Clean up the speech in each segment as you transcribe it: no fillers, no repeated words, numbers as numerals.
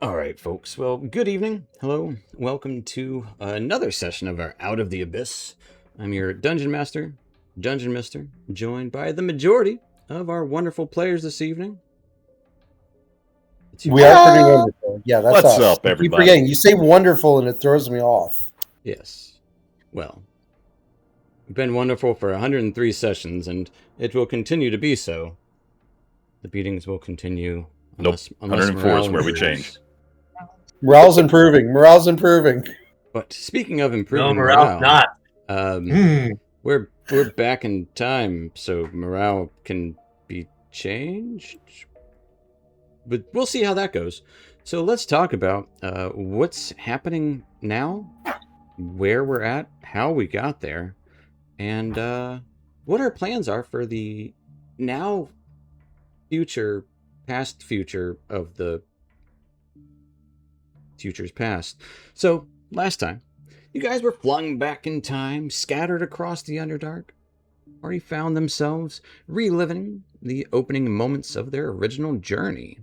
All right, folks. Well, good evening. Hello. Welcome to another session of our Out of the Abyss. I'm your Dungeon Master, Dungeon Mister, joined by the majority of our wonderful players this evening. We are pretty wonderful. Yeah, that's What's us. up, I keep everybody? forgetting. You say wonderful and it throws me off. Yes. Well, we've been wonderful for 103 sessions, and it will continue to be so. The beatings will continue unless 104 morale is where we improves. change. Morale's improving. Morale's improving. But speaking of No, improving morale's morale, not. we're back in time, so morale can be changed. But we'll see how that goes. So let's talk about what's happening now, where we're at, how we got there, and what our plans are for the now future, past future of the future's past. So last time, you guys were flung back in time, scattered across the Underdark, already found themselves reliving the opening moments of their original journey.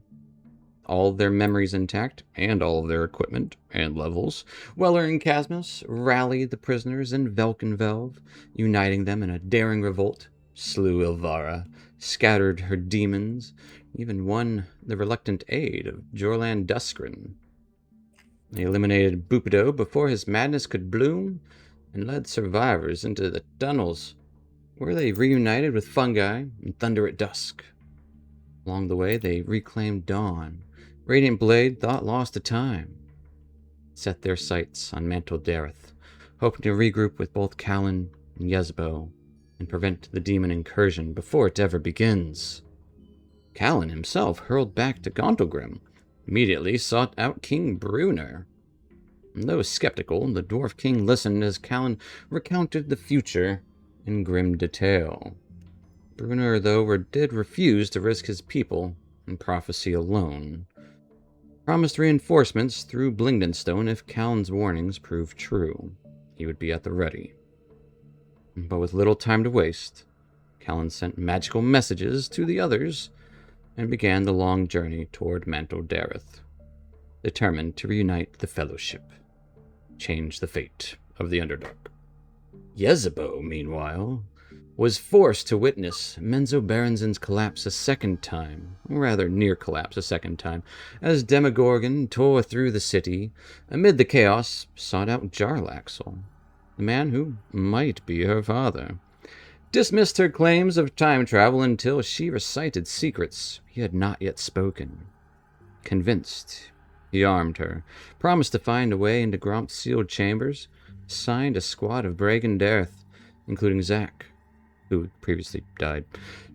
All of their memories intact, and all of their equipment and levels. Weller and Casmus rallied the prisoners in Velkenvelve, uniting them in a daring revolt, slew Ilvara, scattered her demons, even won the reluctant aid of Jorlan Duskren. They eliminated Bupido before his madness could bloom, and led survivors into the tunnels, where they reunited with fungi and thunder at dusk. Along the way, they reclaimed Dawn. Radiant Blade thought lost to time. Set their sights on Mantol-Derith, hoping to regroup with both Callan and Yezbo, and prevent the demon incursion before it ever begins. Callan himself hurled back to Gauntlgrim, immediately sought out King Brunner. And though skeptical, the Dwarf King listened as Callan recounted the future in grim detail. Brunner, though, did refuse to risk his people and prophecy alone. Promised reinforcements through Blingdenstone if Callan's warnings proved true. He would be at the ready. But with little time to waste, Callan sent magical messages to the others and began the long journey toward Mantol-Derith, determined to reunite the Fellowship, change the fate of the Underdark. Yezebo, meanwhile, was forced to witness Menzoberranzan's collapse a second time, rather near collapse a second time, as Demogorgon tore through the city, amid the chaos, sought out Jarlaxle, the man who might be her father, dismissed her claims of time travel until she recited secrets he had not yet spoken. Convinced, he armed her, promised to find a way into Gromp's sealed chambers, assigned a squad of Bragan-Derith, including Zack, who previously died,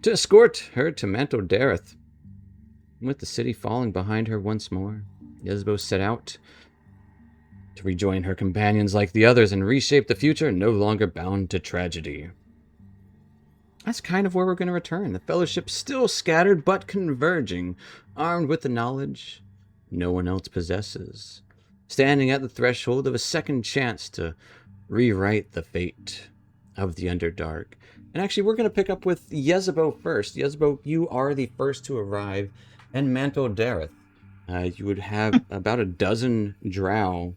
to escort her to Mantol-Derith. With the city falling behind her once more, Yezbo set out to rejoin her companions like the others and reshape the future, no longer bound to tragedy. That's kind of where we're going to return. The Fellowship still scattered but converging, armed with the knowledge no one else possesses, standing at the threshold of a second chance to rewrite the fate of the Underdark. And actually, we're going to pick up with Yezebo first. Yezebo, you are the first to arrive in Mantol-Derith. You would have about a dozen drow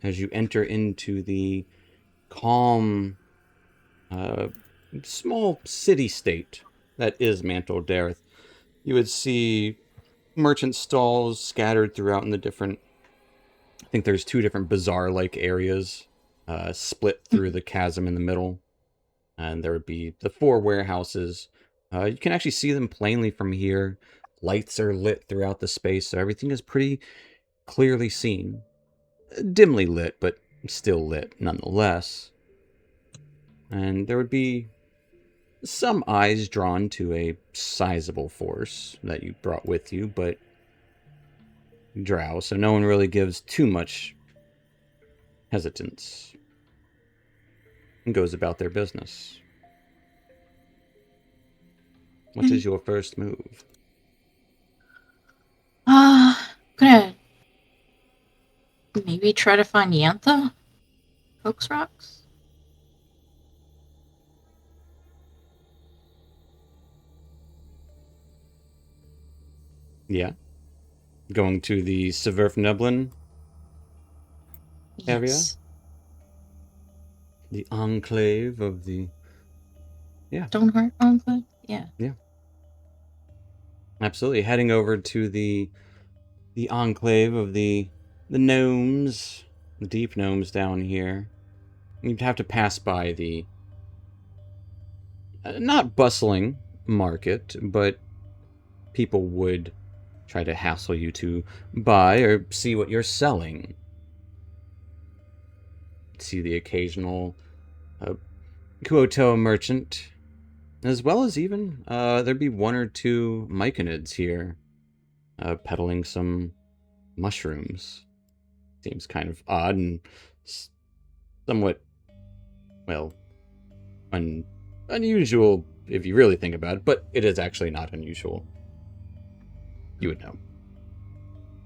as you enter into the calm, small city-state that is Mantol-Derith. You would see merchant stalls scattered throughout in the different... I think there's two different bazaar-like areas split through the chasm in the middle. And there would be the four warehouses. You can actually see them plainly from here. Lights are lit throughout the space, so everything is pretty clearly seen. Dimly lit, but still lit nonetheless. And there would be some eyes drawn to a sizable force that you brought with you, but drow, so no one really gives too much hesitance and goes about their business. What is your first move? Gonna maybe try to find Yantha? Hoax Rocks? Yeah. going to the Severfneblin area? Yes. The enclave of the... Yeah. Stoneheart Enclave? Yeah. Yeah. Absolutely. Heading over to the enclave of the gnomes, the deep gnomes down here. You'd have to pass by the not bustling market, but people would try to hassle you to buy or see what you're selling. See the occasional Kuoto merchant, as well as even there'd be one or two myconids here peddling some mushrooms. Seems kind of odd and somewhat, well, unusual if you really think about it, but it is actually not unusual. You would know.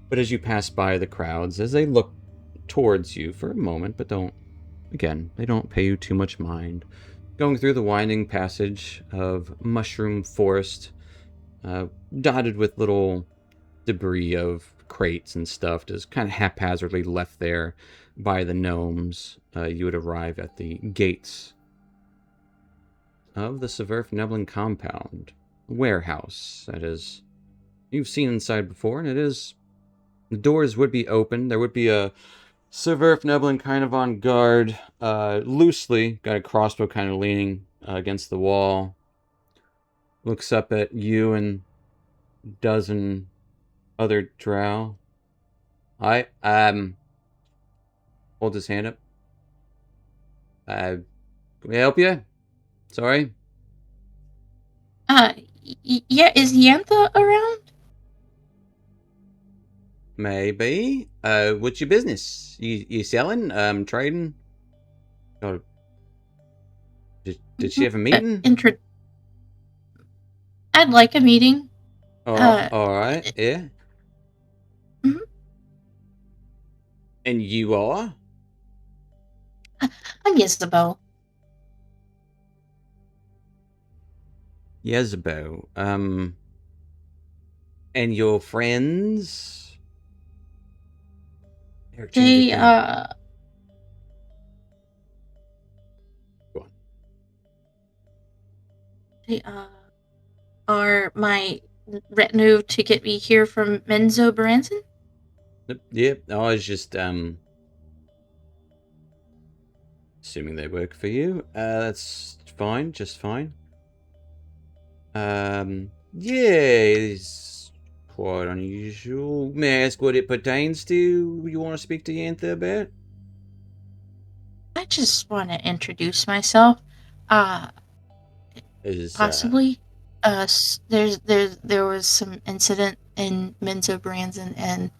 But as you pass by the crowds, as they look towards you for a moment, but they don't pay you too much mind. Going through the winding passage of mushroom forest, dotted with little debris of crates and stuff, just kind of haphazardly left there by the gnomes, you would arrive at the gates of the Severfneblin compound. Warehouse, that is. You've seen inside before, and the doors would be open. There would be a Severfneblin kind of on guard, loosely, got a crossbow kind of leaning against the wall. Looks up at you and a dozen other drow. Hi, hold his hand up. Can we help you? Sorry? Yeah, is Yantha around? Maybe. What's your business? You selling? Trading? Or did she have a meeting? I'd like a meeting. All right. Yeah. Mhm. And you are? I'm Isabel. Jezebel. And your friends? They, Go on. they, are my retinue to get me here from Menzo Baranson? Yep. I was just, assuming they work for you. That's fine. Just fine. Yeah, it's quite unusual. May I ask what it pertains to? You want to speak to Yantha about? I just want to introduce myself. Possibly. There was some incident in Menzo Baranson, and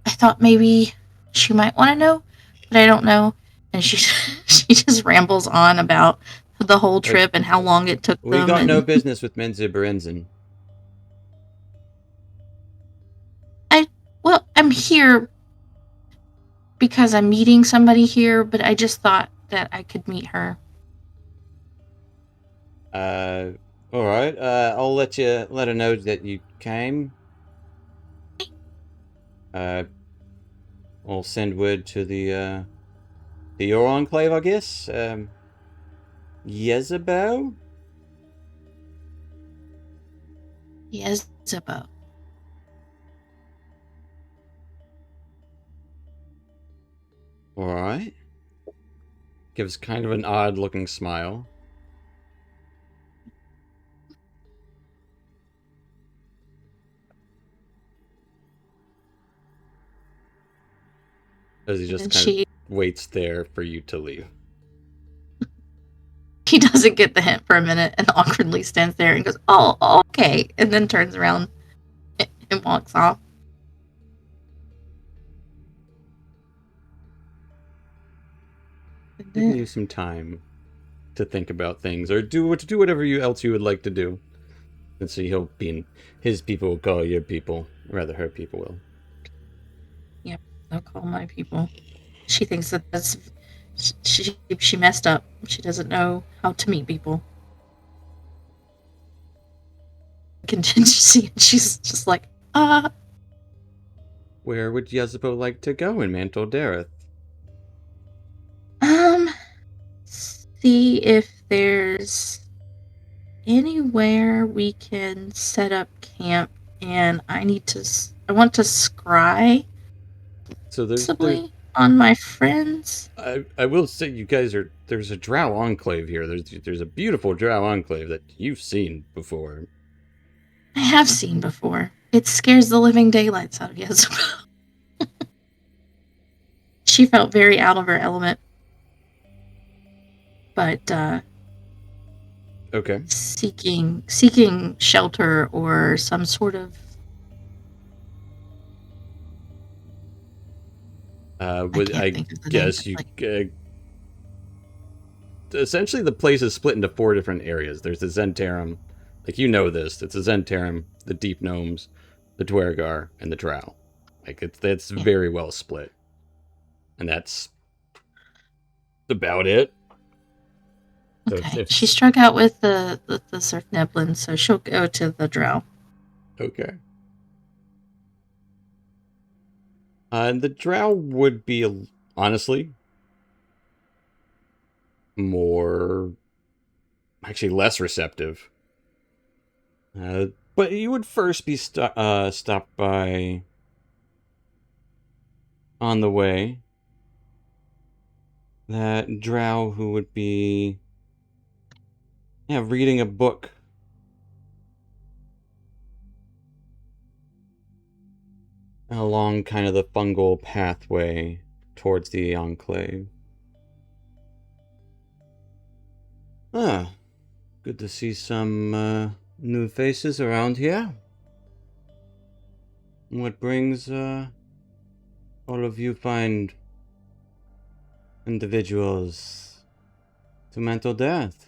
I thought maybe she might want to know, but I don't know. And she she just rambles on about the whole trip and how long it took We them. got And no business with Menzo Baranson. I'm here because I'm meeting somebody here, but I just thought that I could meet her. All right. I'll let her know that you came. I'll send word to the your enclave, I guess. Jezebel? Yes, about. All right. Gives kind of an odd-looking smile. As he just kind of waits there for you to leave. He doesn't get the hint for a minute and awkwardly stands there and goes, "Oh, okay," and then turns around and walks off. Giving you some time to think about things or do whatever else you would like to do. And so he'll be his people will call your people, rather her people will. Yep, I'll call my people. She thinks that's she messed up. She doesn't know how to meet people. Contingency, and she's just like, where would Yezebo like to go in Mantol-Derith? See if there's anywhere we can set up camp, and I want to scry So possibly on my friends. I will say, you guys there's a drow enclave here. There's a beautiful drow enclave that you've seen before. I have seen before. It scares the living daylights out of Yezebel. She felt very out of her element. But Okay. seeking shelter or some sort of I guess you essentially the place is split into 4 different areas. There's the Zentarum, like you know this. It's the Zentarum, the Deep Gnomes, the Dwergar, and the Drow. Like that's very well split, and that's about it. Okay. So She struck out with the Surf Neblin, so she'll go to the Drow. Okay. And the Drow would be, honestly, actually less receptive. But you would first be stopped by, on the way, that Drow who would be, reading a book. Along kind of the fungal pathway towards the Enclave. Good to see some new faces around here. What brings all of you fine individuals to Mantol-Derith?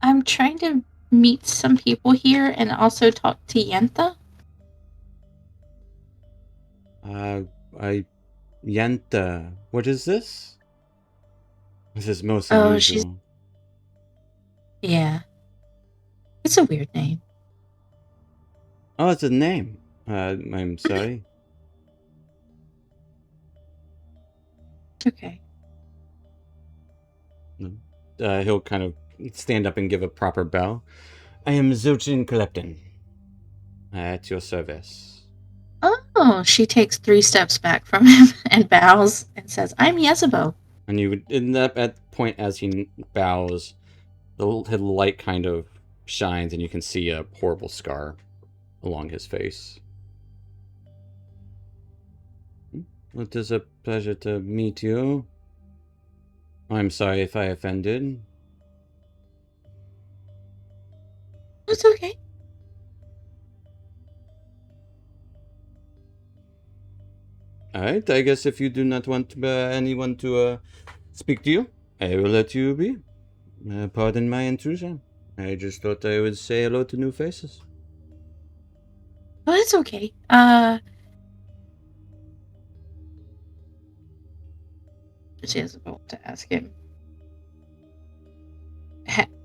I'm trying to meet some people here and also talk to Yentha. Yenta. What is this? This is most unusual. Yeah. It's a weird name. Oh, it's a name. I'm sorry. It's okay. He'll kind of stand up and give a proper bow. I am Zochin Klepton. At your service. Oh, she takes 3 steps back from him and bows and says, I'm Yezebo. And you would end up at the point as he bows, the light kind of shines and you can see a horrible scar along his face. It is a pleasure to meet you. I'm sorry if I offended. It's okay. Alright, I guess if you do not want anyone to speak to you, I will let you be. Pardon my intrusion. I just thought I would say hello to new faces. Oh, it's okay. She is about to ask him.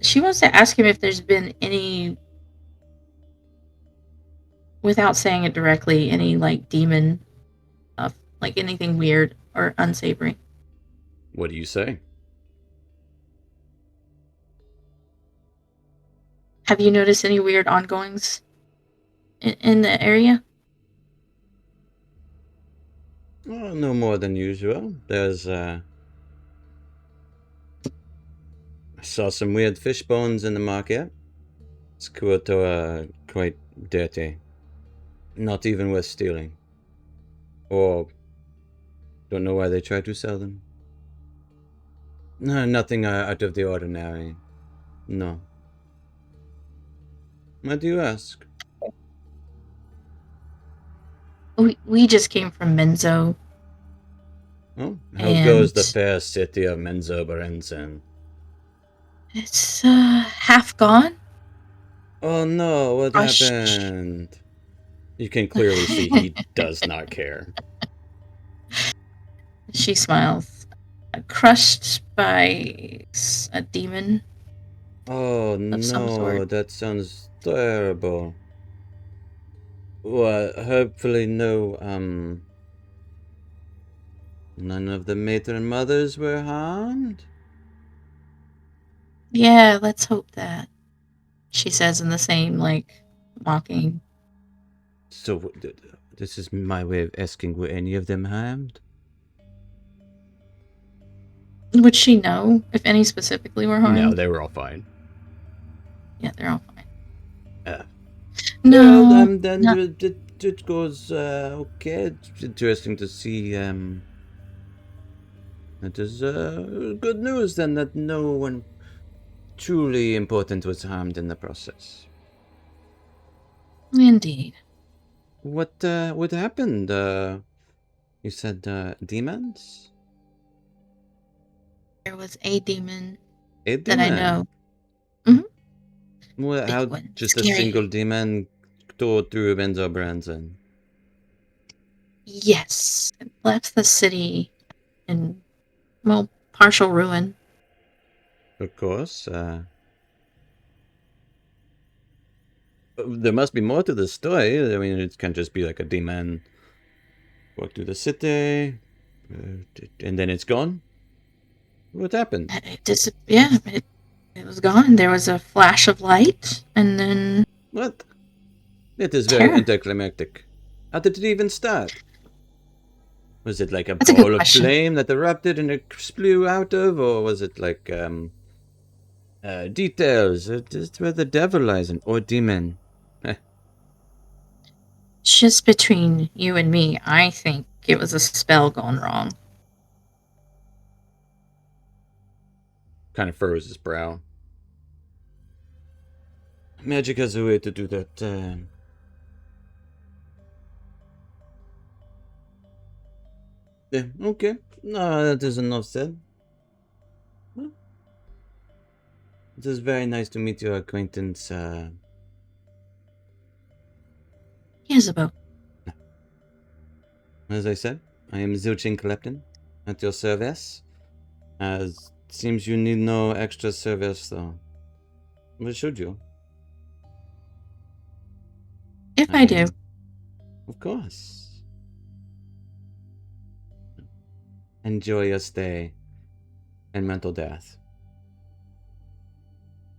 She wants to ask him if there's been any, without saying it directly, any like demon, like anything weird or unsavory. What do you say? Have you noticed any weird ongoings in the area? Oh, no more than usual. There's, I saw some weird fish bones in the market. It's quite dirty. Not even worth stealing. Or, don't know why they try to sell them. No, nothing out of the ordinary. No. Why do you ask? We just came from Menzo. Oh, how goes the fair city of Menzo-Berensen? It's half gone. Oh no, what happened? You can clearly see he does not care. She smiles. Crushed by a demon. Oh no, that sounds terrible. Well, hopefully none of the matron mothers were harmed? Yeah, let's hope that. She says in the same, like, mocking. So, this is my way of asking, were any of them harmed? Would she know if any specifically were harmed? No, they were all fine. Yeah, they're all fine. Well, No, then not it goes, okay. It's interesting to see, it is, good news then that no one truly important was harmed in the process. indeed. What happened? You said, demons? There was a demon A that I demon? know. Mhm. Well, Big how one. just a Scary. single demon tore through Benzo Branson? Yes. It left the city in, well, partial ruin. Of course. There must be more to the story. I mean, it can't just be like a demon walk through the city, and then it's gone. What happened? It was gone. There was a flash of light, and then What? It is very terror. anticlimactic. How did it even start? Was it like a That's a good ball of question. flame that erupted and it flew out of, or was it like details? Just where the devil lies, or demon? Just between you and me, I think it was a spell gone wrong. Kind of furrows his brow. Magic has a way to do that. Yeah, okay. No, that is enough said. Well, it is very nice to meet your acquaintance. Isabel. As I said, I am Zilchin Klepton, at your service. As seems you need no extra service, though. What should you? If I I do. am, of course. Enjoy your stay in Mantol-Derith.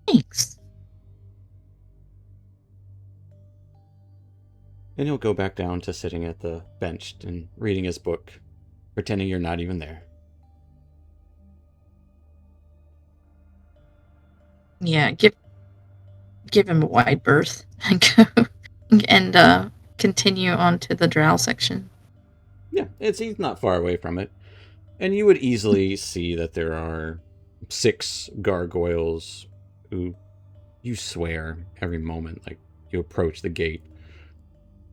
Thanks. And he'll go back down to sitting at the bench and reading his book, pretending you're not even there. Yeah, give him a wide berth and go and continue on to the drow section. Yeah, he's not far away from it. And you would easily see that there are 6 gargoyles who you swear every moment, like you approach the gate,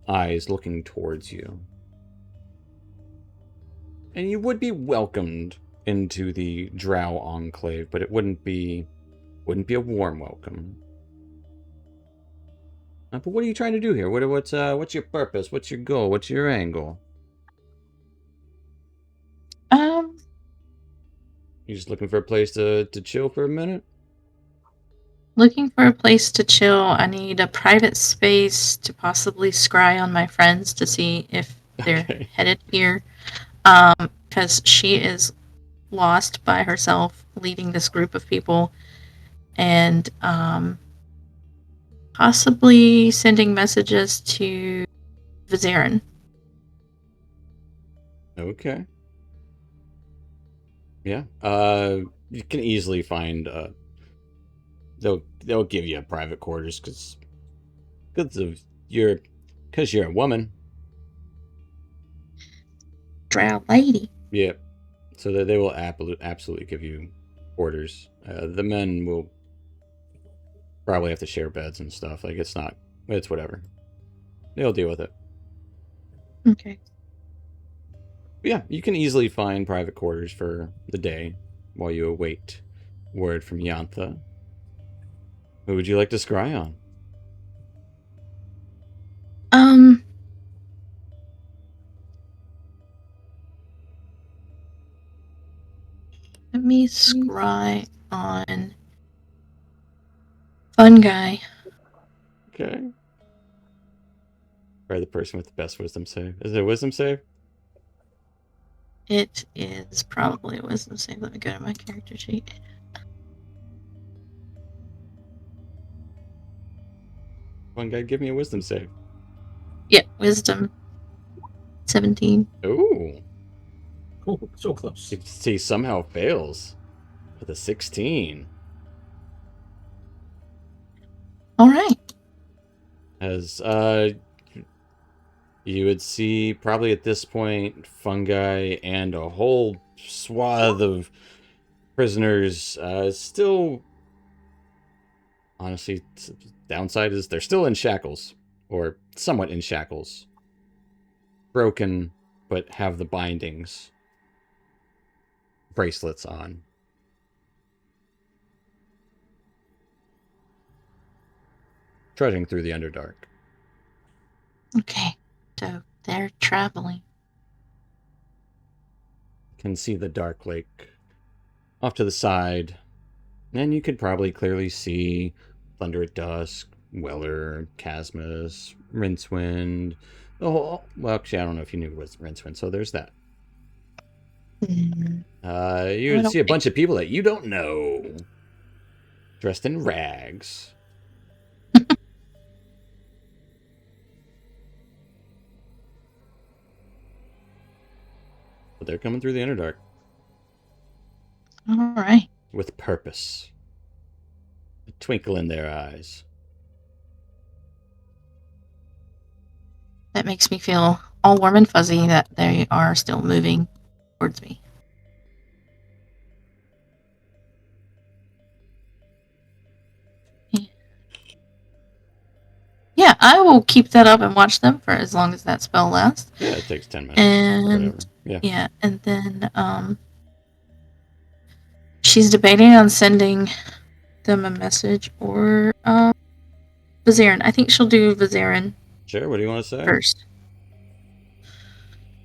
eyes looking towards you. And you would be welcomed into the Drow Enclave, but it wouldn't be a warm welcome. But what are you trying to do here? What's your purpose? What's your goal? What's your angle? Um, You just looking for a place to chill for a minute? Looking for a place to chill. I need a private space to possibly scry on my friends to see if they're Okay. headed here. Because she is lost by herself, leading this group of people, and possibly sending messages to Vizarin. Okay. Yeah. You can easily find they'll give you private quarters because you're a woman. Drow lady. Yeah. So that they will absolutely give you quarters. The men will probably have to share beds and stuff. Like it's whatever. They'll deal with it. Okay. But yeah, you can easily find private quarters for the day while you await word from Yantha. Who would you like to scry on? Let me scry on Fun Guy. Okay. Or the person with the best wisdom save. Is it a wisdom save? It is probably a wisdom save. Let me go to my character sheet. One guy, give me a wisdom save. Yeah, wisdom. 17. Ooh. Oh, so close. He somehow fails with a 16. All right. As you would see probably at this point fungi and a whole swath of prisoners still, honestly, downside is they're still in shackles, or somewhat in shackles, broken, but have the bindings, bracelets on. Trudging through the Underdark. Okay. So they're traveling. Can see the Dark Lake off to the side, and you could probably clearly see Thunder at Dusk, Weller, Chasmus, Rincewind, the whole. Well, actually, I don't know if you knew it was Rincewind, so there's that. You would see a bunch of people that you don't know, dressed in rags. But they're coming through the Underdark. All right. With purpose. A twinkle in their eyes. That makes me feel all warm and fuzzy that they are still moving towards me. Yeah, I will keep that up and watch them for as long as that spell lasts. Yeah, it takes 10 minutes. And yeah, and then she's debating on sending them a message or Vizarin. I think she'll do Vizarin. Sure, what do you want to say? First.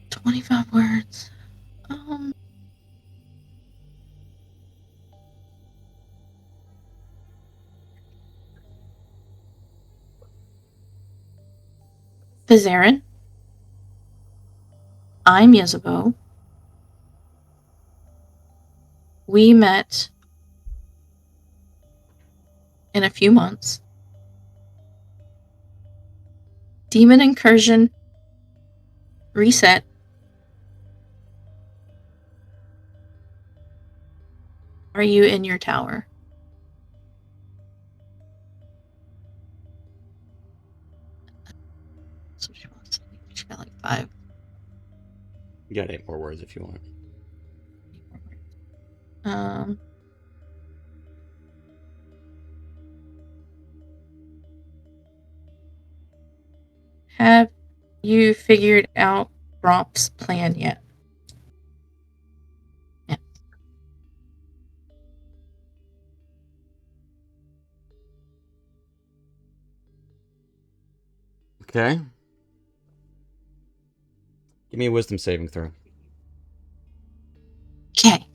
25 words. Vizarin. I'm Yezebo. We met in a few months. Demon incursion reset. Are you in your tower? So she wants. She got like 5. You got 8 more words if you want. Have you figured out Gromp's plan yet? Yeah. Okay. Give me a wisdom saving throw. Okay.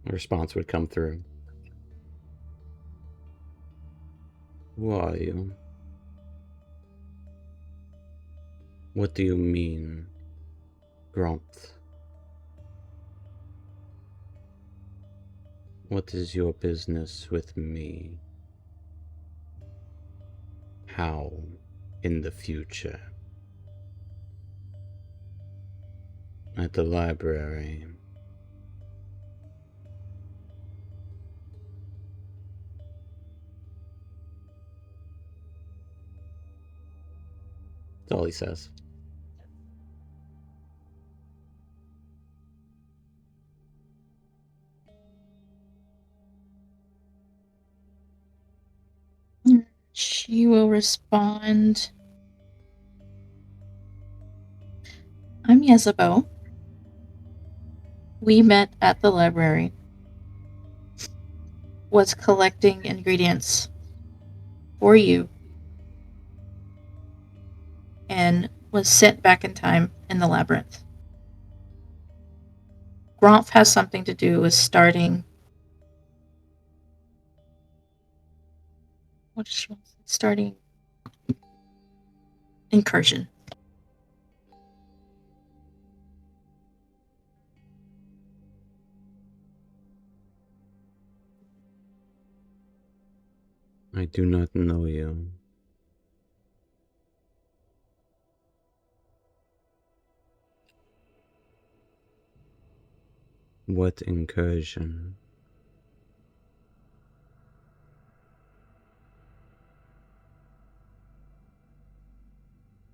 A response would come through. Who are you? What do you mean, Gromp? What is your business with me? How in the future? At the library. That's all he says. She will respond. I'm Yezebo. We met at the library. was collecting ingredients for you and was sent back in time in the labyrinth. Gromf has something to do with starting. What does she want? Starting incursion. I do not know you. What incursion?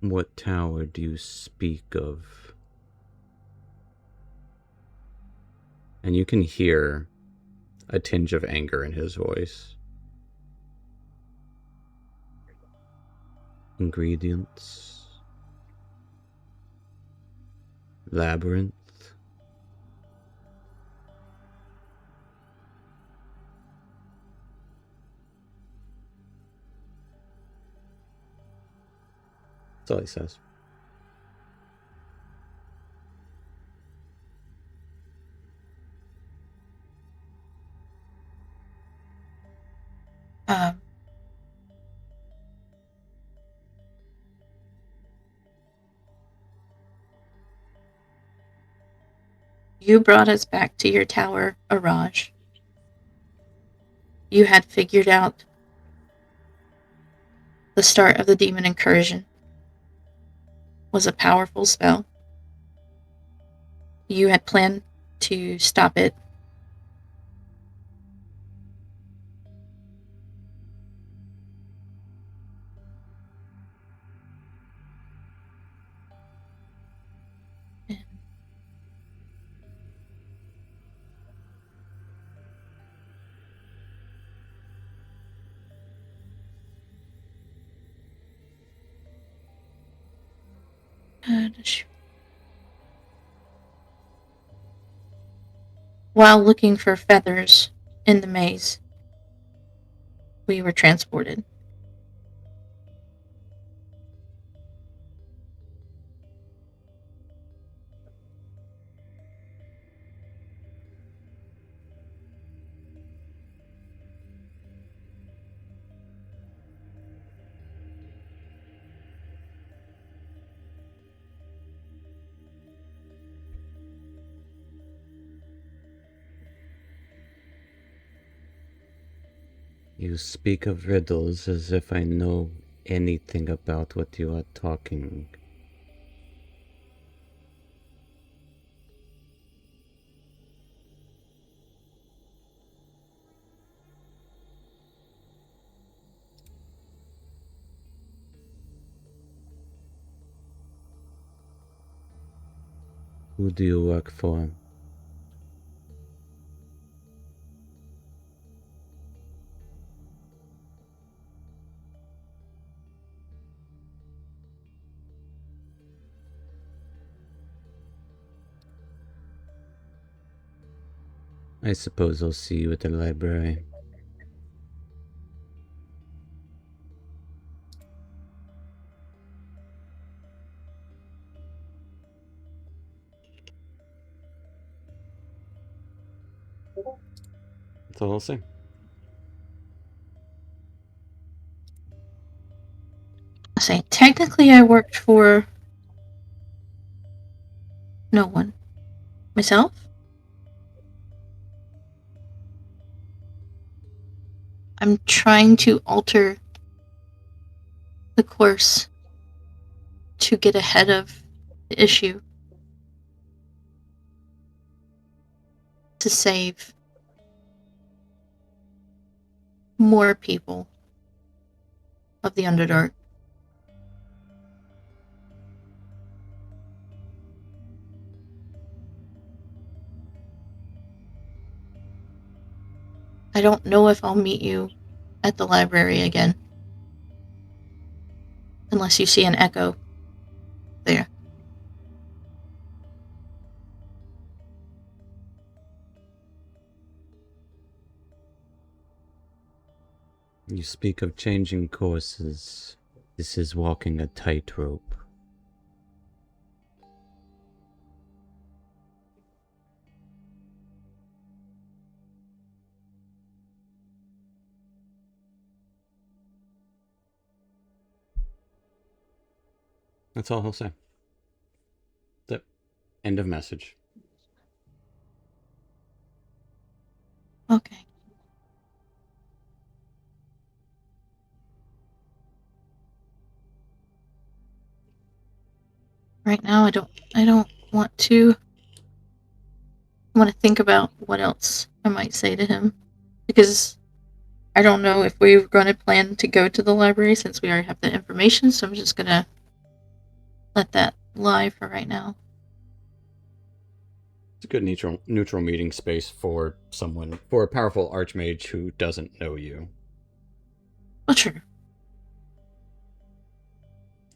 What tower do you speak of? And you can hear a tinge of anger in his voice. Ingredients. Labyrinth. That's all he says. You brought us back to your tower, Araj. You had figured out the start of the demon incursion was a powerful spell. You had planned to stop it. While looking for feathers in the maze, we were transported. You speak of riddles as if I know anything about what you are talking. Who do you work for? I suppose I'll see you at the library. That's all I'll say. Say, technically I worked for no one. Myself? I'm trying to alter the course to get ahead of the issue. To save more people of the Underdark. I don't know if I'll meet you at the library again. Unless you see an echo there. You speak of changing courses. This is walking a tightrope. That's all he'll say. The end of message. Okay. Right now, I don't want to. I want to think about what else I might say to him, because I don't know if we're going to plan to go to the library since we already have the information. So I'm just gonna let that lie for right now. It's a good neutral meeting space for a powerful archmage who doesn't know you. Well, true.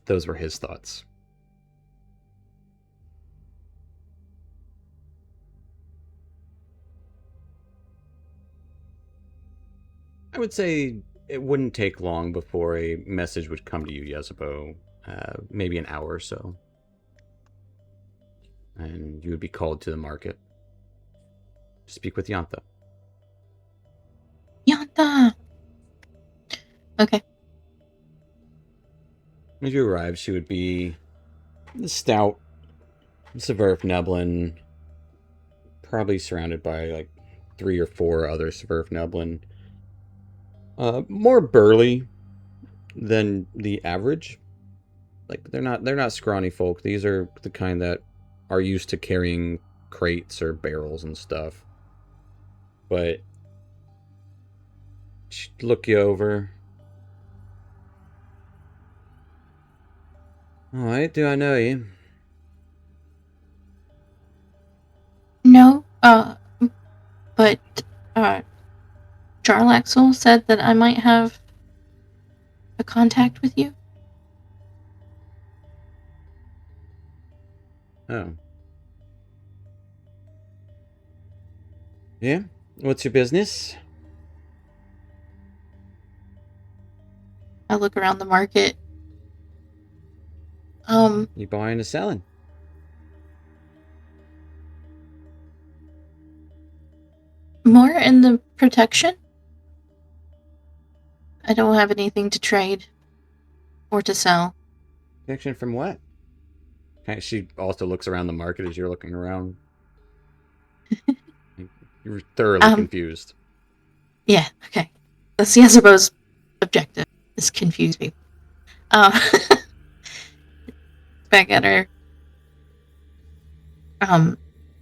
Those were his thoughts. I would say it wouldn't take long before a message would come to you, Yezebo. Maybe an hour or so. And you would be called to the market. Speak with Yantha. Yanta! Okay. As you arrive, she would be the stout Severf Neblin, probably surrounded by like 3 or 4 other Severf Neblin. More burly than the average. Like they're not scrawny folk. These are the kind that are used to carrying crates or barrels and stuff. But she'd look you over. Alright, do I know you? No, but Jarlaxle said that I might have a contact with you. Oh. Yeah? What's your business? I look around the market. You buying or selling? More in the protection. I don't have anything to trade or to sell. Protection from what? Okay, she also looks around the market as you're looking around. You're thoroughly confused. Yeah, okay. That's Yezebo's objective, is confuse people. Back at her.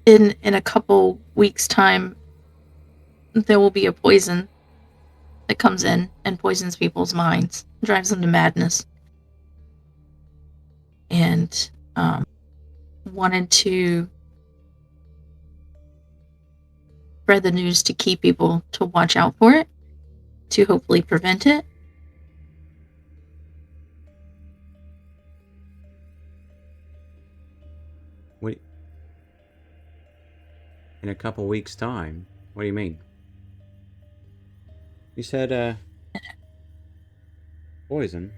In a couple weeks' time, there will be a poison that comes in and poisons people's minds, drives them to madness. And wanted to spread the news to keep people to watch out for it, to hopefully prevent it. What? In a couple weeks' time? What do you mean? You said, poison?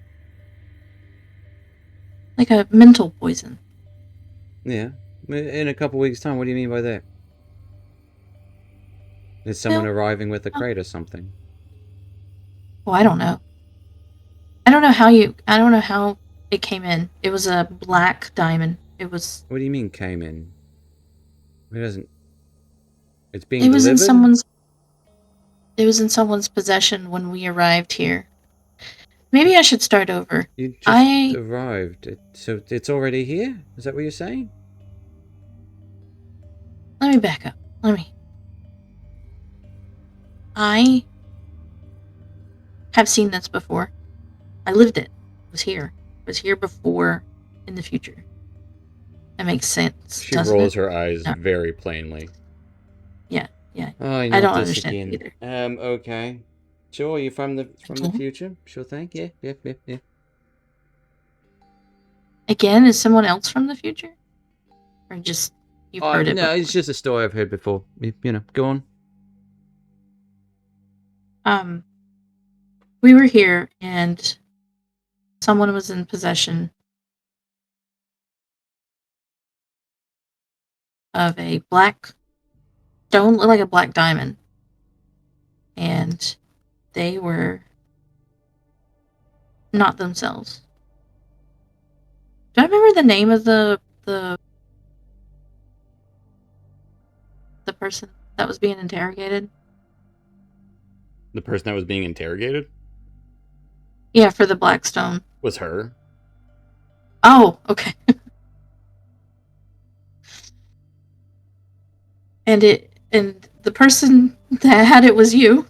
Like a mental poison. Yeah. In a couple weeks' time, what do you mean by that? Is someone arriving with a crate or something? Well, I don't know. I don't know how it came in. It was a black diamond. It was. What do you mean came in? It doesn't. It's being It was in delivered? someone's possession when we arrived here. Maybe I should start over. You just arrived. So it's already here? Is that what you're saying? Let me back up. I have seen this before. I lived it. I was here. I was here before in the future. That makes sense. She rolls her eyes very plainly. Yeah. Oh, I don't this understand again. either. Okay. Sure, you're from the future? Sure thing. Yeah. Again, is someone else from the future? Or just you've heard it No, before? it's just a story I've heard before. You know, go on. we were here and someone was in possession of a black stone, looked like a black diamond, and they were not themselves. Do I remember the name of the person that was being interrogated? The person that was being interrogated Yeah, for the black stone. was her. Oh, okay. And the person that had it was you.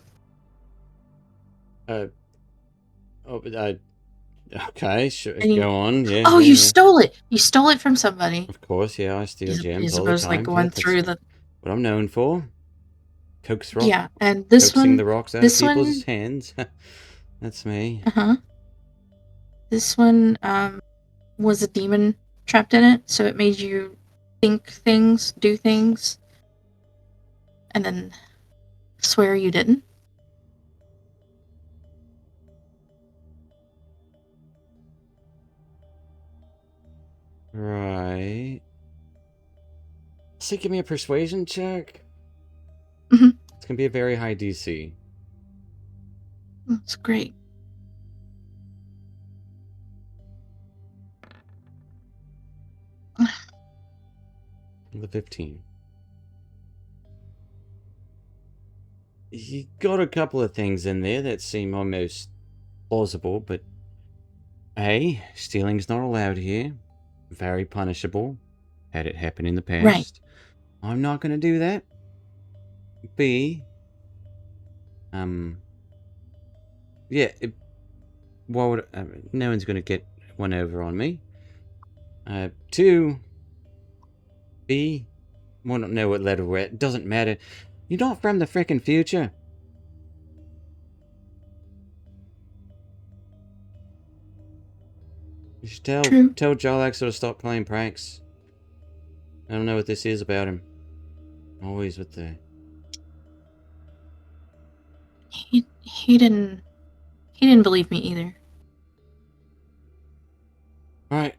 Okay, sure. And Go on. Yeah. Oh, yeah, you yeah. stole it. You stole it from somebody. Of course, yeah. I steal gems all the Isabel's time. like going that's through the. what I'm known for. Coaxing Yeah, and this one. the rocks out of This people's one. hands. That's me. This one was a demon trapped in it, so it made you think things, do things, and then swear you didn't. Right. So give me a persuasion check. Mhm. It's gonna be a very high DC. That's great. The 15. You got a couple of things in there that seem almost plausible, but A, stealing's not allowed here. Very punishable. Had it happen in the past. Right. I'm not gonna do that. B, yeah, why would no one's gonna get one over on me. 2, B, I don't know what letter we're at. Doesn't matter. You're not from the frickin' future. You should tell Jarlaxle to stop playing pranks. I don't know what this is about him. Always with the... He didn't believe me either. Alright.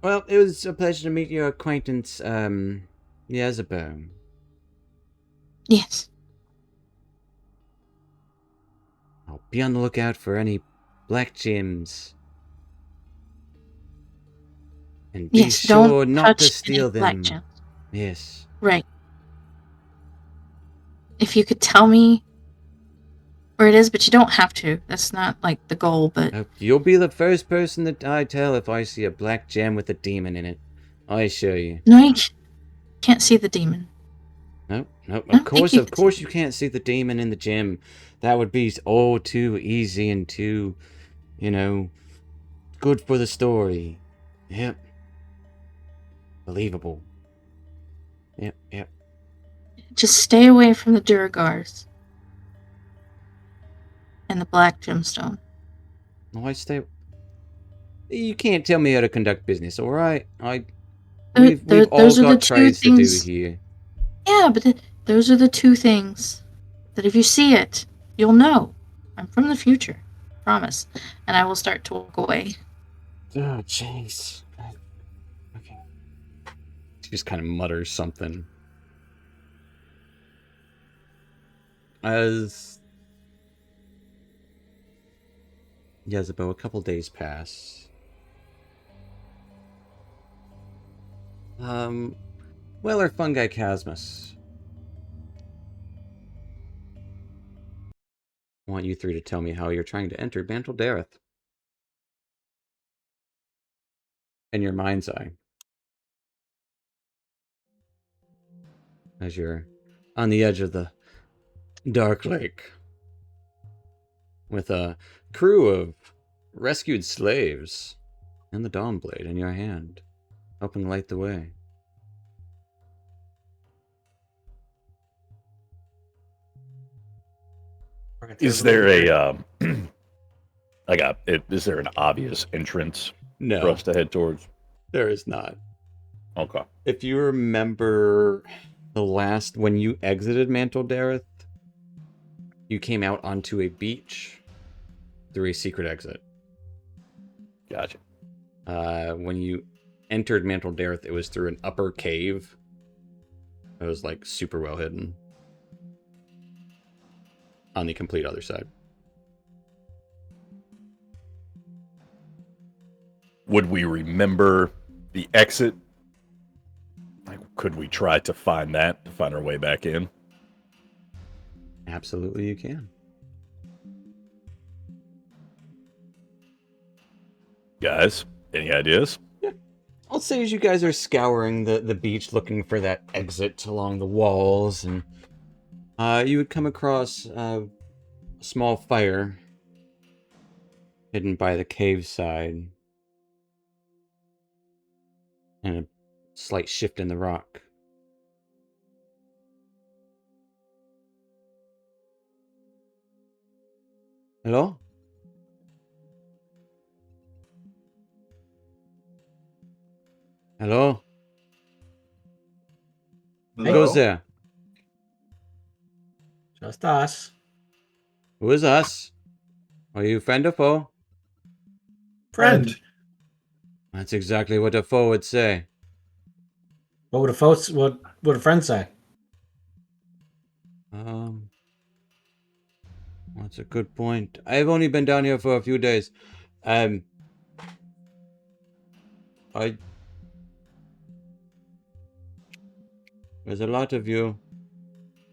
Well, it was a pleasure to meet your acquaintance, Yazabo. Yes. I'll be on the lookout for any black gems. And be sure not to steal them. Black gems. Yes. Right. If you could tell me where it is, but you don't have to. That's not like the goal, but you'll be the first person that I tell if I see a black gem with a demon in it. I assure you. No, you can't see the demon. Nope. Of course you can't see the demon in the gem. That would be all too easy and too, good for the story. Yep. Believable. Yep. Just stay away from the Duragars. And the black gemstone. Why stay? You can't tell me how to conduct business, alright? We've all got trades to do here. Yeah, but those are the two things that if you see it, you'll know. I'm from the future. Promise. And I will start to walk away. Oh, jeez. Okay. She just kind of mutters something. As Yazabo, a couple days pass. Well, Fungi Chasmus. I want you three to tell me how you're trying to enter Mantol-Derith. In your mind's eye. As you're on the edge of the Dark Lake. With a crew of rescued slaves. And the Dawnblade in your hand. Helping light the way. Is there is there an obvious entrance for us to head towards? There is not. Okay. If you remember when you exited Mantol-Derith, you came out onto a beach through a secret exit. Gotcha. When you entered Mantol-Derith, it was through an upper cave. It was like super well hidden on the complete other side. Would we remember the exit? Like, could we try to find that to find our way back in? Absolutely, you can. Guys, any ideas? Yeah. I'll say as you guys are scouring the beach looking for that exit along the walls, and you would come across a small fire hidden by the cave side and a slight shift in the rock. Hello? Hello? Who goes there? Just us. Who is us? Are you friend or foe? Friend. That's exactly what a foe would say. What would a friend say? That's a good point. I've only been down here for a few days. There's a lot of you.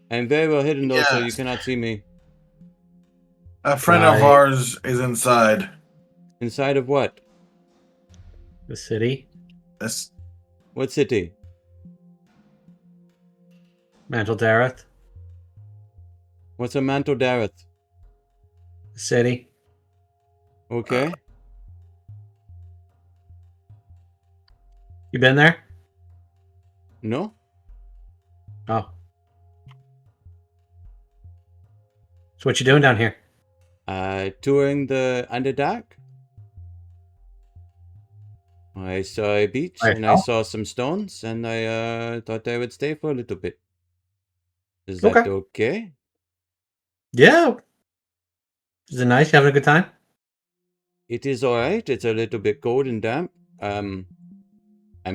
I'm very well hidden though, so you cannot see me. A friend of ours is inside. Inside of what? The city. What city? Mantol-Derith. What's a Mantol-Derith? The city. Okay. You been there? No? Oh. So what you doing down here? Touring the Underdark. I saw a beach and I saw some stones, and I thought I would stay for a little bit. Is that okay? Yeah. Is it nice? You having a good time? It is alright. It's a little bit cold and damp. I'm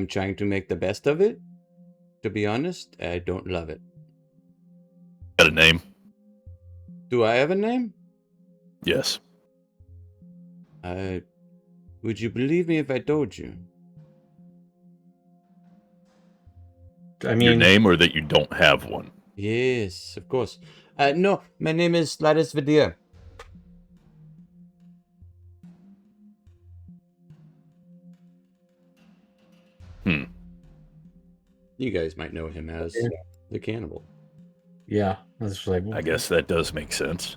trying to make the best of it. To be honest, I don't love it. Got a name? Do I have a name? Yes. Would you believe me if I told you? I mean, your name, or that you don't have one? Yes, of course. No, my name is Ladis Vidir. You guys might know him as the cannibal. Yeah, that's like. I guess that does make sense.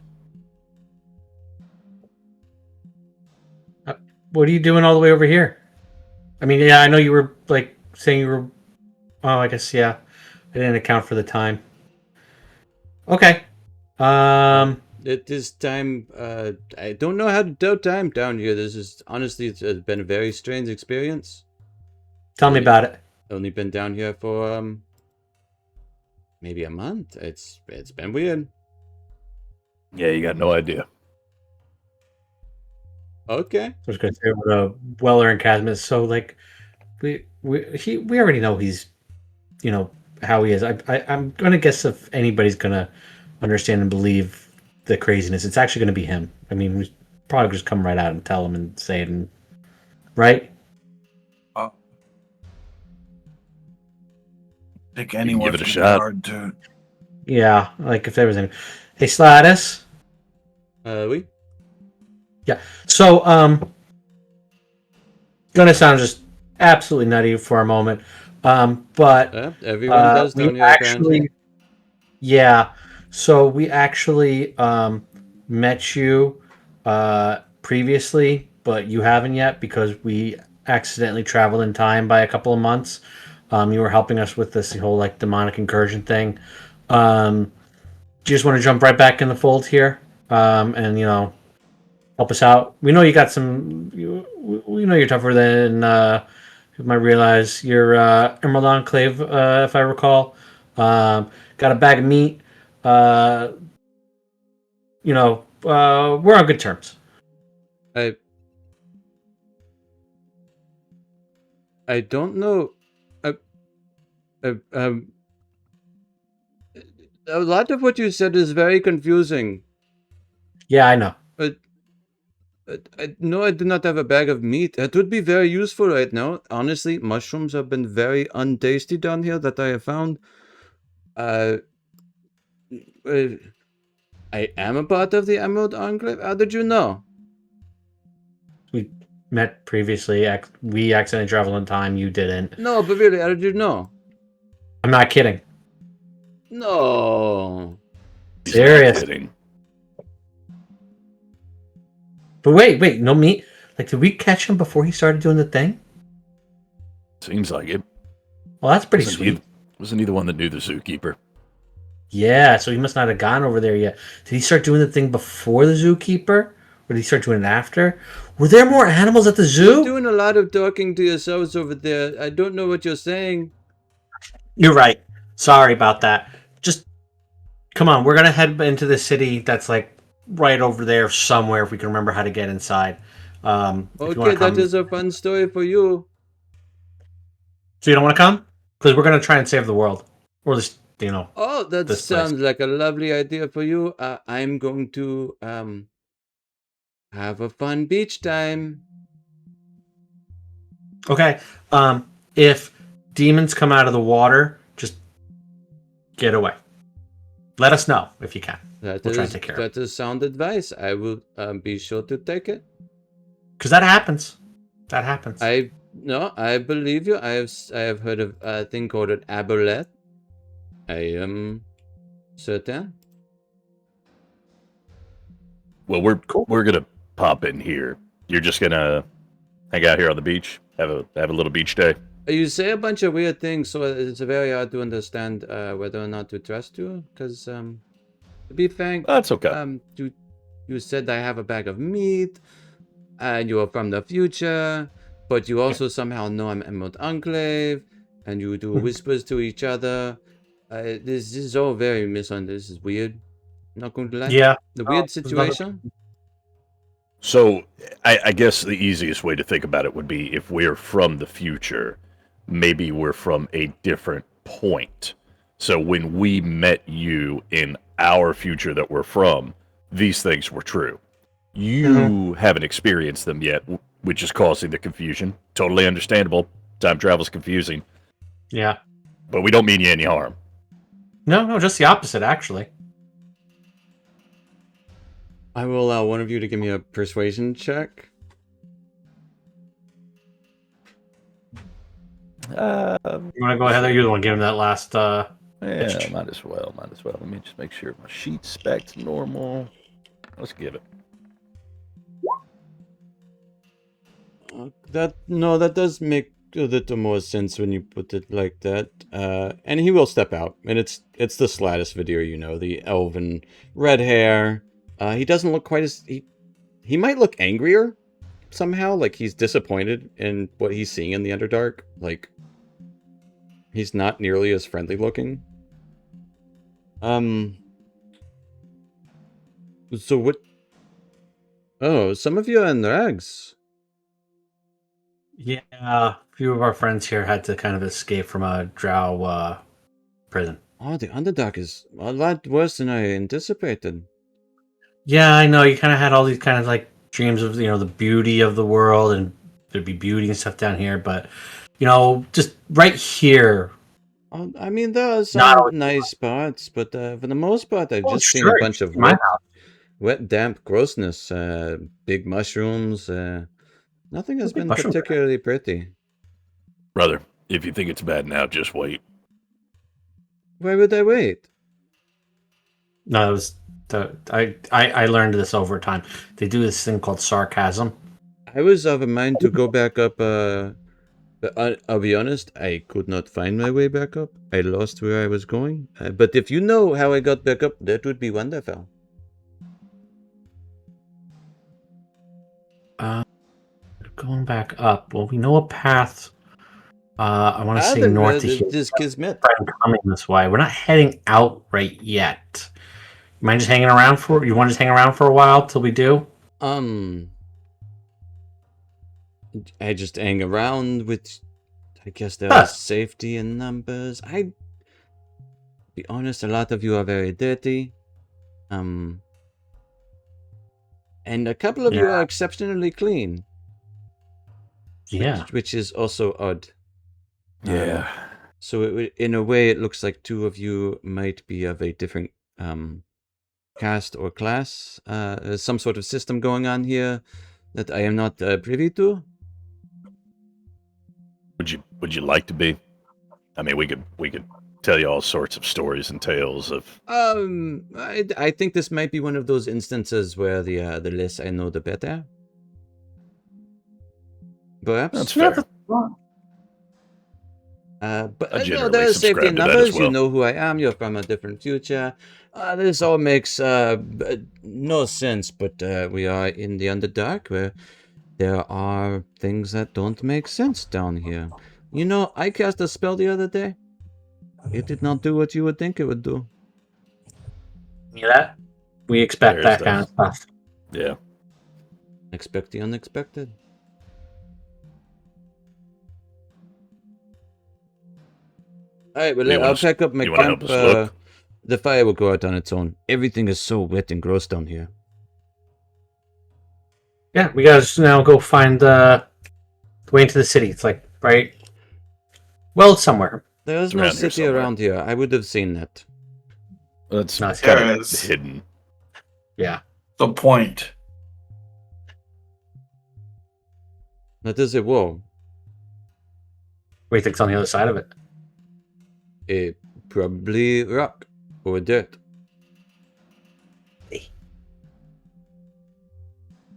What are you doing all the way over here? I mean, yeah, I know you were like saying you were. Oh, I guess I didn't account for the time. Okay. At this time, I don't know how to tell time down here. This is honestly, it's been a very strange experience. Tell me about it. Only been down here for maybe a month. It's been weird. Yeah, you got no idea. Okay. I was going to say what a Weller and Chasm is. So like, we already know he's, how he is. I'm going to guess if anybody's going to understand and believe the craziness, it's actually going to be him. I mean, we probably just come right out and tell him and say it, right? I think anyone give it a shot. Hard to... Yeah, like if there was any. Hey, Sladis. We. Yeah. So, gonna sound just absolutely nutty for a moment, but everyone does. We actually, yeah. So we actually met you previously, but you haven't yet because we accidentally traveled in time by a couple of months. You were helping us with this whole like demonic incursion thing. Do you just want to jump right back in the fold here, and help us out? We know you got some. We know you're tougher than you might realize. You're Emerald Enclave, if I recall. Got a bag of meat. We're on good terms. I don't know. I, um, a lot of what you said is very confusing. Yeah, I know. But no, I do not have a bag of meat. It would be very useful right now. Honestly, mushrooms have been very untasty down here that I have found. Uh, uh, I am a part of the Emerald Enclave. How did you know? We met previously. We accidentally traveled in time. You didn't. No, but really, how did you know? I'm not kidding. No. He's Serious. not kidding. But wait, no meat. Like, did we catch him before he started doing the thing? Seems like it. Well, that's pretty Wasn't sweet. Wasn't he the one that knew the zookeeper? Yeah, so he must not have gone over there yet. Did he start doing the thing before the zookeeper? Or did he start doing it after? Were there more animals at the zoo? You're doing a lot of talking to yourselves over there. I don't know what you're saying. You're right. Sorry about that. Just come on. We're gonna head into the city that's like right over there somewhere. If we can remember how to get inside. If you Okay, wanna come. that is a fun story for you. So you don't want to come? Because we're gonna try and save the world, or at least Oh, that this place. sounds like a lovely idea for you. I'm going to have a fun beach time. Okay. If demons come out of the water, just get away. Let us know if you can. That We'll try is and take care of it. that is sound advice. I will be sure to take it. Because that happens. That happens. I believe you. I have heard of a thing called an aboleth. I am certain. Well, we're gonna pop in here. You're just gonna hang out here on the beach, have a little beach day. You say a bunch of weird things, so it's very hard to understand whether or not to trust you. Because to be frank, That's okay. You said I have a bag of meat, and you are from the future, but you also somehow know I'm Emerald Enclave, and you do whispers to each other. This is all very misunderstood. This is weird. Not going to lie. Yeah. The Oh, weird there's another- situation. So I guess the easiest way to think about it would be if we're from the future, maybe we're from a different point. So when we met you in our future that we're from, these things were true. You haven't experienced them yet, which is causing the confusion. Totally understandable. Time travel's confusing, Yeah. but we don't mean you any harm. No, just the opposite, actually. I will allow one of you to give me a persuasion check. You want to go ahead there? You're the one giving that last. Yeah, might as well. Let me just make sure my sheet spec's normal. Let's give it. That does make a little more sense when you put it like that. And he will step out, and it's the Slatus video, the elven red hair. He doesn't look quite as he might look angrier somehow, like he's disappointed in what he's seeing in the Underdark. Like he's not nearly as friendly looking. So what? Oh, some of you are in rags. Yeah, a few of our friends here had to kind of escape from a drow prison. Oh, the Underdark is a lot worse than I anticipated. Yeah, I know. You kind of had all these kind of like dreams of the beauty of the world, and there'd be beauty and stuff down here, but just right here. I mean, there are some Not nice parts, but for the most part, I've Well, just seen sure, a bunch of my wet, damp grossness. Big mushrooms. Nothing has Big been mushroom particularly pretty. Brother, if you think it's bad now, just wait. Why would I wait? No, it was I learned this over time. They do this thing called sarcasm. I was of a mind to go back up. But I'll be honest, I could not find my way back up. I lost where I was going. But if you know how I got back up, that would be wonderful. Going back up. Well, we know a path. I want to say then, north to here. This kismet. Coming this way. We're not heading out right yet. You mind just hanging around for? You want to just hang around for a while till we do? I just hang around with. I guess there is safety in numbers. I be honest, a lot of you are very dirty. And a couple of you are exceptionally clean. Yeah. Which is also odd. Yeah. So in a way, it looks like two of you might be of a different caste or class. There's some sort of system going on here that I am not privy to. Would you like to be? I mean, we could tell you all sorts of stories and tales of. I think this might be one of those instances where the less I know, the better. Perhaps. That's fair. But I no, generally there's safety in subscribe to that as numbers. well. You know who I am. You're from a different future. This all makes no sense, but we are in the Underdark, where there are things that don't make sense down here. You know, I cast a spell the other day. It did not do what you would think it would do. Yeah, we expect There's that kind of stuff. Yeah. Expect the unexpected. Alright, well, I'll pack up my you wanna help camp. us look? The fire will go out on its own. Everything is so wet and gross down here. Yeah, we gotta now go find the way into the city. It's like, right? Well, it's somewhere. There is It's no around here city somewhere. around here. I would have seen that. That's Not kind there of is. hidden. Yeah. The point. That is a wall. What do you think's on the other side of it? Probably rock or dirt.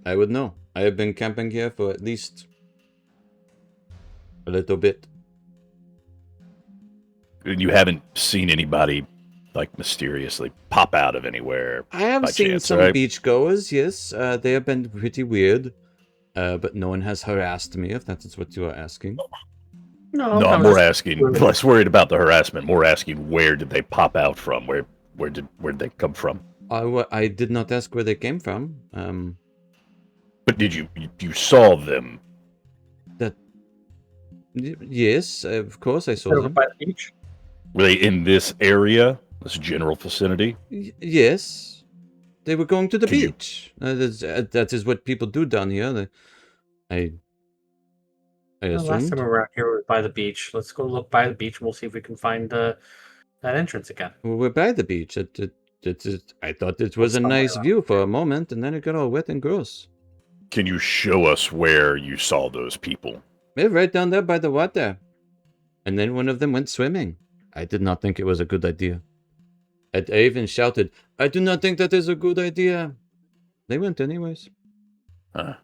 I would know. I have been camping here for at least a little bit. And you haven't seen anybody like mysteriously pop out of anywhere. I have by seen chance, some right? beachgoers, yes. They have been pretty weird. But no one has harassed me, if that is what you are asking. No, No, I'm was more just- asking, less worried about the harassment, more asking where did they pop out from? Where did they come from? I did not ask where they came from. But did you saw them? Yes, of course I saw over them. by the beach. Were they in this area, this general vicinity? Yes. They were going to the Could you- beach. That is what people do down here. I Well, last assumed. time we were out here, we were by the beach. Let's go look by the beach, and we'll see if we can find that entrance again. We were by the beach. I thought it was a Somewhere nice around view for a moment, and then it got all wet and gross. Can you show us where you saw those people? They're right down there by the water. And then one of them went swimming. I did not think it was a good idea. I even shouted, "I do not think that is a good idea." They went anyways. Huh.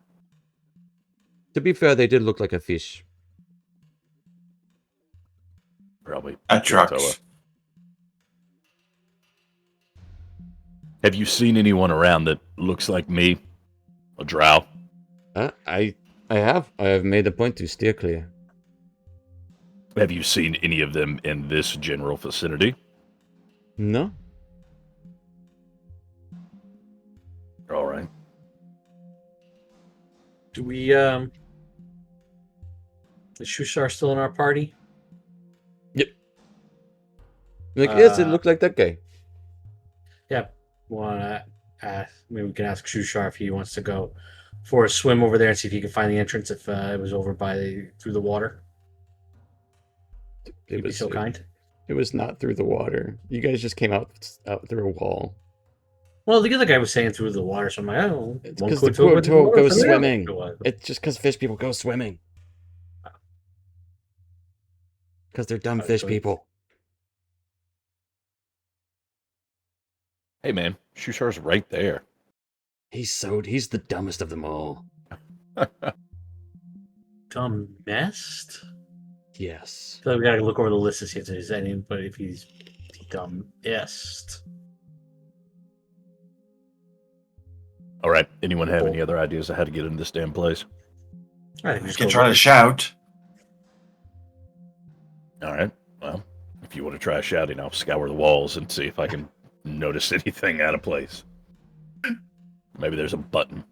To be fair, they did look like a fish. Probably. At Toa. trucks. Have you seen anyone around that looks like me? A drow? I have made a point to steer clear. Have you seen any of them in this general vicinity? No? All right. Do we? Is Shushar still in our party? Yes, it looked like that guy. Yeah. Want to ask? Maybe we can ask Shushar if he wants to go for a swim over there and see if he can find the entrance. If it was over through the water, It he'd be so kind. It was not through the water. You guys just came out through a wall. Well, the other guy was saying through the water, so I'm like, oh, It's one 'cause could the go with Quoto water, goes so yeah, swimming. it was. It's just because fish people go swimming. Because they're dumb fish so- people. Hey, man. Shushar's right there. He's the dumbest of them all. Dumbest? Yes. So we gotta look over the list to see if there's anybody if he's the dumbest. All right. Anyone have any other ideas of how to get into this damn place? I think we You just can go try to look. shout. All right. Well, if you want to try shouting, I'll scour the walls and see if I can notice anything out of place. Maybe there's a button.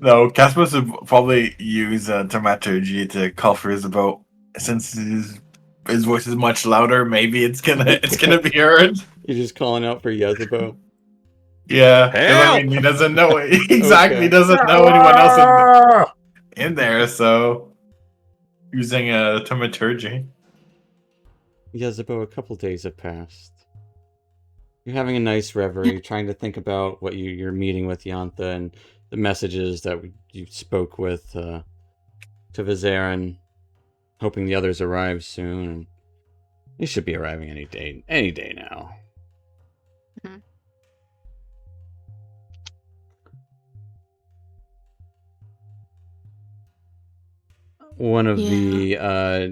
No, Casmus would probably use dramaturgy to call for his boat. Since his voice is much louder, maybe it's gonna be heard. You're just calling out for Yezebo. Yeah, because I mean, he Help! doesn't know exactly. Okay. He doesn't know anyone else in there, so using a dramaturgy. Yezebo, a couple days have passed. You're having a nice reverie, trying to think about what you're meeting with Yantha and the messages that you spoke with to Vizarin, hoping the others arrive soon. And they should be arriving any day now. Mhm. One of Yeah.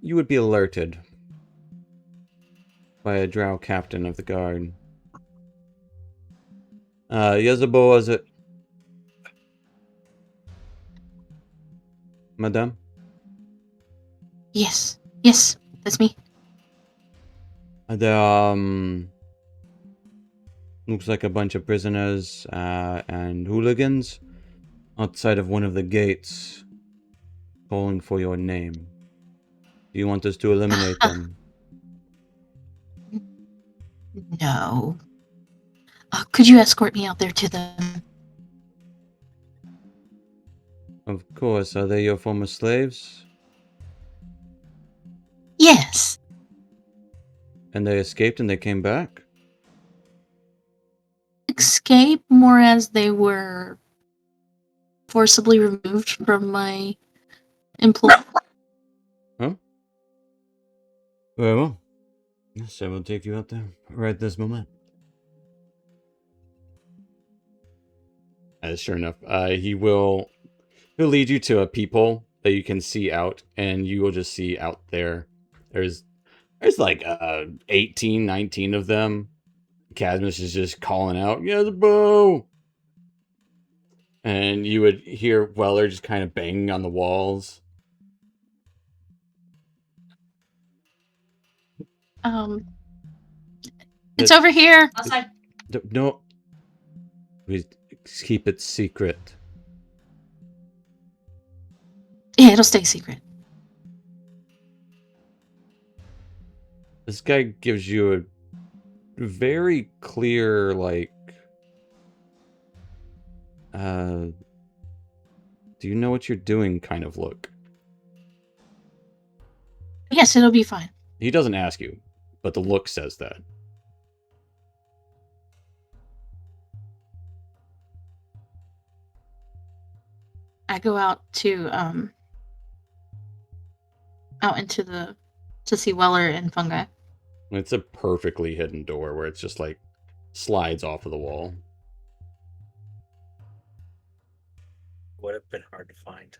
you would be alerted by a drow captain of the guard. Yezebo, is it? Madame? Yes. Yes, that's me. There, looks like a bunch of prisoners and hooligans outside of one of the gates calling for your name. Do you want us to eliminate them? No. Could you escort me out there to them? Of course. Are they your former slaves? Yes. And they escaped and they came back? Escape more as they were forcibly removed from my employ. Huh? Very well. Yes, I will take you out there right this moment. Sure enough, he'll lead you to a peephole that you can see out, and you will just see out there. There's like 18, 19 of them. Cadmus is just calling out, Yezebo! And you would hear Weller just kind of banging on the walls. It's over here. Outside. No. We keep it secret. Yeah, it'll stay secret. This guy gives you a very clear, like, do you know what you're doing kind of look. Yes, it'll be fine. He doesn't ask you, but the look says that. I go out to see Weller and Fungi. It's a perfectly hidden door where it's just like slides off of the wall. Would have been hard to find.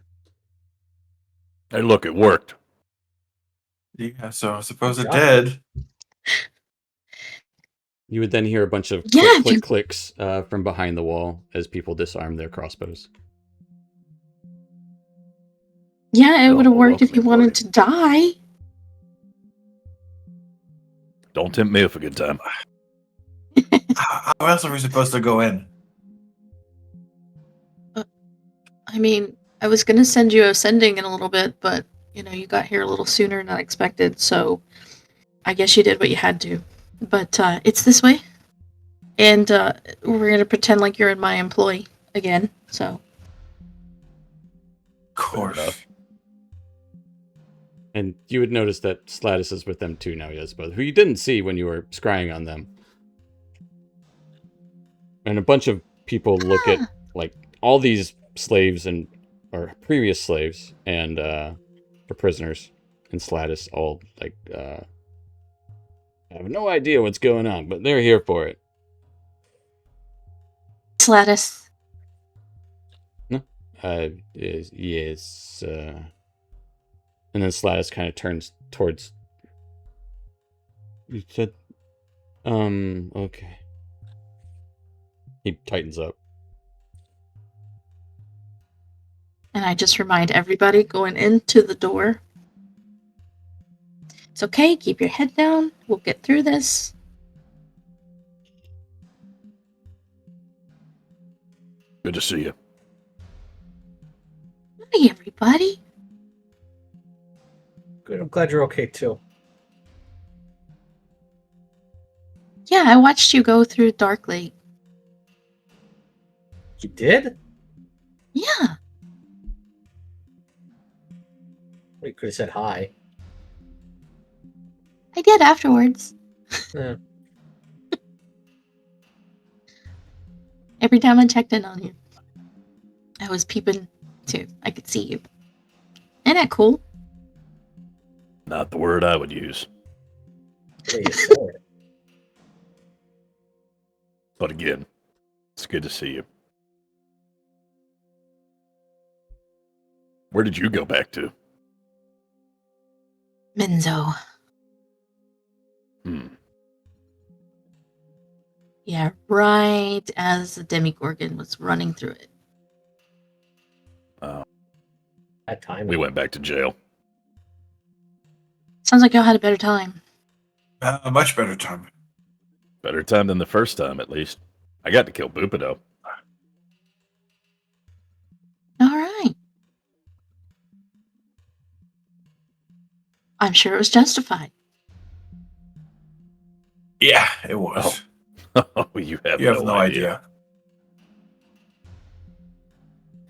Hey, look, it worked. Yeah, so I suppose it Yeah. did. You would then hear a bunch of Yeah, clicks from behind the wall as people disarm their crossbows. Yeah, it Oh, would have well, worked if you welcome wanted to die. Don't tempt me with a good time. How else are we supposed to go in? I mean, I was gonna send you a sending in a little bit, but you got here a little sooner than I expected, so I guess you did what you had to. But it's this way, and we're gonna pretend like you're in my employ again. So. Of course. enough. And you would notice that Slatus is with them too now, Yezebo, who you didn't see when you were scrying on them. And a bunch of people look at, like, all these slaves or previous slaves and or prisoners and Slatus all, like, have no idea what's going on, but they're here for it. Slatus. Yes, and then Slatus kind of turns towards... You said... okay. He tightens up. And I just remind everybody going into the door, it's okay, keep your head down, we'll get through this. Good to see you. Hey, everybody. Good. I'm glad you're okay too. Yeah, I watched you go through Dark Lake. You did? Yeah. Well, you could have said hi. I did afterwards. Yeah. Every time I checked in on you, I was peeping too. I could see you. Isn't that cool? Not the word I would use. The way you said it. But again, it's good to see you. Where did you go back to? Menzo. Hmm. Yeah, right as the Demigorgon was running through it. That time. We went back to jail. Sounds like y'all had a better time. A much better time. Better time than the first time, at least. I got to kill Bupido. All right. I'm sure it was justified. Yeah, it was. Oh, you have no idea.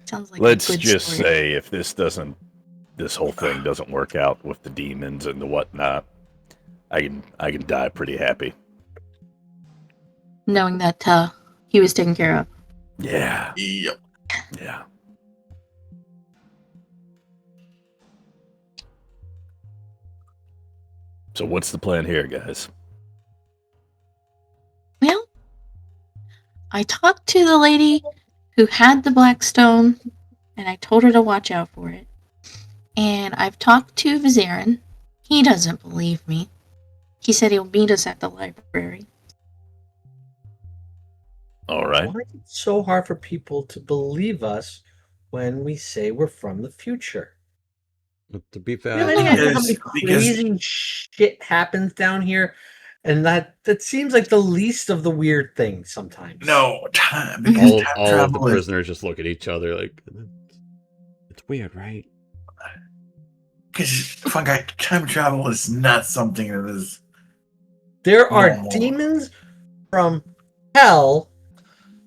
Sounds like Let's a good just story. say if this whole thing doesn't work out with the demons and the whatnot, I can die pretty happy. Knowing that he was taken care of. Yeah. Yep. Yeah. So what's the plan here, guys? Well, I talked to the lady who had the black stone, and I told her to watch out for it. And I've talked to Vizarin. He doesn't believe me. He said he'll meet us at the library. All right. Why is it so hard for people to believe us when we say we're from the future? But to be You fair, have any idea how many Because- crazy shit happens down here? And that seems like the least of the weird things sometimes. No, time. Because all, time all of the travel is. prisoners just look at each other like, it's weird, right? Because, fun guy, time travel is not something that is. There are normal. demons from hell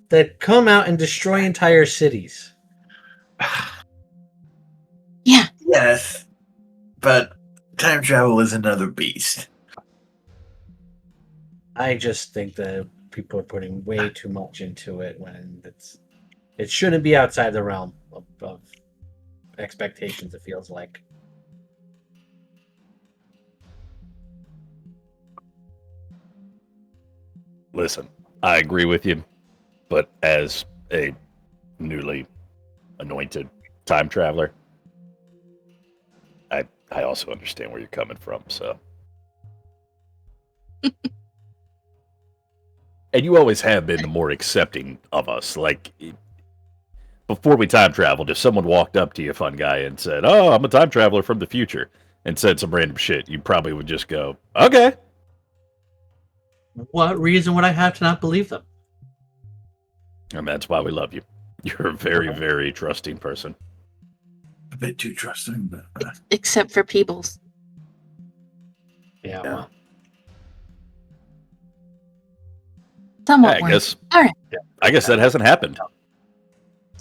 that come out and destroy entire cities. Yeah. Yes, but time travel is another beast. I just think that people are putting way too much into it when it shouldn't be outside the realm of expectations, it feels like. Listen, I agree with you, but as a newly anointed time traveler, I also understand where you're coming from, so. And you always have been the more accepting of us. Like, before we time traveled, if someone walked up to you, fun guy, and said, "Oh, I'm a time traveler from the future," and said some random shit, you probably would just go, "Okay." What reason would I have to not believe them? And that's why we love you. You're a very, very trusting person. A bit too trusting, but Except for Peebles. Yeah, Yeah. well, Somewhat I more. guess. All right. I guess that hasn't happened.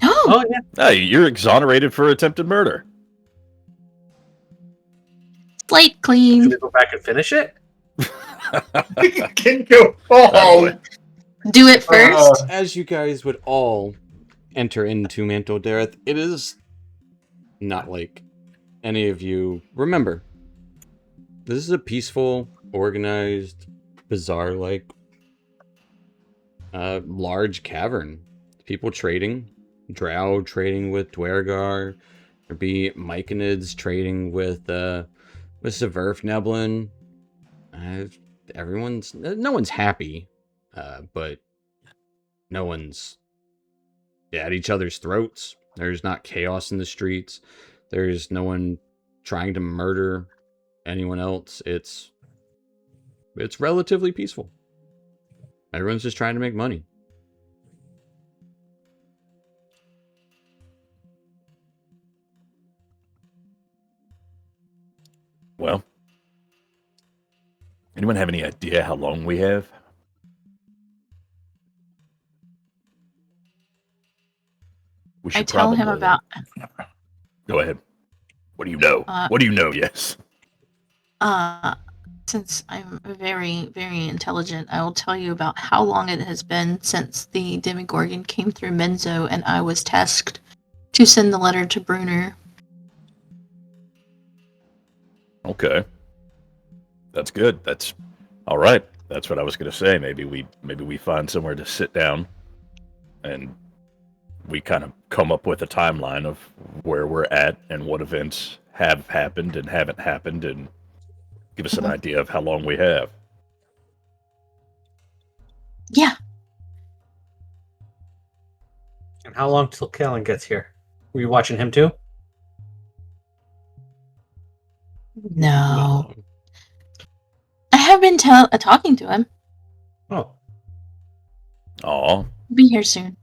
Oh, oh yeah. Hey, you're exonerated for attempted murder. slate Should clean. we go back and finish it? can go. Oh, boy. Do it first. As you guys would all enter into Mantol-Derith, it is not like any of you remember. This is a peaceful, organized, bizarre-like, large cavern. People trading, Drow trading with Dwergar, there'd be Myconids trading with Severf Neblin. No one's happy, but no one's at each other's throats. There's not chaos in the streets. There's no one trying to murder anyone else. It's relatively peaceful. Everyone's just trying to make money. Well, anyone have any idea how long we have? We I should tell him probably about go ahead. What do you know? Uh, What do you know? Yes. since I'm very, very intelligent, I will tell you about how long it has been since the Demigorgon came through Menzo and I was tasked to send the letter to Brunner. Okay. That's good. That's all right. That's what I was going to say. Maybe we find somewhere to sit down, and we kind of come up with a timeline of where we're at and what events have happened and haven't happened, and give us an idea of how long we have. Yeah. And how long till Kellen gets here? Were you watching him too? No. I have been talking to him. Oh, Aw, Be here soon.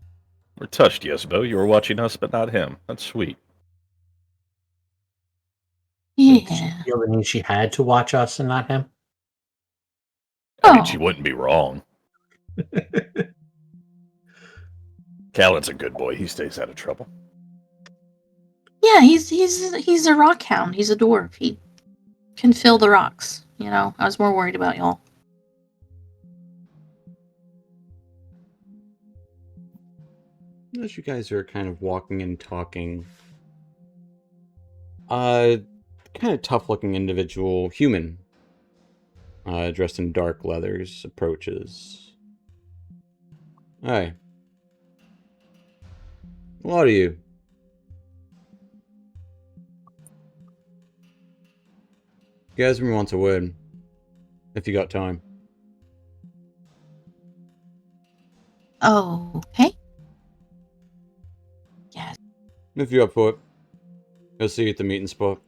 we're touched, Yesbo. You were watching us, but not him. That's sweet. did she Yeah. feel the need she had to watch us and not him? I mean, Oh. she wouldn't be wrong. Callan's a good boy. He stays out of trouble. Yeah, he's a rock hound. He's a dwarf. He can fill the rocks. You know, I was more worried about y'all. As you guys are kind of walking and talking, kind of tough-looking individual, human, dressed in dark leathers, approaches. Hi. What are you? Gasman wants a word. If you got time. Oh, okay. Yes. If you're up for it. I'll see you at the meeting spot.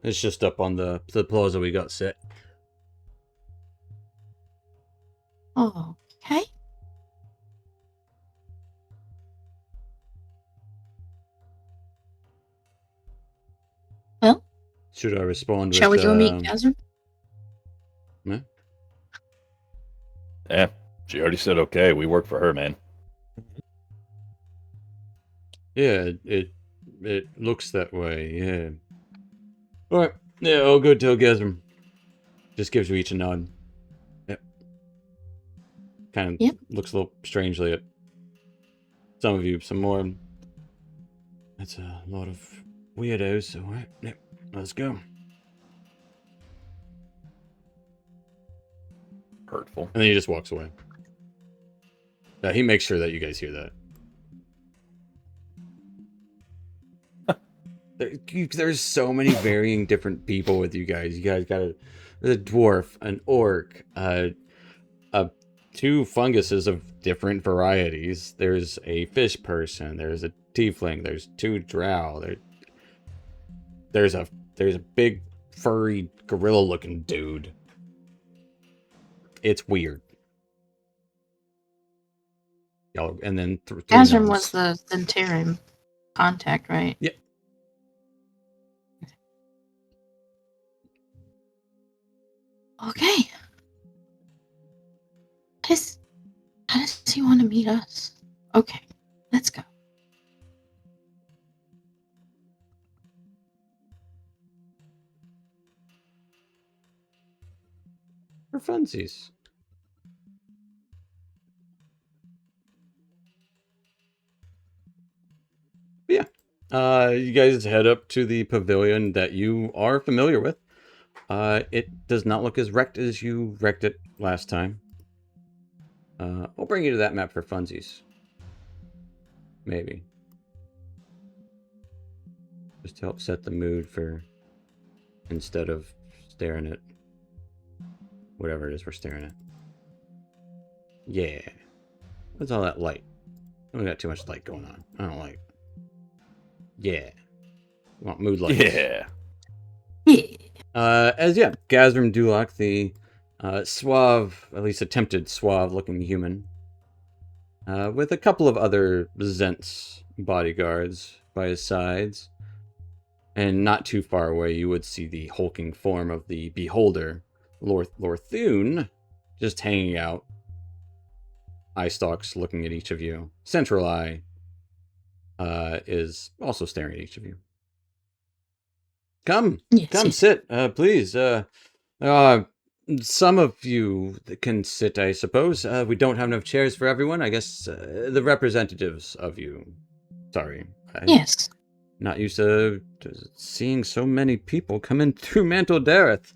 It's just up on the plaza we got set. Oh, okay. Well, Should I respond shall with, we go meet Gazra? Yeah? Yeah, she already said okay. We work for her, man. Yeah, it looks that way, yeah. Alright, yeah, I'll go tell Gazram. Just gives you each a nod. Yep. Kind of Yep. looks a little strangely at some of you, some more. That's a lot of weirdos, so alright, yep, let's go. Hurtful. And then he just walks away. Yeah, he makes sure that you guys hear that. There's so many varying different people with you guys. You guys got a dwarf, an orc, two funguses of different varieties. There's a fish person. There's a tiefling. There's two drow. There's a big furry gorilla-looking dude. It's weird. Y'all, and then three Gazram gnomes. was the Zentarim contact, right? Yep. Okay. How does he want to meet us? Okay, let's go. For funsies. Yeah. You guys head up to the pavilion that you are familiar with. It does not look as wrecked as you wrecked it last time. I'll bring you to that map for funsies. Maybe. Just to help set the mood for instead of staring at whatever it is we're staring at. Yeah. What's all that light? We got too much light going on. I don't like it. Yeah. We want mood lights. Yeah. Gazram Dulak, the suave, at least attempted suave-looking human, with a couple of other Zents bodyguards by his sides, And not too far away, you would see the hulking form of the beholder, Lorthune, just hanging out. Eye stalks looking at each of you. Central eye is also staring at each of you. Come, Yes, come, yes. sit, please. Some of you can sit, I suppose. We don't have enough chairs for everyone. I guess the representatives of you. Sorry. I'm Yes. not used to seeing so many people come in through Mantol-Derith.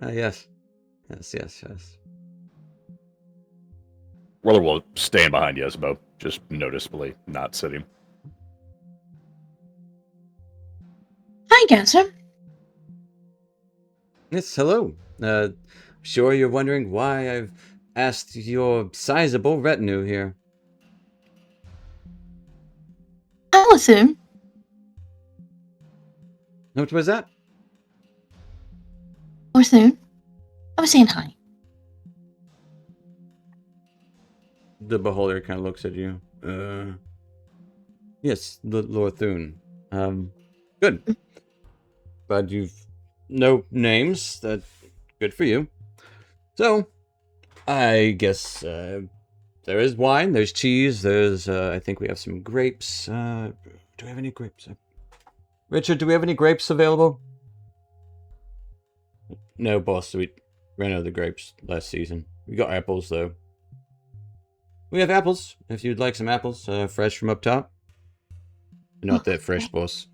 Yes. Yes. Roller will stand behind Yesbo, just noticeably not sitting. Hi, Gaza. Yes, hello. Sure you're wondering why I've asked your sizable retinue here. I'll assume. What was that? Or soon. I was saying hi. The beholder kind of looks at you. Yes, Lorthune. Good. Glad you've no names. That good for you. So, I guess there is wine. There's cheese. There's I think we have some grapes. Do we have any grapes? Richard, do we have any grapes available? No, boss. We ran out of the grapes last season. We got apples though. We have apples. If you'd like some apples, fresh from up top. Not that fresh, boss.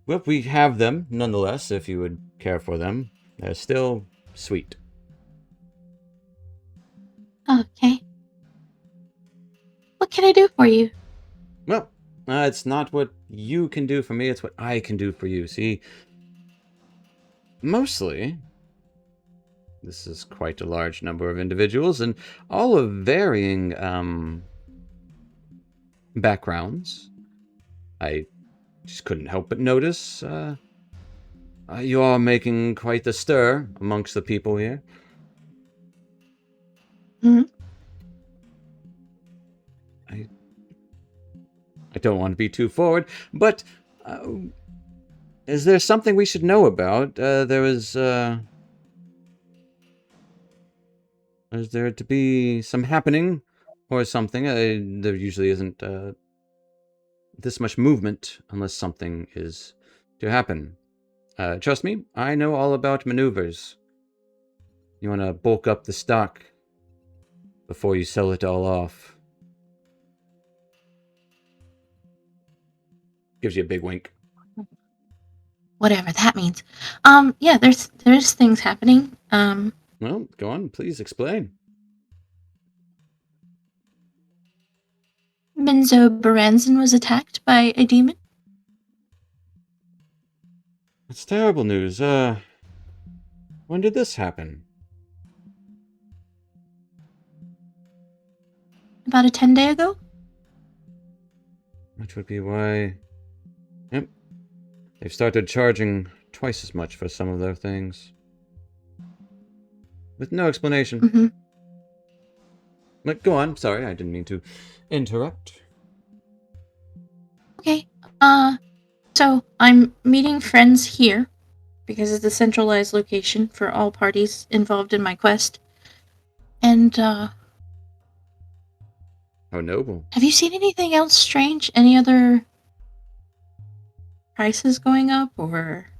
Well, we have them nonetheless. If you would care for them, they're still sweet. Okay. What can I do for you? Well, it's not what you can do for me. It's what I can do for you. See, mostly, this is quite a large number of individuals, and all of varying backgrounds. I just couldn't help but notice you are making quite the stir amongst the people here. Hmm? I don't want to be too forward, but is there something we should know about? Is there to be some happening or something? There usually isn't this much movement unless something is to happen. Trust me, I know all about maneuvers. You want to bulk up the stock before you sell it all off. Gives you a big wink. Whatever that means. Yeah, there's things happening. Well, go on, please explain. Benzo Baranzan was attacked by a demon. That's terrible news. When did this happen? About a 10-day ago. Which would be why... Yep. They've started charging twice as much for some of their things. With no explanation. Mm-hmm. But go on, sorry, I didn't mean to interrupt. Okay. So I'm meeting friends here because it's a centralized location for all parties involved in my quest. And How noble. have you seen anything else strange? Any other prices going up, or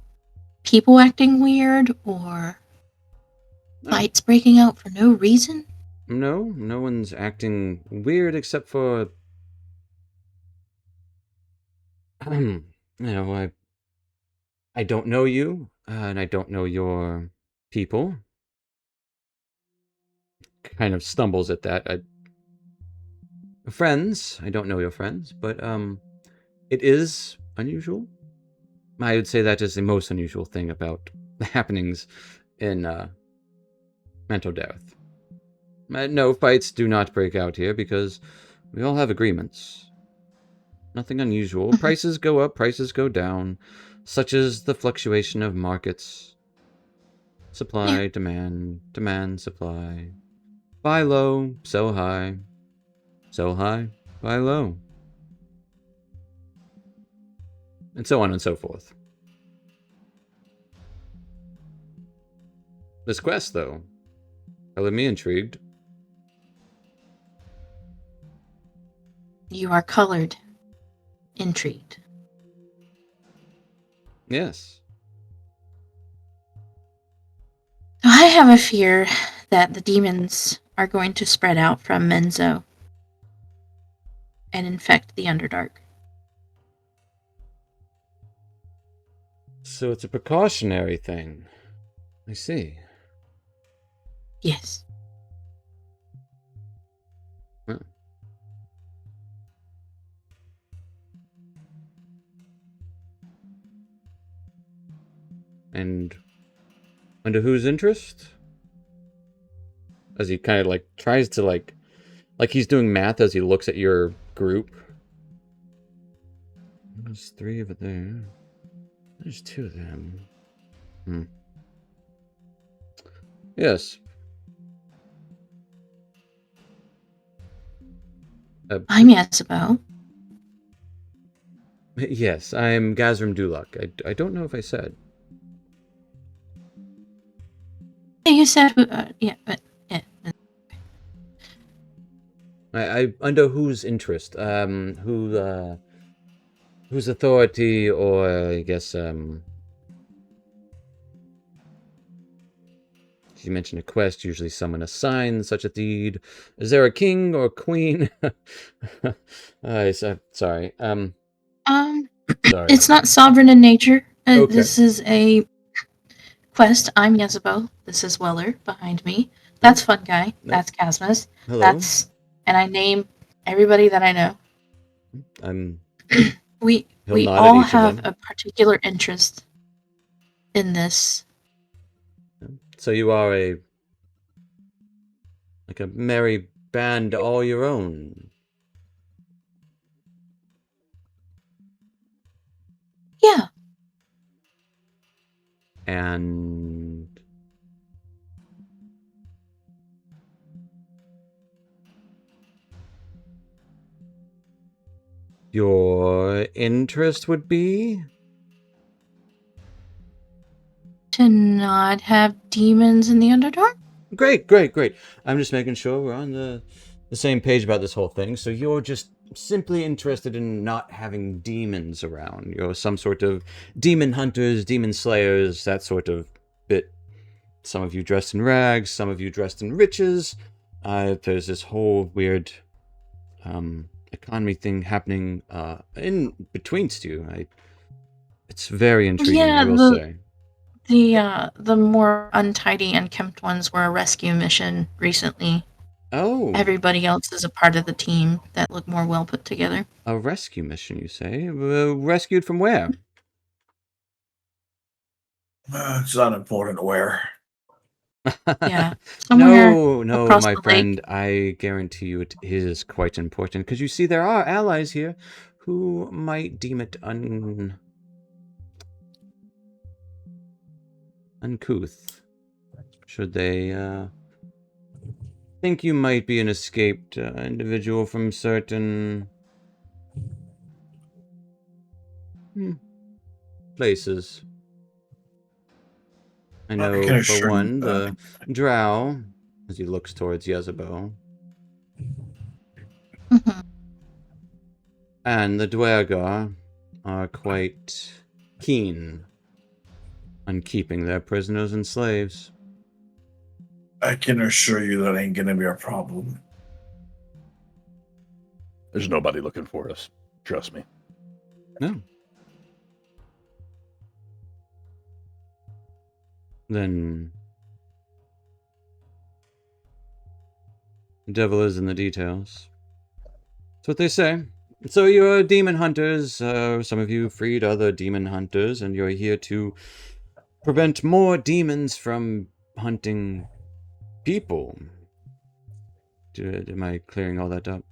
people acting weird, or fights breaking out for no reason? No one's acting weird except for... I don't know you, and I don't know your people. Kind of stumbles at that. Friends, I don't know your friends, but it is unusual. I would say that is the most unusual thing about the happenings in Mantol-Derith. No, fights do not break out here because we all have agreements. Nothing unusual. Prices go up, prices go down, such as the fluctuation of markets. Supply, demand, supply. Buy low, sell high. Sell high, buy low. And so on and so forth. This quest, though. Color me intrigued. You are colored. Intrigued. Yes. I have a fear that the demons are going to spread out from Menzo and infect the Underdark. So it's a precautionary thing. I see. Yes. Huh. And under whose interest? As he kind of like tries to like he's doing math as he looks at your group. There's 3 of it there. There's 2 of them. Yes. I'm Yasubo. Yes, I'm Gazrim Dulak. I don't know if I said. Yeah, you said, yeah, but yeah. I under whose interest? Whose authority, or I guess you mentioned a quest. Usually, someone assigns such a deed. Is there a king or queen? Sorry. Sorry. It's not sovereign in nature. Okay. This is a quest. I'm Yasubo. This is Weller behind me. That's Fun Guy. That's Casmus. Hello. And I name everybody that I know. We He'll nod at all each of have them. a particular interest in this. So you are like a merry band all your own. Yeah. And your interest would be? To not have demons in the Underdark? Great. I'm just making sure we're on the same page about this whole thing. So you're just simply interested in not having demons around. You're some sort of demon hunters, demon slayers, that sort of bit. Some of you dressed in rags, some of you dressed in riches. There's this whole weird economy thing happening in betweenst you. It's very intriguing, Yeah, I will say. the more untidy, unkempt ones were a rescue mission recently. Oh. Everybody else is a part of the team that look more well put together. A rescue mission, you say? Rescued from where? It's unimportant where. Yeah, somewhere No, across my the friend. lake. I guarantee you it is quite important. Because you see, there are allies here who might deem it uncouth. Should they think you might be an escaped individual from certain places. I know, can for assure you one, that. the drow, as he looks towards Yezebel, Mhm. and the Dwergar are quite keen on keeping their prisoners and slaves. I can assure you that ain't gonna be a problem. There's nobody looking for us. Trust me. No. Then the devil is in the details. That's what they say. So you're demon hunters. Some of you freed other demon hunters, and you're here to prevent more demons from hunting people. Am I clearing all that up?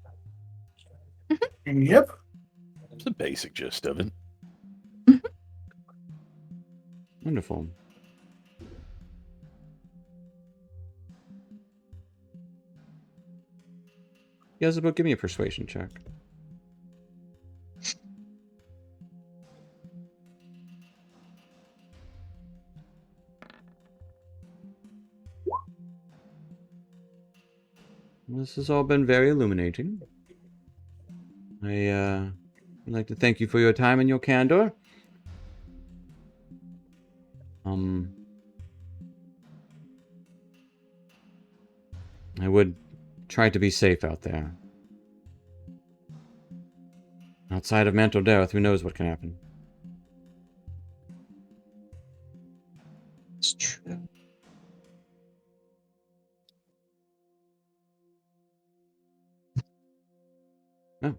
Yep. It's the basic gist of it. Wonderful. Yezebel, give me a persuasion check. This has all been very illuminating. I'd like to thank you for your time and your candor. I would try to be safe out there. Outside of Mantol-Derith, who knows what can happen. It's true. Oh.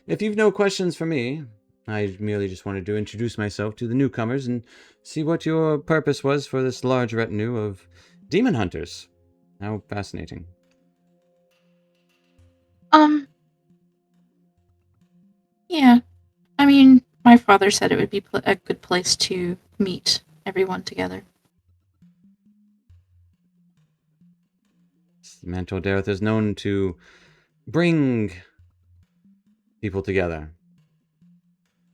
If you've no questions for me, I merely just wanted to introduce myself to the newcomers and see what your purpose was for this large retinue of demon hunters. How fascinating. Yeah. I mean, my father said it would be a good place to meet everyone together. Mantol-Derith is known to bring people together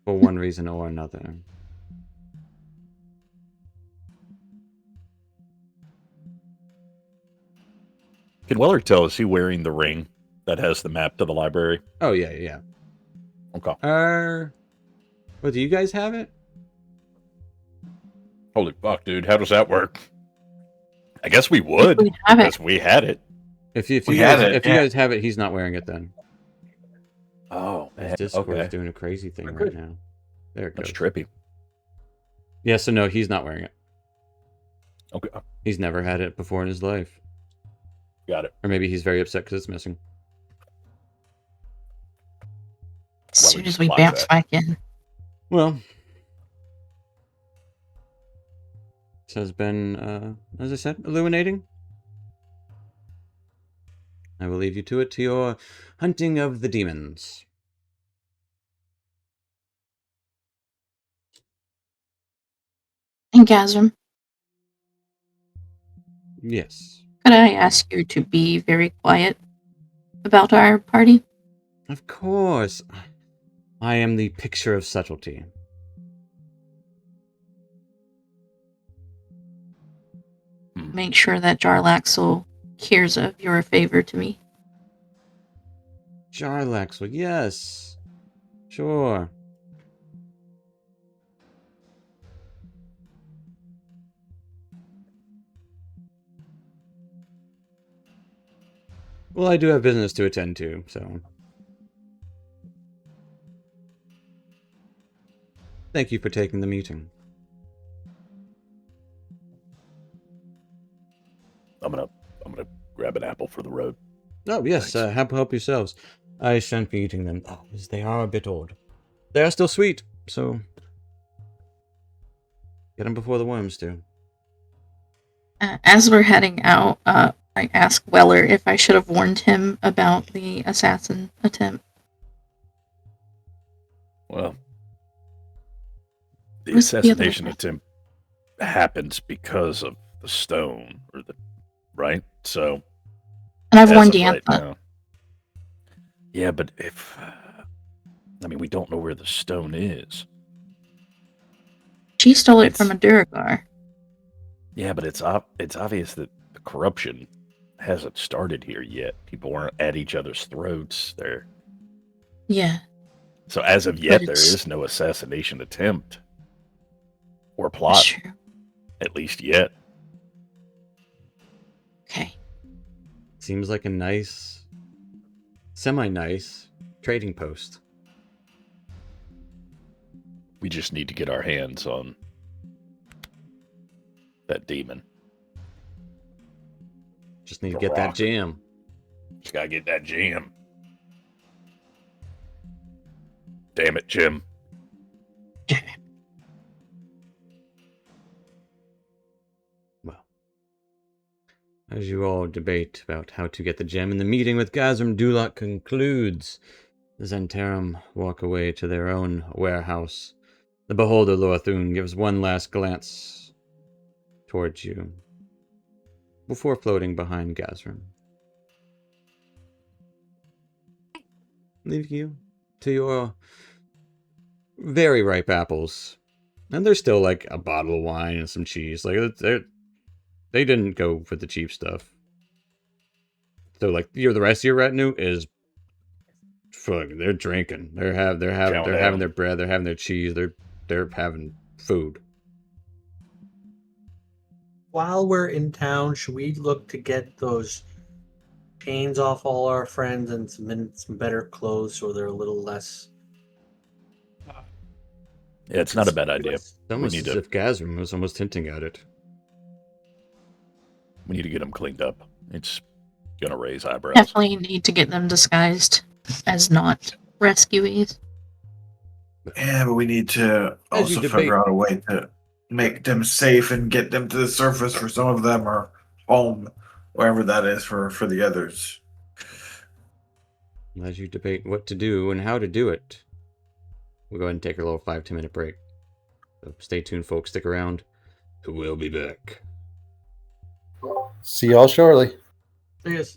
for one reason or another. Can Weller tell, is he wearing the ring that has the map to the library? Oh, yeah, yeah. Okay. Well, do you guys have it? Holy fuck, dude. How does that work? I guess we would. We have it. Because we had it. If you We had it, if you yeah. guys have it, he's not wearing it then. Oh, His man. Discord is Okay. doing a crazy thing Okay. right now. There it That's goes. trippy. Yeah, so no, he's not wearing it. Okay. He's never had it before in his life. Got it. Or maybe he's very upset because it's missing. As Well, soon we as we like bounce that. back in. Well, this has been, as I said, illuminating. I will leave you to it, to your hunting of the demons. And Gazram, Yes. could I ask you to be very quiet about our party? Of course. I am the picture of subtlety. Make sure that Jarlaxle hears of your favor to me. Jarlaxle, yes. Sure. Well, I do have business to attend to, so. Thank you for taking the meeting. I'm gonna grab an apple for the road. Oh, yes, Thanks. help yourselves. I shan't be eating them, as they are a bit old. They are still sweet, so get them before the worms do. As we're heading out, I ask Weller if I should have warned him about the assassin attempt. Well, the What's the other assassination one? attempt happens because of the stone, or the right. So, And I've as warned of right Diantha. now, yeah, but if I mean, we don't know where the stone is. She stole it It's- from a Duragar. Yeah, but it's obvious that the corruption hasn't started here yet. People aren't at each other's throats there. Yeah. So as of yet, there it's- is no assassination attempt or That's plot, true. at least yet. Okay. Seems like a nice, semi-nice trading post. We just need to get our hands on that demon. Just need to The get that rock. jam. Just gotta get that jam. Damn it, Jim. Well, as you all debate about how to get the gem, and the meeting with Gazram Dulak concludes, the Zentarum walk away to their own warehouse. The beholder Lorthun gives one last glance towards you before floating behind Gazram, leaving you to your very ripe apples. And there's still like a bottle of wine and some cheese. Like they didn't go for the cheap stuff. So like the rest of your retinue is fucking. They're drinking. They're having their bread. They're having their cheese. They're having food. While we're in town, should we look to get those chains off all our friends and some better clothes so they're a little less? Yeah, it's not a bad idea. It's almost need as to- if Gazrim was almost hinting at it. We need to get them cleaned up. It's gonna raise eyebrows. Definitely need to get them disguised as not rescuees. Yeah, but we need to As you also debate- figure out a way to make them safe and get them to the surface for some of them, or home, wherever that is for the others. As you debate what to do and how to do it, we'll go ahead and take a little 5-10 minute break. So stay tuned, folks. Stick around. We'll be back. See y'all shortly. Yes.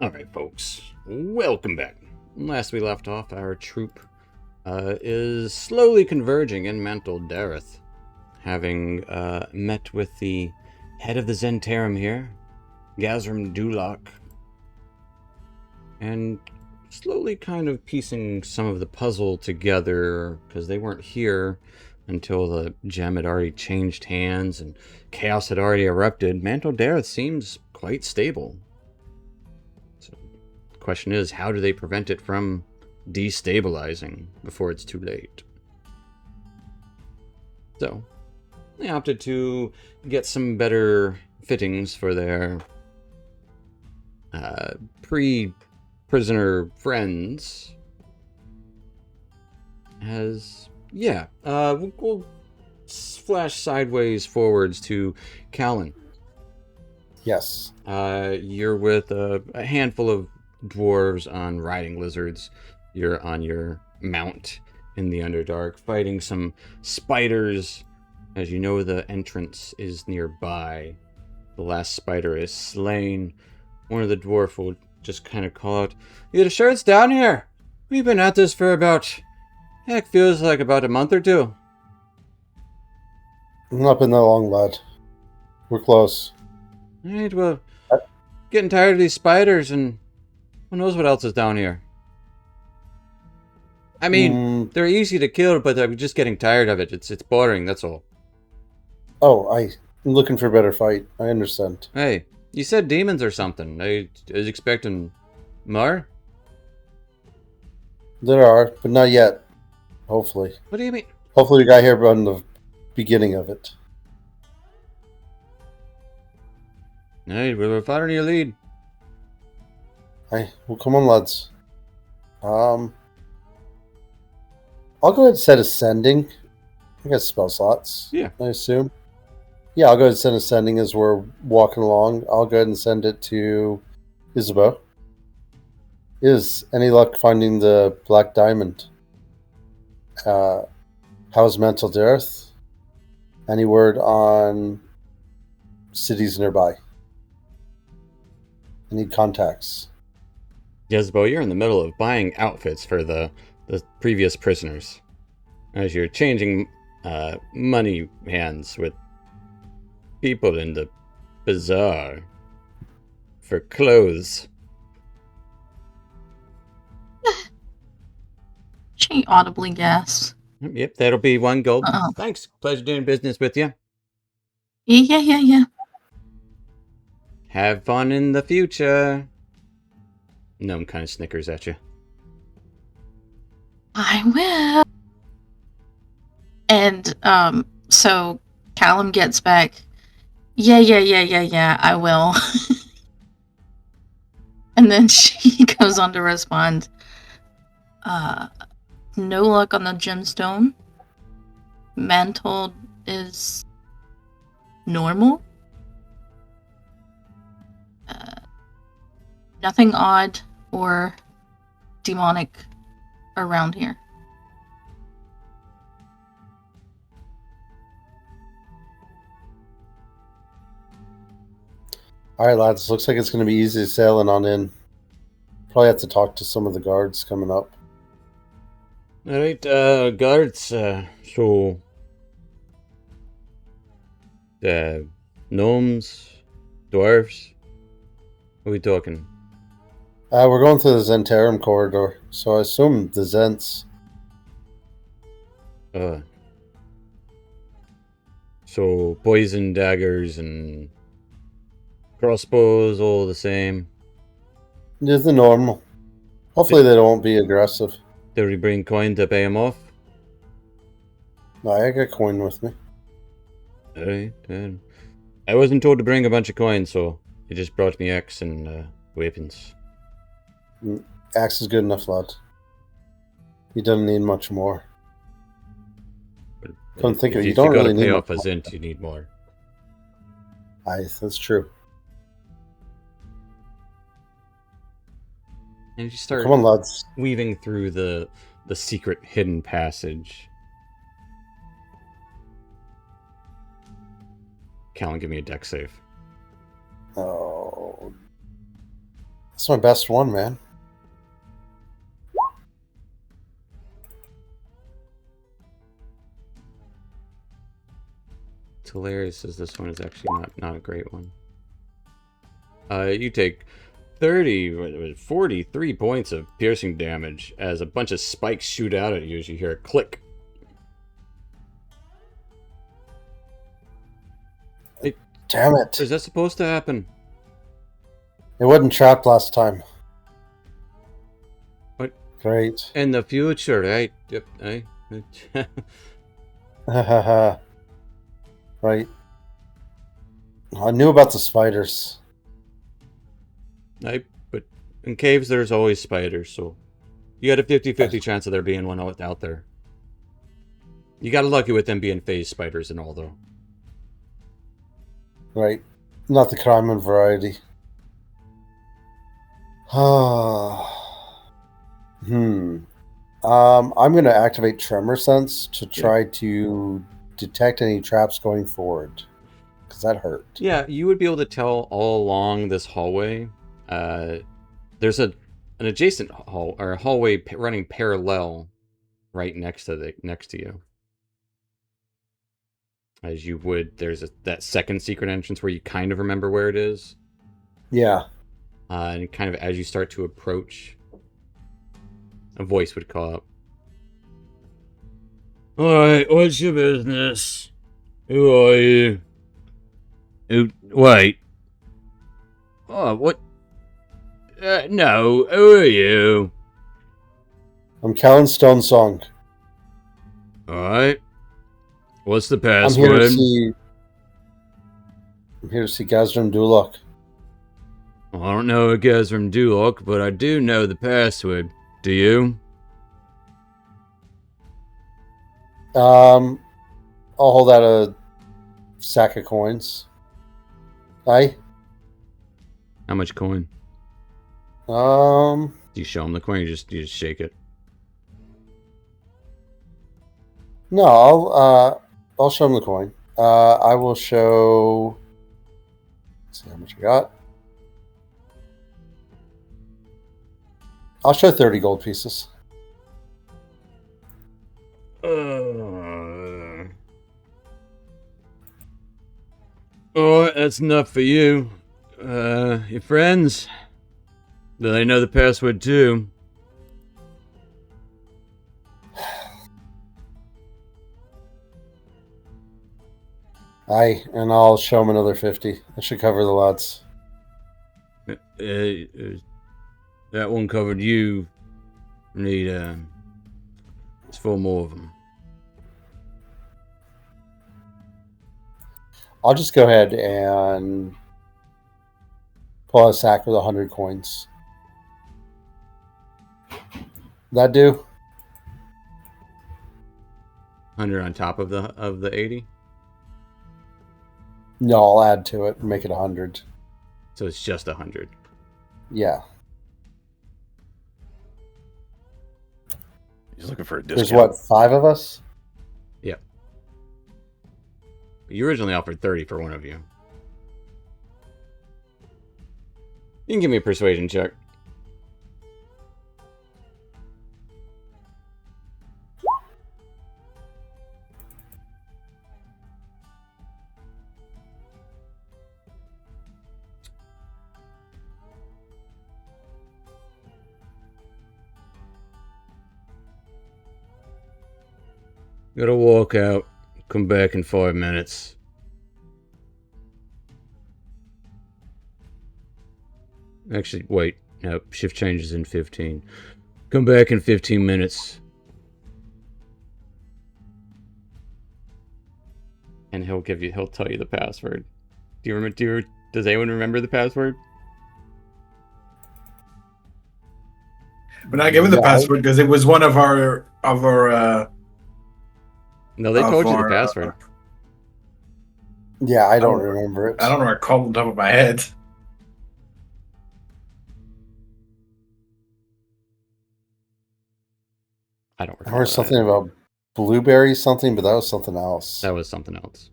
Alright, folks. Welcome back. Last we left off, our troop is slowly converging in Mantol-Derith, having met with the head of the Zentarum here, Gazrim Dulak, and slowly kind of piecing some of the puzzle together, because they weren't here until the gem had already changed hands and chaos had already erupted. Mantol-Derith seems quite stable. So the question is, how do they prevent it from destabilizing before it's too late? So they opted to get some better fittings for their pre-prisoner friends. We'll flash sideways forwards to Callan. Yes. You're with a handful of dwarves on riding lizards. You're on your mount in the Underdark, fighting some spiders. As you know, the entrance is nearby. The last spider is slain. One of the dwarf will just kind of call out, "You sure it's down here? We've been at this for feels like about a month or two." Not been that long, lad. We're close. Alright, well, getting tired of these spiders, and who knows what else is down here. I mean, they're easy to kill, but I'm just getting tired of it. It's boring, that's all. I'm looking for a better fight. I understand. Hey, you said demons or something. I was expecting more. There are, but not yet. Hopefully. What do you mean? Hopefully we got here on the beginning of it. Hey, we're following your lead. Well, come on, lads. I'll go ahead and set ascending. I got spell slots. Yeah. I assume. Yeah, I'll go ahead and send ascending as we're walking along. I'll go ahead and send it to Isabeau. Is any luck finding the black diamond? How's Mantol-Derith? Any word on cities nearby? I need contacts. Jezebel, you're in the middle of buying outfits for the previous prisoners. As you're changing money hands with people in the bazaar for clothes. She audibly gasps. Yep, that'll be 1 gold. Uh-oh. Thanks. Pleasure doing business with you. Yeah. Have fun in the future. Gnome kind of snickers at you. I will. And so Callum gets back. Yeah, I will. And then she goes on to respond, no luck on the gemstone. Mantol is normal. Nothing odd or demonic around here. All right, lads. Looks like it's going to be easy sailing on in. Probably have to talk to some of the guards coming up. All right, guards. So, gnomes, dwarves. What are we talking? We're going through the Zentarum corridor, so I assume the Zents. So poison daggers and crossbows, all the same. Just the normal. Hopefully they won't be aggressive. Did we bring coin to pay him off? No, I got coin with me. All right. I wasn't told to bring a bunch of coins, so he just brought me axe and weapons. Axe is good enough, lad. He doesn't need much more. Come think of it, you don't really need pay much off a more. Zint, you need more. Aye, that's true. And you start Come on, lads. weaving through the secret hidden passage. Callan, give me a deck save. Oh, that's my best one, man. It's hilarious as this one is actually not a great one. You take 43 points of piercing damage as a bunch of spikes shoot out at you as you hear a click. Damn it. Is that supposed to happen? It wasn't trapped last time. What? Great. In the future, right? Yep. Right. I knew about the spiders. But in caves, there's always spiders, so you had a 50-50 chance of there being one out there. You got lucky with them being phase spiders and all, though. Right. Not the common variety. I'm going to activate Tremor Sense to try to detect any traps going forward. Because that hurt. Yeah, you would be able to tell all along this hallway. There's an adjacent hallway running parallel right next to you. As you would, there's that second secret entrance where you kind of remember where it is. Yeah. And kind of as you start to approach, a voice would call up. Alright, what's your business? Who are you? Wait. Oh, what? No, who are you? I'm Callan Stonesong. Alright. What's the I'm password? here to see Gazram Dulok. Well, I don't know a Gazram Dulok, but I do know the password. Do you? I'll hold out a sack of coins. Aye. How much coin? Um, Do you show him the coin or you just shake it? no, I'll show him the coin. I will show. Let's see how much I got. I'll show 30 gold pieces. Alright, that's enough for you. Your friends? Do they know the password too? Aye, and I'll show him another 50. That should cover the lots. That one covered you. Need it's 4 more of them. I'll just go ahead and pull a sack with 100 coins. That do? 100 on top of the 80. No, I'll add to it and make it 100. So it's just 100. Yeah. He's looking for a discount. There's what, 5 of us? Yeah. You originally offered 30 for one of you. You can give me a persuasion check. Gotta walk out. Come back in 5 minutes. Actually, wait. No, shift changes in 15. Come back in 15 minutes. And he'll tell you the password. Do you remember? Does anyone remember the password? But I gave him the password because it was one of our No, they told you the password. Yeah, I don't remember it. I don't recall the top of my head. I don't I recall heard something about blueberry something, but that was something else. That was something else.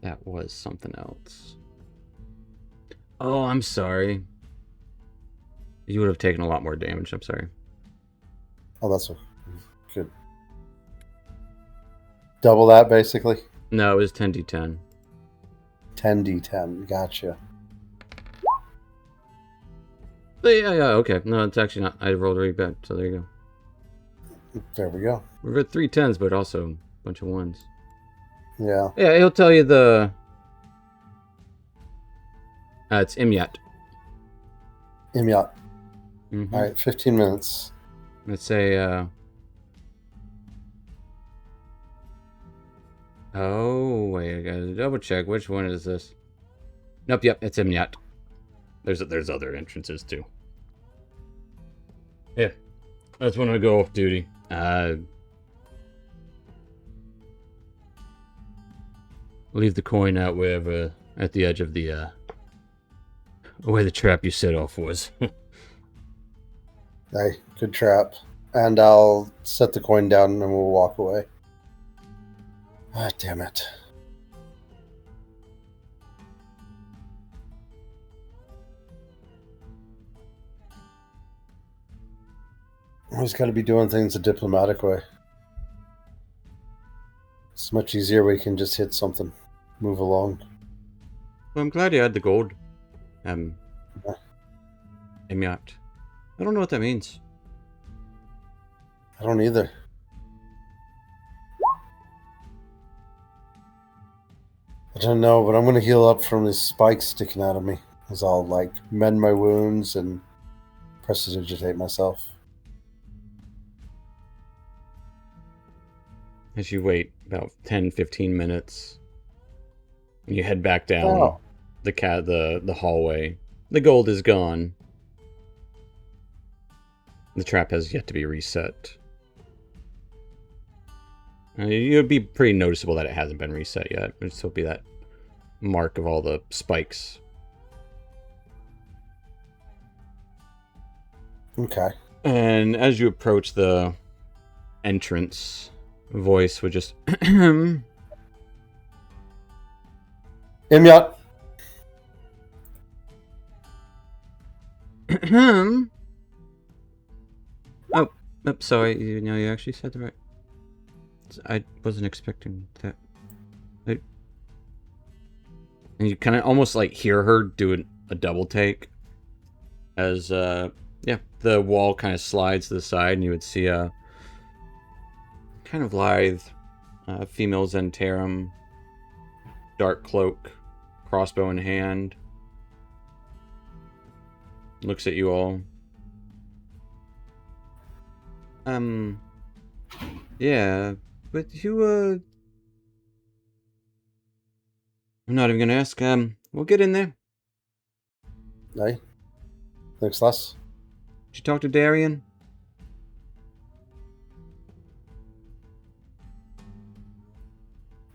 That was something else. Oh, I'm sorry. You would have taken a lot more damage. I'm sorry. Oh, that's good. Double that, basically? No, it was 10d10. 10d10. Gotcha. But yeah, okay. No, it's actually not. I rolled really bad, so there you go. There we go. We've got 3 10s, but also a bunch of 1s. Yeah. Yeah, he'll tell you the... it's Imyat. Imyat. Mm-hmm. All right, 15 minutes. Let's say, oh, wait, I gotta double check. Which one is this? Nope, yep, it's Imyat. There's other entrances, too. Yeah, that's when I go off duty. Leave the coin out wherever, at the edge of the, where the trap you set off was. Hey, good trap. And I'll set the coin down and we'll walk away. Ah, damn it. Always got to be doing things a diplomatic way. It's much easier. We can just hit something, move along. Well, I'm glad you had the gold. Imyat. I don't know what that means. I don't either. I don't know, but I'm going to heal up from these spikes sticking out of me. As I'll, like, mend my wounds and prestidigitate myself. As you wait about 10-15 minutes, and you head back down the hallway. The gold is gone. The trap has yet to be reset. It would be pretty noticeable that it hasn't been reset yet. It would still be that mark of all the spikes. Okay. And as you approach the entrance, voice would just... Imyat. Oh, sorry. You actually said the right... I wasn't expecting that. And you kind of almost like hear her do a double take as Yeah, the wall kind of slides to the side, and you would see a kind of lithe female Zentarum, dark cloak, crossbow in hand. Looks at you all. Yeah, but you, I'm not even gonna ask. We'll get in there. Aye. Thanks, Les. Did you talk to Darian?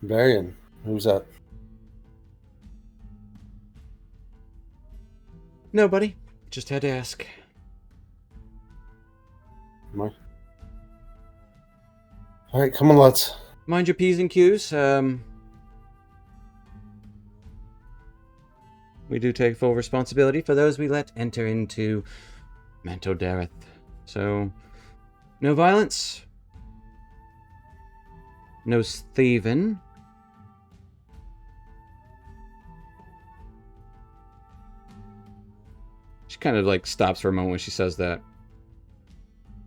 Varian. Who's that? Nobody. Just had to ask. Am I? All right, come on, lads. Mind your P's and Q's. We do take full responsibility for those we let enter into Mantol-Derith. So, no violence. No thieving. She kind of like stops for a moment when she says that.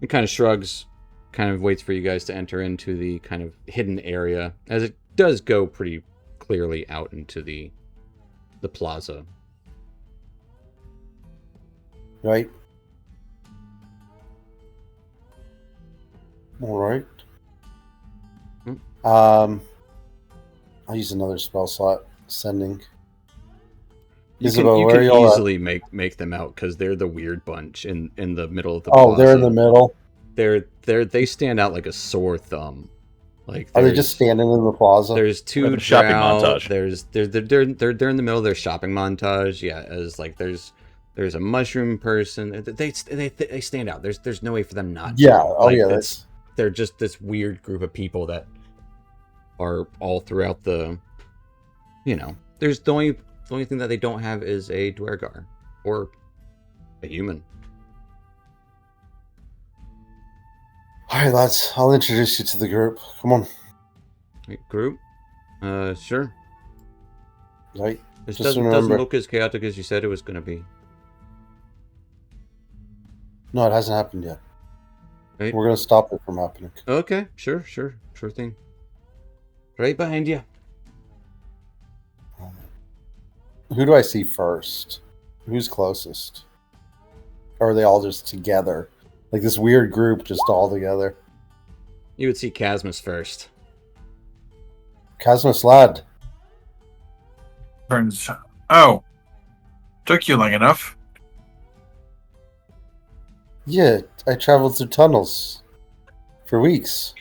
And kind of shrugs, kind of waits for you guys to enter into the kind of hidden area, as it does go pretty clearly out into the plaza. Right. All right. I'll use another spell slot. Sending. You Isabel, can where are y'all at? easily make them out because they're the weird bunch in the middle of the Oh, plaza. they're in the middle. They stand out like a sore thumb. Like Are they just standing in the plaza? There's two Having a shopping drow, montage. They're in the middle of their shopping montage. Yeah, as like there's a mushroom person. They stand out. There's no way for them not. Yeah. To. Oh, Like, yeah. they're just this weird group of people that are all throughout the. There's the only thing that they don't have is a Dwergar or a human. All right, lads. I'll introduce you to the group. Come on. Group? Sure. Right. This Just doesn't remember- look as chaotic as you said it was going to be. No, it hasn't happened yet. Right. We're gonna stop it from happening. Okay, sure thing. Right behind you. Who do I see first? Who's closest? Or are they all just together? Like this weird group just all together. You would see Casmus first. Casmus lad. Turns. Oh, took you long enough. Yeah, I traveled through tunnels for weeks.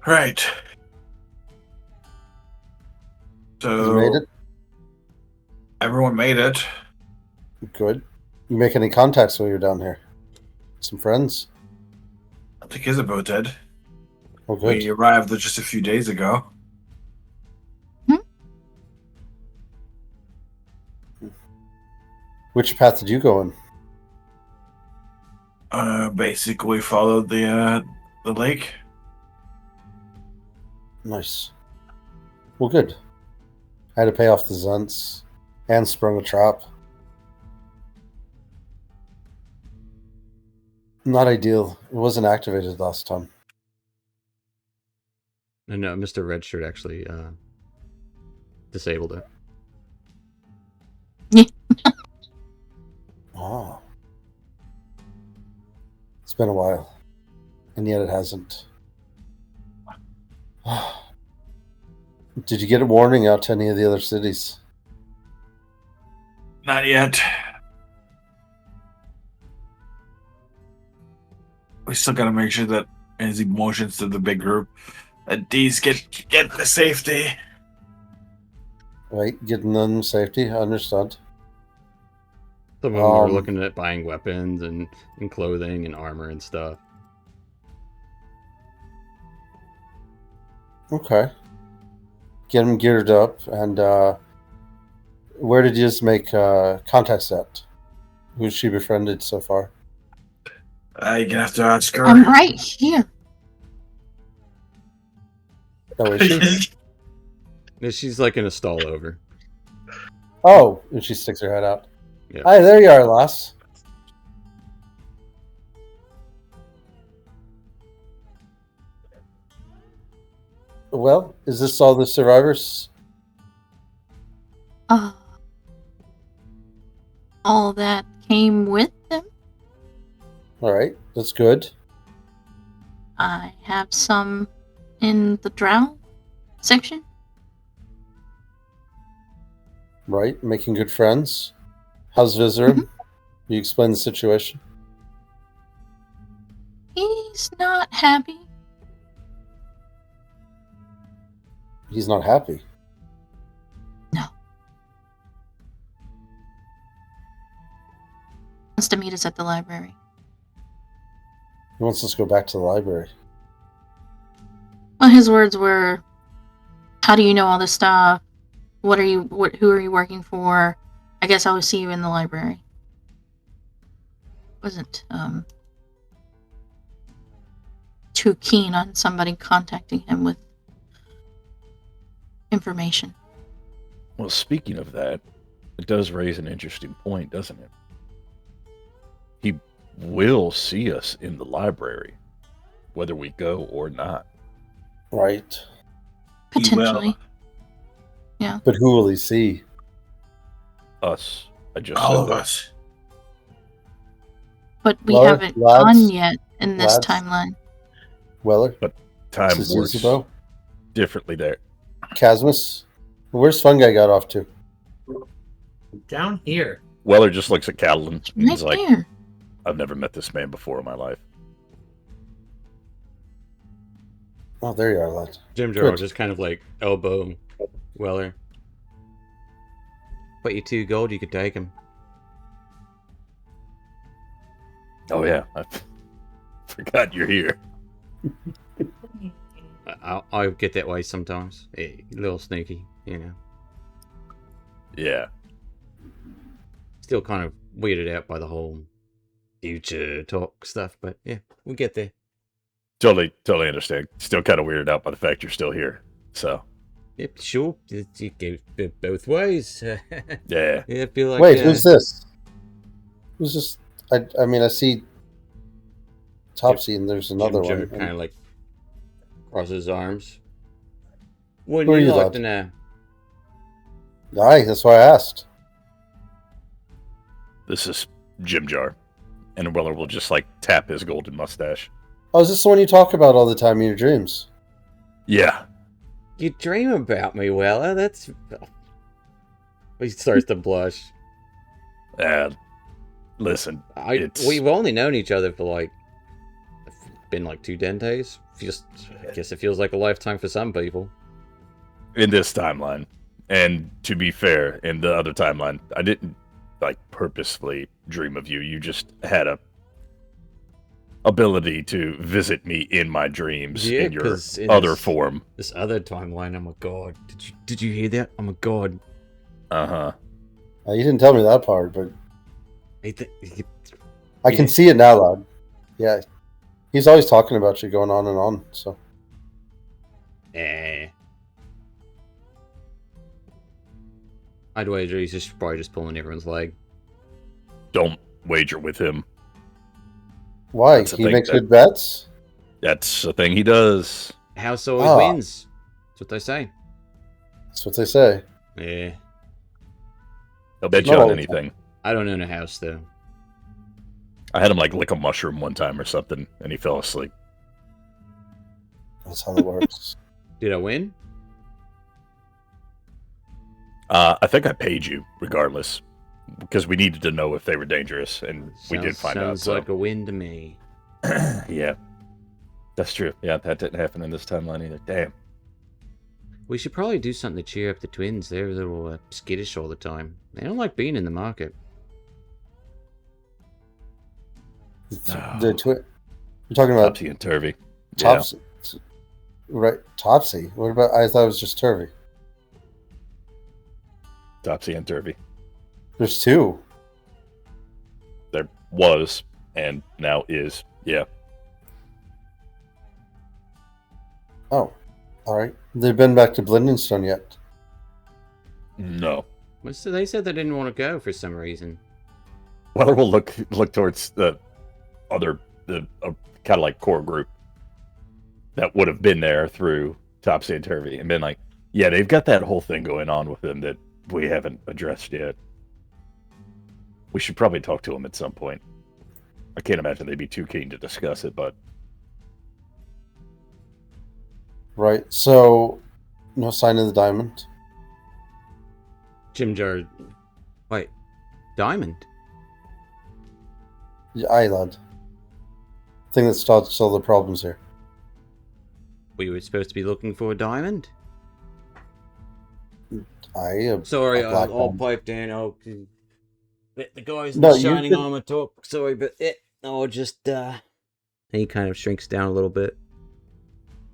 Right. So You made it? everyone made it. Good. You make any contacts while you're down here? Some friends? I think Isabeau did. Oh, good. We arrived just a few days ago. Which path did you go in? Basically followed the lake. Nice. Well, good. I had to pay off the Zents and sprung a trap. Not ideal. It wasn't activated last time. And Mr. Redshirt actually disabled it. Oh. It's been a while. And yet it hasn't. Did you get a warning out to any of the other cities? Not yet. We still gotta make sure that his emotions to the big group, that these get the safety. Right, getting them safety, I understand. Some of them are looking at buying weapons and clothing and armor and stuff. Okay. Get them geared up, and where did you just make contacts at? Who's she befriended so far? You're gonna have to ask her. I'm right here. Oh, is she? She's like in a stall over. Oh, and she sticks her head out. Yeah. Hi, there you are, lass. Well, is this all the survivors? All that came with them. All right, that's good. I have some in the drow section. Right, making good friends. How's Vizerim? Mhm. You explain the situation. He's not happy. He's not happy. No. Wants to meet us at the library. He wants us to go back to the library. Well, his words were, "How do you know all this stuff? Who are you working for? I guess I'll see you in the library." Wasn't too keen on somebody contacting him with information. Well, speaking of that, it does raise an interesting point, doesn't it? He will see us in the library, whether we go or not. Right. Potentially. But who will he see? Us. I just All said of that. us. But we Well, haven't lads- gone yet in this lads. timeline. Weller? Time This is works Isabeau? differently there. Casmus? Where's Fungi got off to? Down here. Weller just looks at Catalan and Right he's like, there. I've never met this man before in my life. Oh, there you are, lad. Jim Jarrell Good. just kind of like elbow Weller. Bet you 2 gold you could take him. Oh, yeah. I forgot you're here. I get that way sometimes. A little sneaky, you know. Yeah. Still kind of weirded out by the whole future talk stuff, but yeah, we'll get there. Totally understand. Still kind of weirded out by the fact you're still here. So, Yep, sure. It goes both ways. yeah. Yeah, I feel like. Wait, who's this? Who's this? I mean, I see Topsy, and there's another Jim one. kind of like crosses his arms. Wouldn't Who are you you, like lad? to know? Aye, that's why I asked. This is Jim Jar. And Weller will just like tap his golden mustache. Oh, is this the one you talk about all the time in your dreams? Yeah. You dream about me, Weller. That's. He starts to blush. Listen, We've only known each other for like. Been like 2 days. I guess it feels like a lifetime for some people. in this timeline, and to be fair, in the other timeline, I didn't like purposefully dream of you. You just had a ability to visit me in my dreams Yeah, in your 'cause in other this- form. This other timeline, oh my god. Did you hear that? Oh my god. Uh-huh. You didn't tell me that part, but He I can see it now, lad. Yeah. He's always talking about you going on and on, so. I'd wager he's just probably just pulling everyone's leg. Don't wager with him. Why? That's the He thing, makes that- good bets? That's the thing he does. House always Ah. wins. That's what they say. That's what they say. Yeah. He'll bet Not you all on the anything. I don't own a house though. I had him like lick a mushroom one time or something, and he fell asleep. That's how it works. Did I win? I think I paid you regardless, because we needed to know if they were dangerous, and we did find out. Sounds So. like a win to me. Yeah, that's true. Yeah, that didn't happen in this timeline either. Damn. We should probably do something to cheer up the twins. They're a little skittish all the time. They don't like being in the market. You're talking about Topsy and turvy. Yeah. Topsy. Right, Topsy. What about? I thought it was just Turvy. Topsy and turvy. There's two. There was, and now is. Yeah. Oh, all right. They've been back to Blindenstone yet? No. So they said they didn't want to go for some reason. Well, we'll look towards the kind of like core group that would have been there through Topsy and Turvy and been like, yeah, they've got that whole thing going on with them that we haven't addressed yet. We should probably talk to them at some point. I can't imagine they'd be too keen to discuss it, but Right. So, no sign of the diamond. Jim Jar. Wait, diamond? Yeah, aye, lad. Thing that starts all the problems here. We were supposed to be looking for a diamond. Aye. Sorry, a black I'll diamond. pipe down. The guys in No, the you shining could- armor talk. Sorry, but I'll just. He kind of shrinks down a little bit.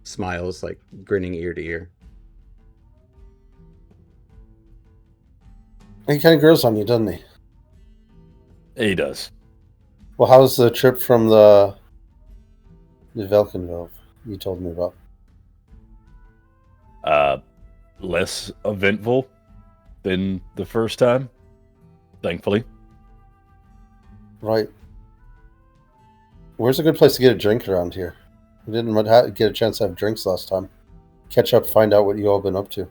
Smiles, like grinning ear to ear. He kind of grows on you, doesn't he? he does. Well, how's the trip from the Velkenville you told me about? Less eventful than the first time, thankfully. Right. Where's a good place to get a drink around here? We didn't get a chance to have drinks last time. Catch up, find out what you all been up to.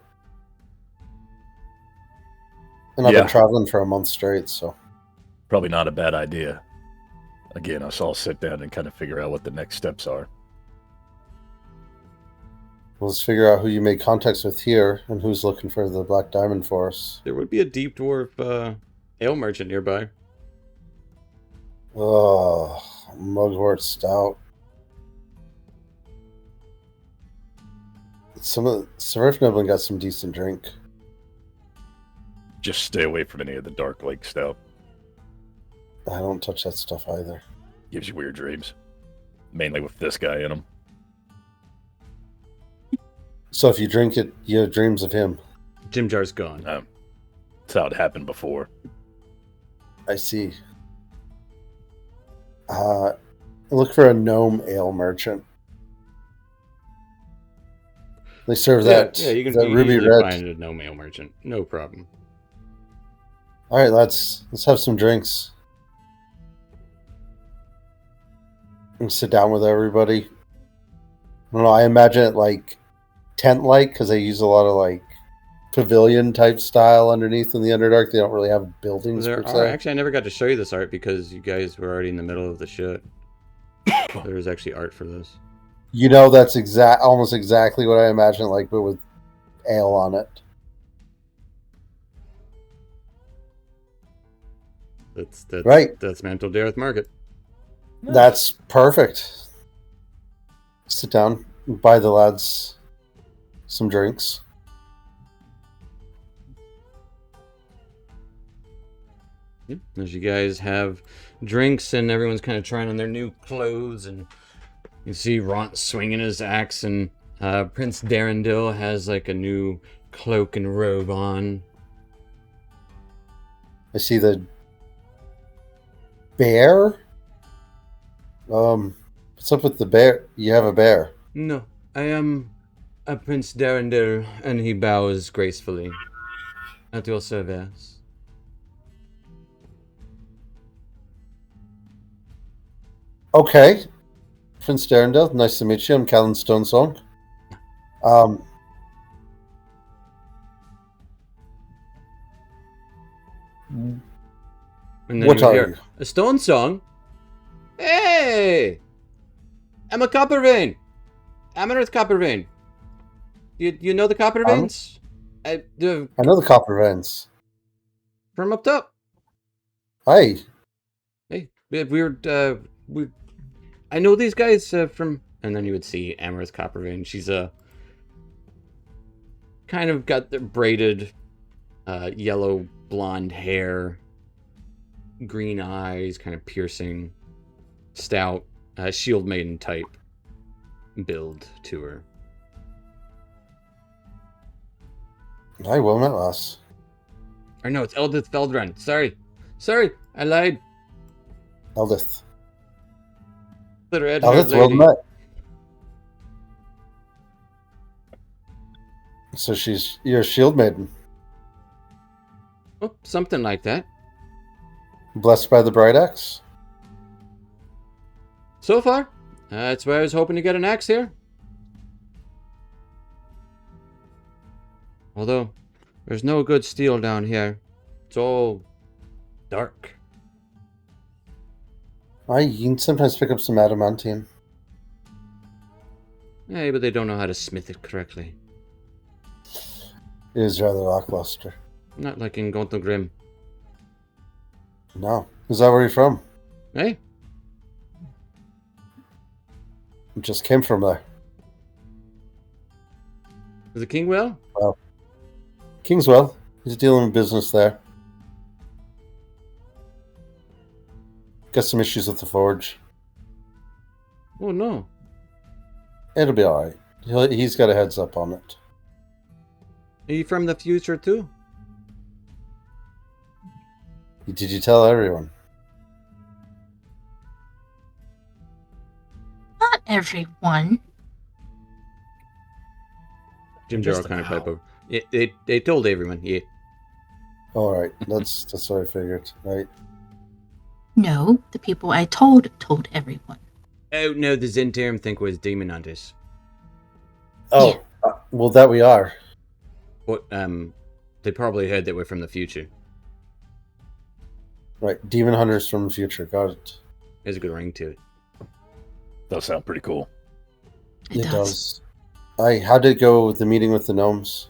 And I've Yeah. been traveling for a month straight, so. Probably not a bad idea. Again, us all sit down and kind of figure out what the next steps are. Let's figure out who you made contacts with here and who's looking for the Black Diamond for us. There would be a deep dwarf ale merchant nearby. Oh, Mugwort Stout. Some of the Sverfnibblin got some decent drink. Just stay away from any of the Dark Lake Stout. I don't touch that stuff either. Gives you weird dreams. Mainly with this guy in them. So if you drink it, you have dreams of him. Jim Jar's gone. That's how it happened before. I see. Look for a gnome ale merchant. They serve that. Yeah, you can that ruby easily red. find a no mail merchant. No problem. All right, let's have some drinks. And sit down with everybody. I don't know. I imagine it like tent-like because they use a lot of like pavilion type style underneath in the Underdark. They don't really have buildings per se. Actually, I never got to show you this art because you guys were already in the middle of the shit. There was actually art for this. You know, that's almost exactly what I imagine it like, but with ale on it. That's Right. That's Mantol-Derith Market. That's perfect. Sit down, buy the lads some drinks. Yep. As you guys have drinks and everyone's kind of trying on their new clothes, and you see Ront swinging his axe, and Prince Darendil has like a new cloak and robe on. I see the bear. What's up with the bear? You have a bear. No, I am a Prince Darendil, and he bows gracefully. At your service. Okay. Prince Darendil, nice to meet you. I'm Callan Stonesong. And then What you are hear you? a stone song. Hey! I'm a copper vein. Amaranth copper vein. You know the copper veins? I know the copper veins. From up top. Hi. Hey, I know these guys from, and then you would see Amaranth Coppervein. She's kind of got the braided, yellow blonde hair, green eyes, kind of piercing, stout, shield maiden type build to her. Hi, well met, lass. Or no, it's Eldith Feldrun. Sorry, I lied. Eldith. The red Eldith, well met. So you're a shield maiden. Oh, something like that. Blessed by the bright axe? So far, that's why I was hoping to get an axe here. Although, there's no good steel down here. It's all dark. You can sometimes pick up some adamantium. Yeah, but they don't know how to smith it correctly. It is rather lackluster. Not like in Gontogrim. No. Is that where you're from? Hey? It just came from there. Is the king well? Kingswell. He's dealing business there. Got some issues with the forge. Oh no. It'll be alright. He's got a heads up on it. Are you from the future too? Did you tell everyone? Not everyone. Jim Just Jarrell kind of about. pipe over. Yeah, they told everyone, yeah. Alright, that's what I figured, right? No, the people I told everyone. Oh no, the Zentarum think was demon hunters. Oh, well, that we are. What, they probably heard that we're from the future. Right, demon hunters from the future, got it. There's a good ring to it. Does sound pretty cool. It does. How did it go with the meeting with the gnomes?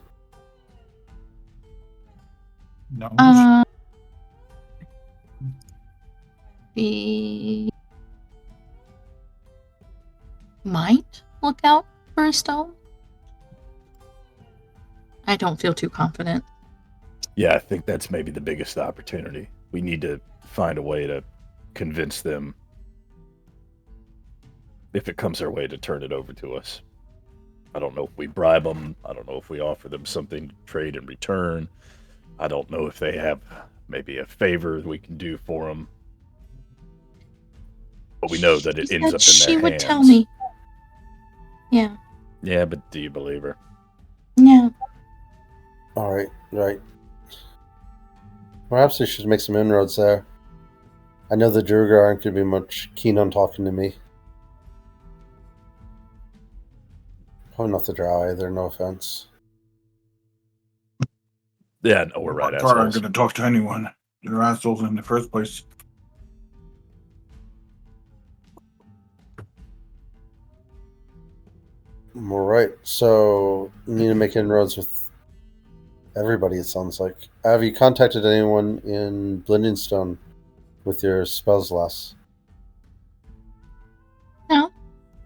No. We might look out for a stone. I don't feel too confident. Yeah, I think that's maybe the biggest opportunity. We need to find a way to convince them, if it comes our way, to turn it over to us. I don't know if we bribe them. I don't know if we offer them something to trade in return. I don't know if they have maybe a favor we can do for them. But we know that it She ends said up in their she hands. would tell me. Yeah. Yeah, but do you believe her? Yeah. Alright, right. Perhaps we should make some inroads there. I know the Druger aren't going to be much keen on talking to me. Probably not the Drow either, no offense. Yeah, no, we're right, aren't assholes. going to talk to anyone. They're assholes in the first place. Alright, so you need to make inroads with everybody, it sounds like. Have you contacted anyone in Blindingstone with your spells lass? No.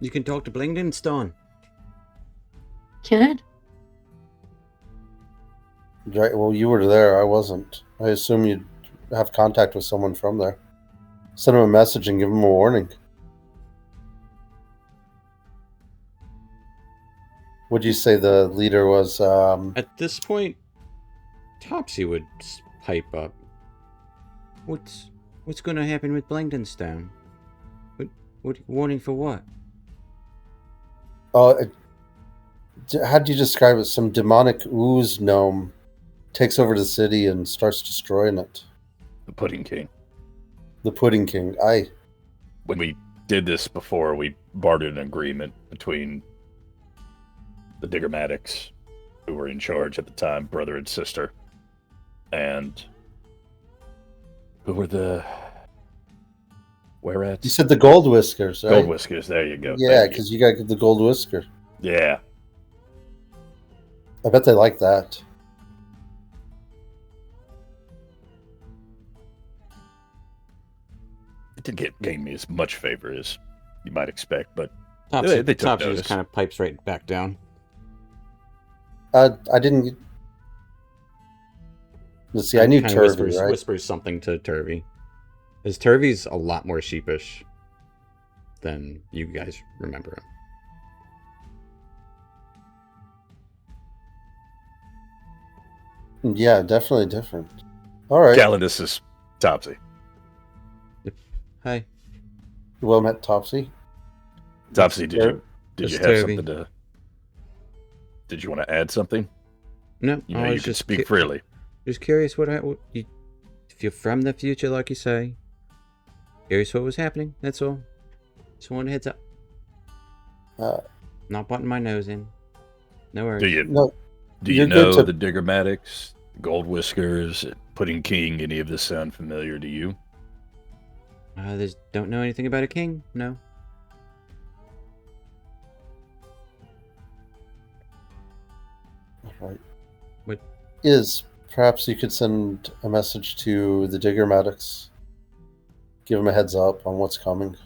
You can talk to Blingdenstone. Could. Right, well, you were there, I wasn't. I assume you'd have contact with someone from there. Send them a message and give them a warning. Would you say the leader was, At this point, Topsy would pipe up. What's going to happen with Blingdenstone? What warning for what? how'd you describe it? Some demonic ooze gnome takes over the city and starts destroying it. The Pudding King. The Pudding King. Aye. When we did this before, we bartered an agreement between the Diggermatics, who were in charge at the time, brother and sister, and who were the where-ats? You said the Gold Whiskers, right? Gold Whiskers, there you go. Yeah, Thank you. because you got the Gold Whisker. Yeah. I bet they like that. It didn't gain me as much favor as you might expect, but Topsy, they took Topsy notice. just kind of pipes right back down. I didn't. Let's see. I knew Kinda Turvy, right? whispers something to Turvy. Because Turvy's a lot more sheepish than you guys remember him. Yeah, definitely different. All right. Galen, this is Topsy. Hi. Well met, Topsy. Topsy, did you It's have Toby. something to? Did you want to add something? No, You I know, you was can just speak freely. Just curious if you're from the future, like you say. Curious what was happening. That's all. Just wanted a heads up. Not putting my nose in. No worries. No, Do you you're good know to- the Diggermatics, Gold Whiskers, Pudding King? Any of this sound familiar to you? Don't know anything about a king. No. Right. What? Perhaps you could send a message to the Diggermatics. Give them a heads up on what's coming.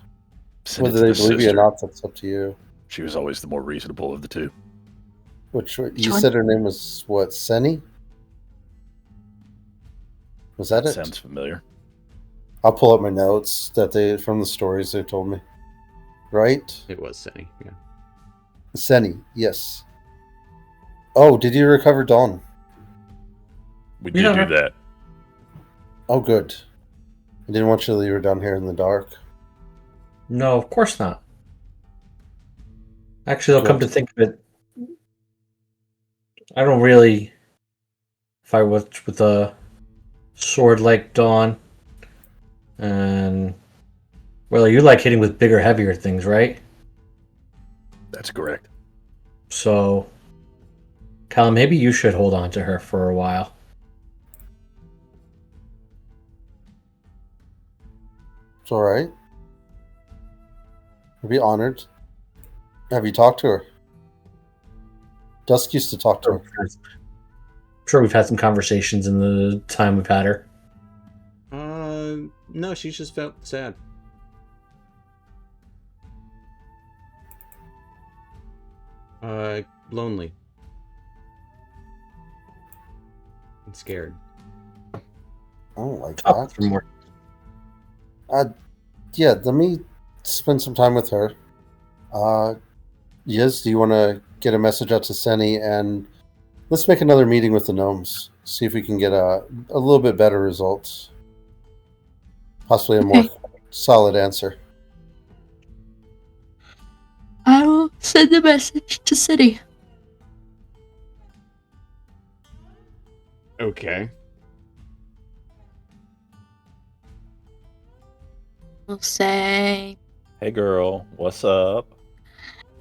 Send it Whether to they the believe you or sister. not, that's up to you. She was always the more reasonable of the two. You said her name was what? Senny? Was that it? Sounds familiar. I'll pull up my notes from the stories they told me. Right? It was Senny. Yeah. Senny, yes. Oh, did you recover Dawn? We did do that. Oh, good. I didn't want you to leave her down here in the dark. No, of course not. Actually, I'll come to think of it, I don't really fight with a sword like Dawn. And well, you like hitting with bigger, heavier things, right? That's correct. So, Cal, maybe you should hold on to her for a while. It's all right. I'd be honored. Have you talked to her? Dusk used to talk to her. I'm sure we've had some conversations in the time we've had her. No, she just felt sad. Lonely. And scared. I don't like Talk that. for more. Yeah, let me spend some time with her. Yes, do you want to get a message out to Senny, and let's make another meeting with the gnomes. See if we can get a little bit better results. Possibly a more solid answer. I will send a message to City. Okay. We'll say, Hey, girl, what's up?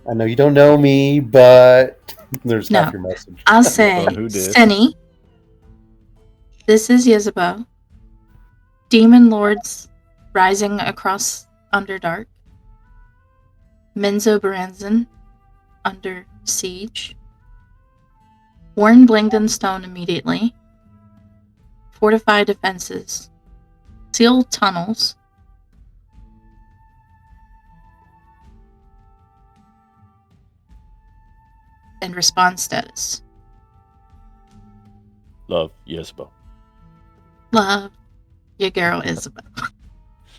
I know you don't know me, but there's No. half your message. I'll say, Who dis? City, this is Yezebel. Demon lords rising across Underdark. Menzo Branson under siege. Warn Blingden Stone immediately. Fortify defenses. Seal tunnels. And response status. Love, Yesbo. Love, your girl Isabel.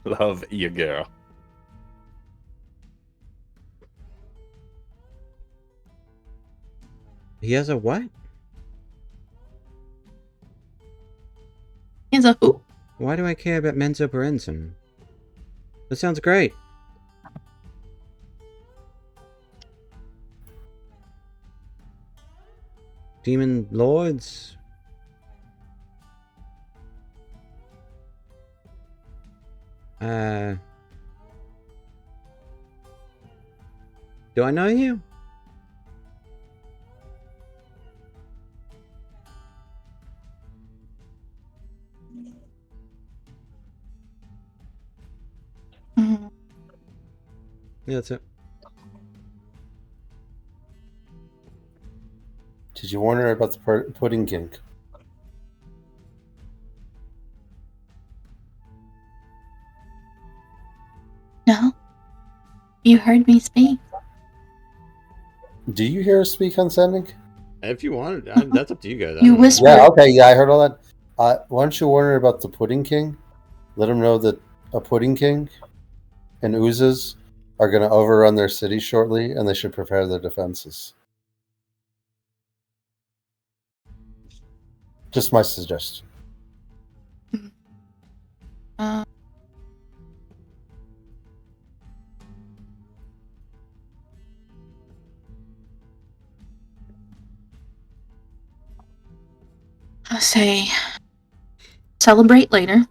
Love your girl. He has a what? He's a who? Why do I care about Menzo Berenson? That sounds great. Demon lords? Do I know you? Mhm. Yeah, that's it. Did you warn her about the pudding king? No. You heard me speak. Do you hear her speak on sending? If you wanted, that's up to you guys. You whispered. Yeah, okay, yeah, I heard all that. Why don't you warn her about the pudding king? Let him know that a pudding king and oozes are going to overrun their city shortly, and they should prepare their defenses. Just my suggestion. Uh, I say, celebrate later.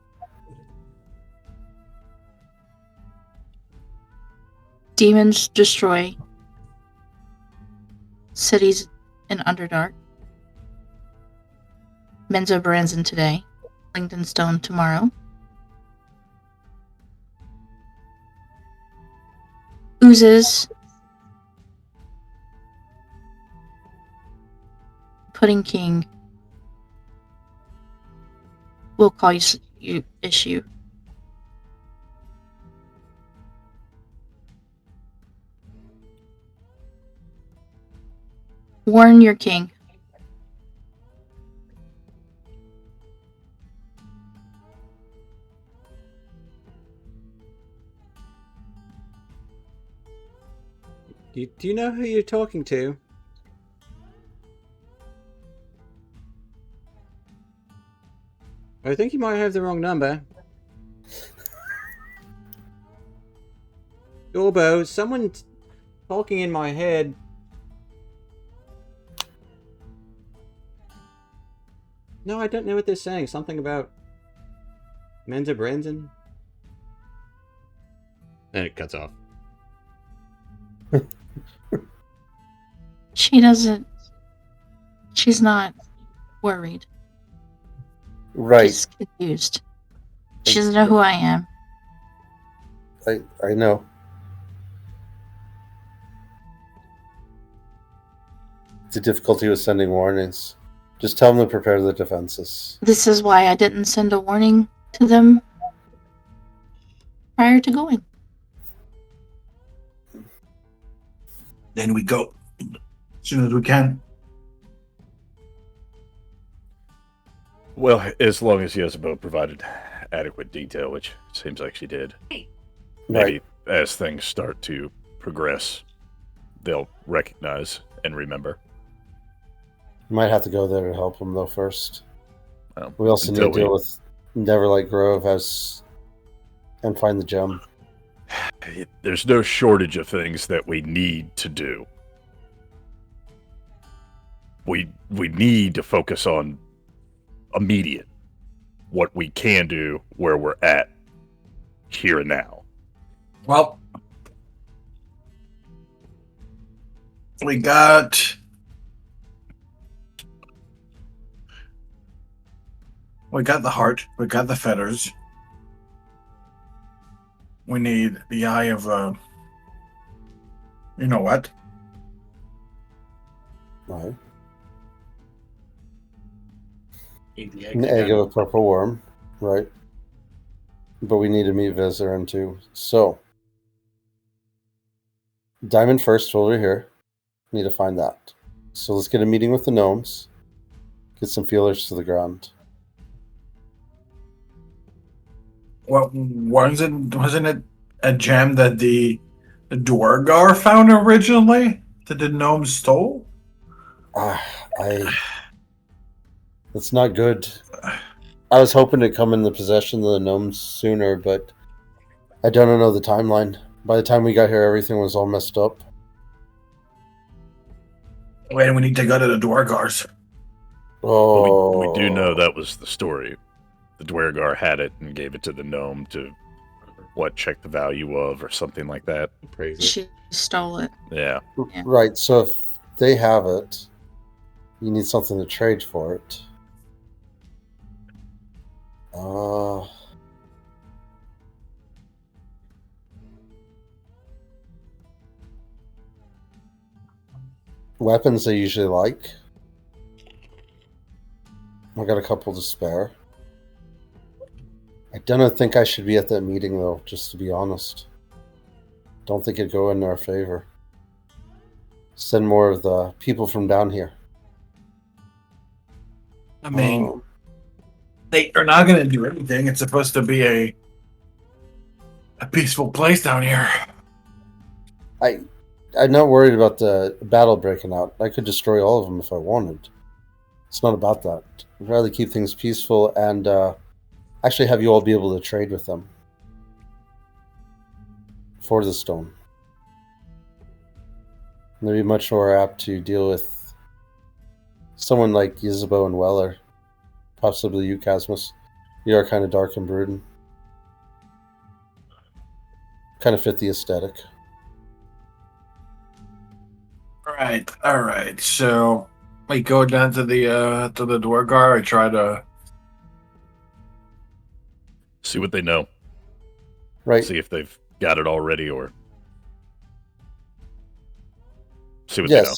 Demons destroy cities in Underdark. Menzo Branson today. Langdon Stone tomorrow. Oozes. Pudding King will call you issue. Warn your king. Do you know who you're talking to? I think you might have the wrong number. Orbo, someone's talking in my head. No, I don't know what they're saying. Something about Menza Brandon? Then it cuts off. She doesn't. She's not worried. Right. She's confused. She doesn't know who I am. I know. The difficulty with sending warnings. Just tell them to prepare the defenses. This is why I didn't send a warning to them prior to going. Then we go as soon as we can. Well, as long as Yezebel provided adequate detail, which it seems like she did. Maybe as things start to progress, they'll recognize and remember. You might have to go there to help them, though, first. Well, We also need to until deal with Neverlight Grove and find the gem. There's no shortage of things that we need to do. We need to focus on immediate, what we can do, where we're at, here and now. Well, we got the heart. We got the feathers. We need the eye of you know what? Right. The An egg of a purple worm. Right. But we need to meet Vizerin too. So, Diamond first over here. Need to find that. So let's get a meeting with the gnomes. Get some feelers to the ground. What wasn't it a gem that the Dwargar found originally that the gnomes stole? It's not good. I was hoping to come in the possession of the gnomes sooner, but I don't know the timeline. By the time we got here, everything was all messed up. Wait, we need to go to the Dwargars. Oh, But we do know that was the story. The Dwergar had it and gave it to the gnome to, check the value of or something like that. Praise it. She stole it. Yeah. Yeah. Right, so if they have it, you need something to trade for it. Weapons they usually like. I got a couple to spare. I don't think I should be at that meeting, though, just to be honest. Don't think it'd go in our favor. Send more of the people from down here. I mean, they are not going to do anything. It's supposed to be a peaceful place down here. I'm not worried about the battle breaking out. I could destroy all of them if I wanted. It's not about that. I'd rather keep things peaceful and actually have you all be able to trade with them for the stone. And they'd be much more apt to deal with someone like Yzabo and Weller Possibly you, Casmus. You are kind of dark and brooding. Kind of fit the aesthetic. All right. So we go down to the Dwargar. I try to See what they know. Right. See if they've got it already, or see what they know.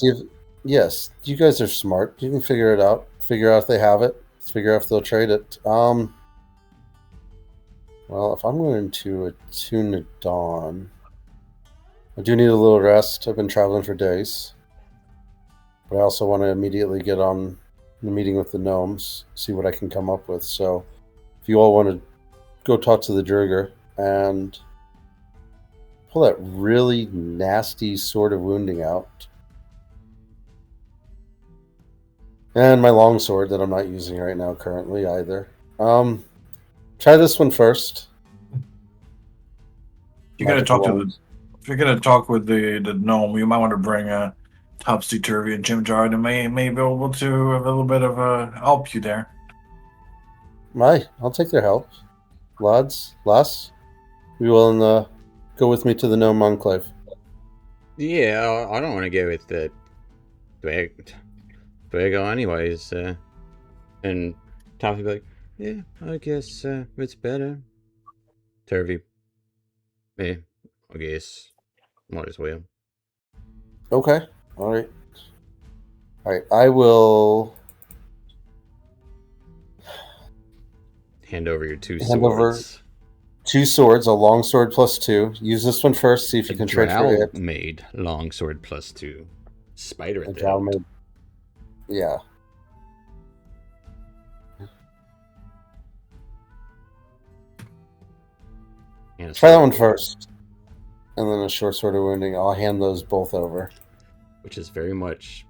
Yes. You guys are smart. You can figure it out. Figure out if they have it. Figure out if they'll trade it. Well, if I'm going to attune to Dawn, I do need a little rest. I've been traveling for days. But I also want to immediately get on the meeting with the gnomes, see what I can come up with. So if you all want to go talk to the Durger and pull that really nasty sword of wounding out. And my longsword that I'm not using right now currently either. Try this one first. If you're gonna talk with the gnome, you might want to bring a Topsy Turvy and Jim Jar and may be able to have a little bit of help you there. I'll take their help. Lads, you will go with me to the gnome enclave. Yeah, I don't want to go with the Dwargo anyways. And Toffee be like, yeah, I guess it's better. Turvy, yeah, I guess might as well. Okay. All right. I will Hand over your two hand over swords. 2 swords, a long sword plus 2. Use this one first, see if you can trade for it. Made longsword plus 2. Spider at A the drow hilt. made. Yeah. And a Try that sword one board, first. And then a short sword of wounding. I'll hand those both over. which is very much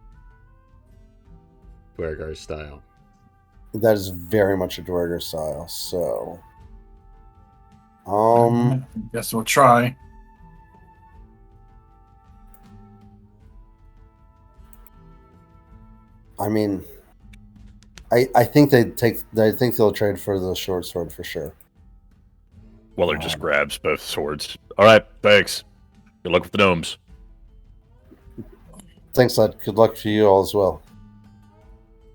Dwargar's style. That is very much a Dwarger style, so... Guess we'll try. I mean... I think they'll trade for the short sword for sure. Weller just grabs both swords. All right, thanks. Good luck with the gnomes. Thanks, lad. Good luck to you all as well.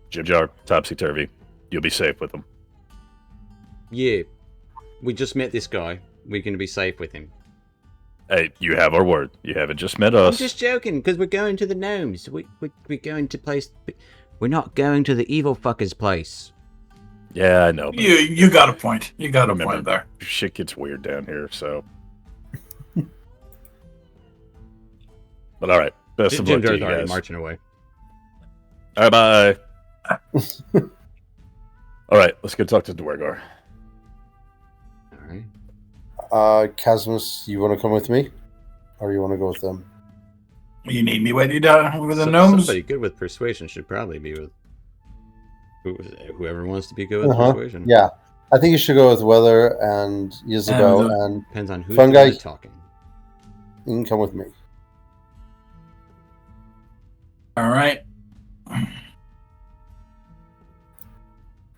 Jim Jar, Topsy Turvy. You'll be safe with them. Yeah, we just met this guy. We're going to be safe with him. Hey, you have our word. You haven't just met I'm us. just joking, because we're going to the gnomes. We're going to place... We're not going to the evil fucker's place. Yeah, I know. But You got a point. You got a remember, point there. shit gets weird down here, so. But all right, best of Jim luck to Jar's you already guys. marching away. All right, bye. All right, let's go talk to Dwargar. All right. Casmus, you want to come with me? Or you want to go with them? You need me with you down with the So, gnomes? somebody good with persuasion should probably be with whoever wants to be good with persuasion. Yeah. I think you should go with Weather and Isabel, and Depends on who's Fun doing guy. the talking. you can come with me. All right. Up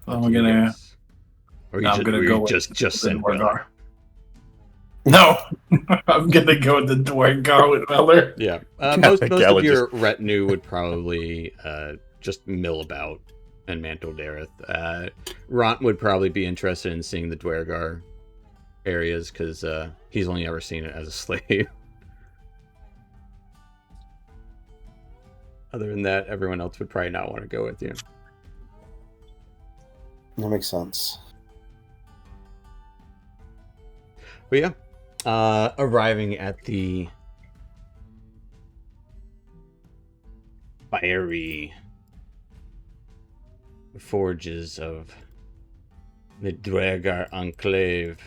I'm to you gonna. guys. Or No, I'm gonna go with just the send Dwargar. Weller. No, I'm gonna go with the Dwargar with Weller. Yeah. Most of Gala your retinue would probably just mill about in Mantol-Derith. Ront would probably be interested in seeing the Dwargar areas because he's only ever seen it as a slave. Other than that, everyone else would probably not want to go with you. That makes sense. But yeah, arriving at the fiery forges of the Dwargar Enclave.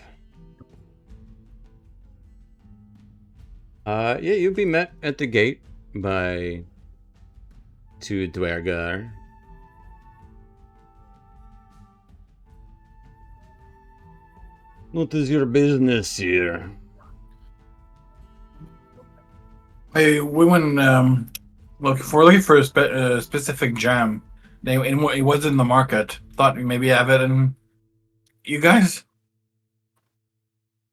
Yeah, you'll be met at the gate by 2 Dwargar. What is your business here? Hey, we went. Look, if we're looking for a specific gem, It was in the market. Thought we maybe have it in you guys.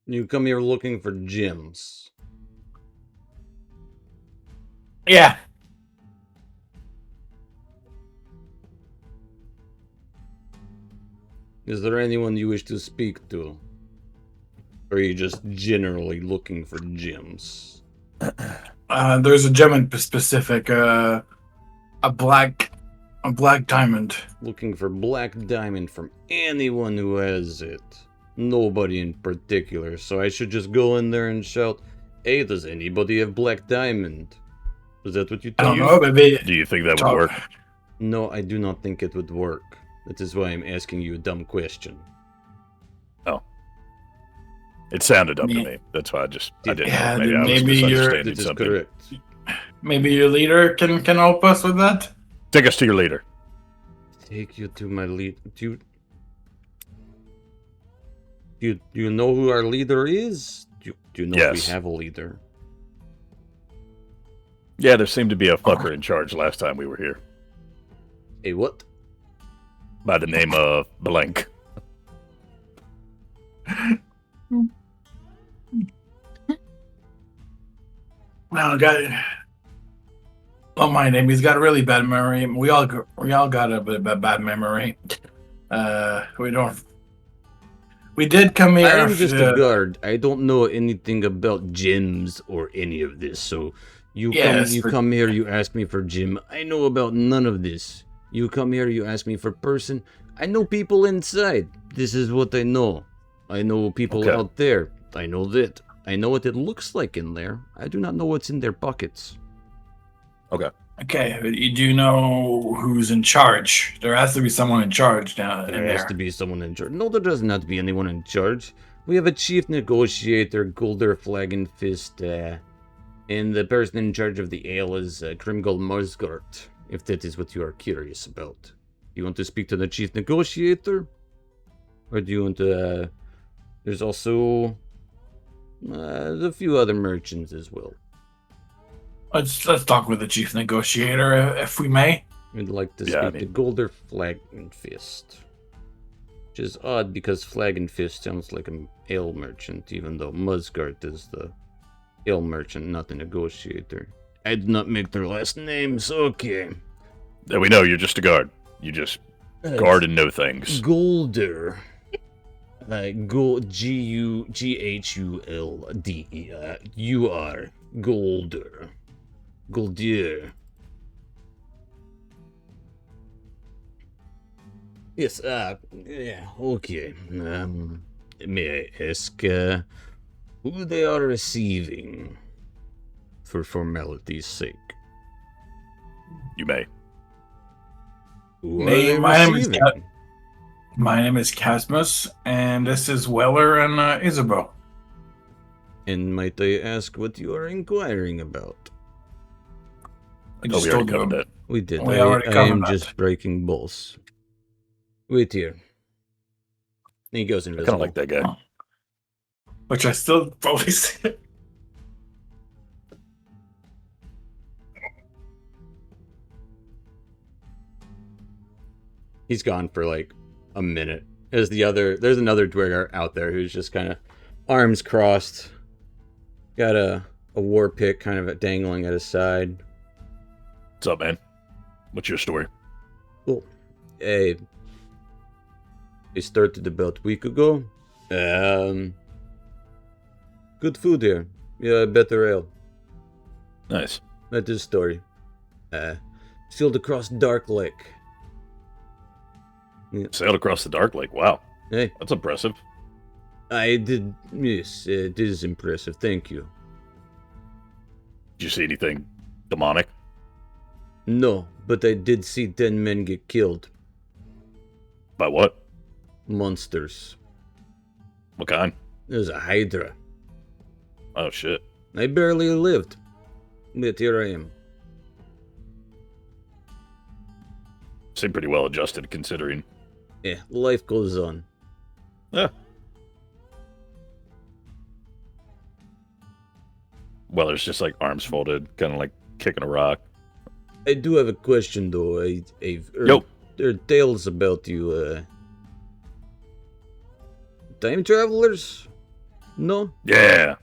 You come here looking for gems. Yeah. Is there anyone you wish to speak to? Or are you just generally looking for gems? There's a gem in specific. A black diamond. Looking for black diamond from anyone who has it. Nobody in particular, so I should just go in there and shout, "Hey, does anybody have black diamond?" Is that what you I told don't know. Maybe. Do you think that would work? No, I do not think it would work. That is why I'm asking you a dumb question. Oh. It sounded dumb to me. That's why I didn't Yeah, know. Maybe I was maybe you're- misunderstanding That is something. correct. Maybe your leader can help us with that. Take us to your leader. Take you to my lead. Do you know who our leader is? Do you know if Yes. we have a leader? Yeah, there seemed to be a fucker in charge last time we were here. Hey, what? By the name of Blank. Well, don't mind him. He's got a really bad memory. We all got a bit of a bad memory. We did come here. I am just a guard. I don't know anything about gems or any of this. So you come here, you ask me for gem. I know about none of this. You come here, you ask me for person. I know people inside. This is what I know. I know people out there. I know that. I know what it looks like in there. I do not know what's in their buckets. Okay. Okay, but you do know who's in charge. There has to be someone in charge now. There has to be someone in charge. No, there does not be anyone in charge. We have a chief negotiator, Golder Flagon Fist, and the person in charge of the ale is Grimgol Marsgart, if that is what you are curious about. You want to speak to the chief negotiator? Or do you want to... there's also a few other merchants as well. Let's talk with the chief negotiator, if we may. I'd like to speak to Golder Flagon Fist. Which is odd because Flagon Fist sounds like an ale merchant, even though Musgart is the ale merchant, not the negotiator. I did not make their last names. Okay. Yeah, we know you're just a guard. You just guard and know things. Golder. G-U-G-H-U-L-D-E-R. You are Golder. Goldier. Yes, yeah, okay. May I ask, who they are receiving for formality's sake? You may. Who are they receiving? My name is Casmus, and this is Weller and Isabeau. And might I ask what you are inquiring about? We already covered that. We did. We I already am covered that. just breaking balls. Wait here. And he goes I invisible. kind of like that guy. Which I still probably say. He's gone for like a minute. There's another dweller out there who's just kind of arms crossed. Got a war pick kind of dangling at his side. What's up, man? What's your story? Cool. Hey. I started about a week ago. Good food here. Yeah, better ale. Nice. That's his story. Sailed across Dark Lake. Yeah. Sailed across the Dark Lake. Wow. Hey. That's impressive. I did, yes, it is impressive. Thank you. Did you see anything demonic? No, but I did see 10 men get killed. By what? Monsters. What kind? There's a Hydra. Oh, shit. I barely lived. But here I am. Seem pretty well adjusted considering. Yeah, life goes on. Yeah. Well, there's just like arms folded, kind of like kicking a rock. I do have a question though. I've heard, Yo. there are tales about you, time travelers? No? Yeah.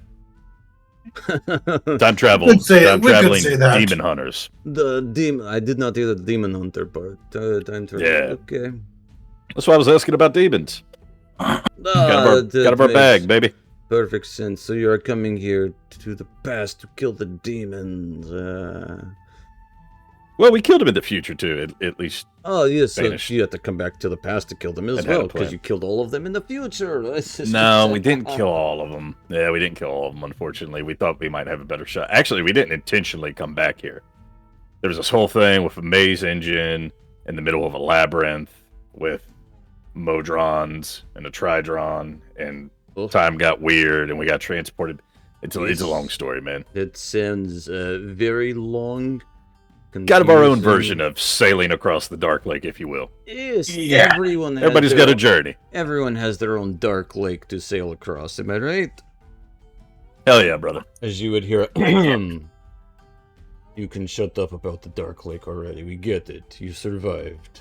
Time We could say traveling that. demon hunters. The demon. I did not hear the demon hunter part. Time travel. Yeah. Okay. That's why I was asking about demons. Got of our bag, baby. Perfect sense. So you are coming here to the past to kill the demons. Well, we killed him in the future too. At least. Oh yes, so Vanished. you have to come back to the past to kill them as I'd had a well, because plan. you killed all of them in the future. No, we didn't kill all of them. Yeah, we didn't kill all of them. Unfortunately, we thought we might have a better shot. Actually, we didn't intentionally come back here. There was this whole thing with a maze engine in the middle of a labyrinth with Modrons and a Tridron, and time got weird, and we got transported. It's a long story, man. It sounds very long. Kind of our own confusing. version of sailing across the Dark Lake, if you will. Yes, Yeah. Everybody's got a journey. Everyone has their own dark lake to sail across. Am I right? Hell yeah, brother. As you would hear, you can shut up about the dark lake already. We get it. You survived.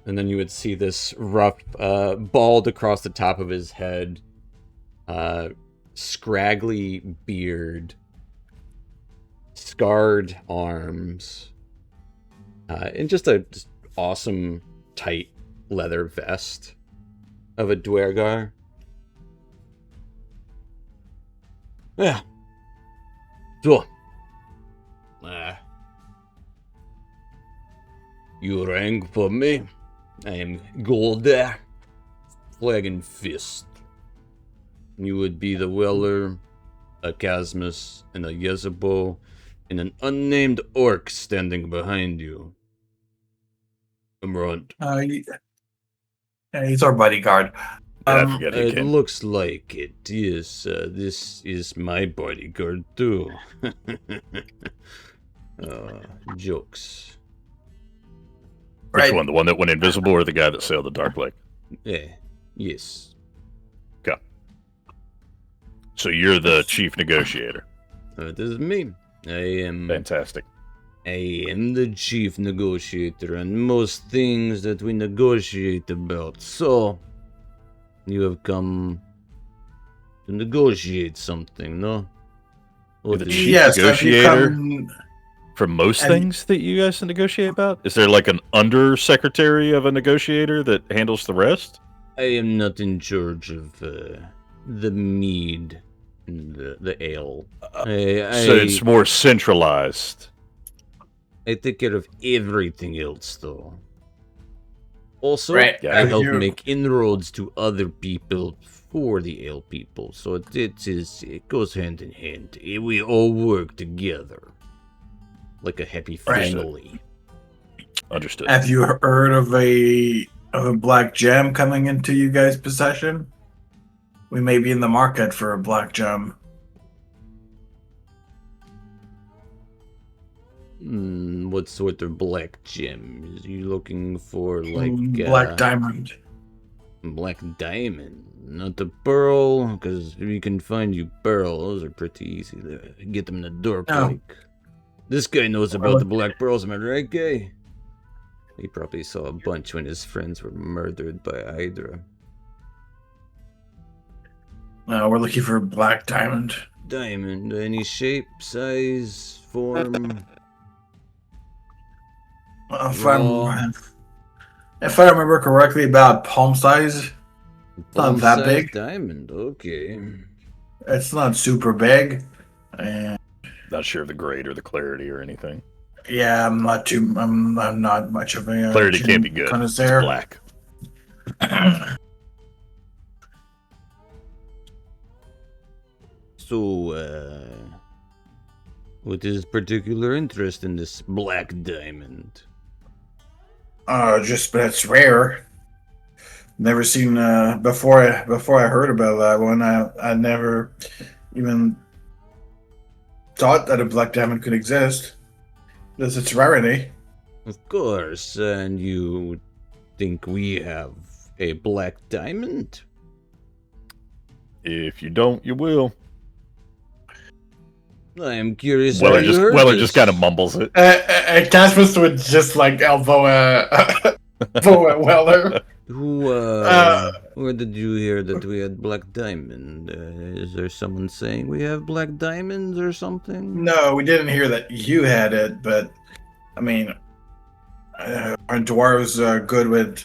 And then you would see this rough, bald across the top of his head, scraggly beard, scarred arms, and just a awesome, tight leather vest of a Dwergar. Yeah. So, you rang for me. I am Golda, Flagon Fist. You would be the Weller, a Casmus, and a Yezebo, and an unnamed orc standing behind you. I'm right. He's our bodyguard. I forget he It came. looks like it. Yes, this is my bodyguard too. Jokes. Which Right. one? The one that went invisible, or the guy that sailed the Dark Lake? Yes. Okay. So you're the chief negotiator. This is me. I am Fantastic. the chief negotiator on most things that we negotiate about. So, you have come to negotiate something, no? You're the is chief it? Yes, have you negotiator? come- For most And- things that you guys negotiate about? Is there like an under-secretary of a negotiator that handles the rest? I am not in charge of the mead and the ale. So it's more centralized. I take care of everything else, though. Also, Right, yeah, I help you- make inroads to other people for the ale people. So it goes hand in hand. We all work together. Like a happy Right. family. Understood. Have you heard of a black gem coming into you guys' possession? We may be in the market for a black gem. What sort of black gem? Is you looking for like Black diamond. Black diamond? Not the pearl? Because we can find you pearl. Those are pretty easy to get them in the door. No. Like. This guy knows about the black pearls, am I right, guy? He probably saw a bunch when his friends were murdered by Hydra. No, we're looking for a black diamond. Diamond, any shape, size, form? If Raw. if I remember correctly, about palm size. Not that Palm-sized big. Diamond, okay. It's not super big. And Not sure of the grade or the clarity or anything. yeah, I'm not much of a Clarity gem can't be good. It's connoisseur. black. So, what is particular interest in this black diamond? Just but it's rare. Never seen before I heard about that one. I never even thought that a black diamond could exist. Because its rarity. Of course, and you think we have a black diamond? If you don't, you will. I am curious. Weller how you heard Weller this. just kind of mumbles it. Casmus would just like elbow elbow at Weller. Where did you hear that we had black diamond? Is there someone saying we have black diamonds or something? No, we didn't hear that you had it, but I mean, our dwarves are good with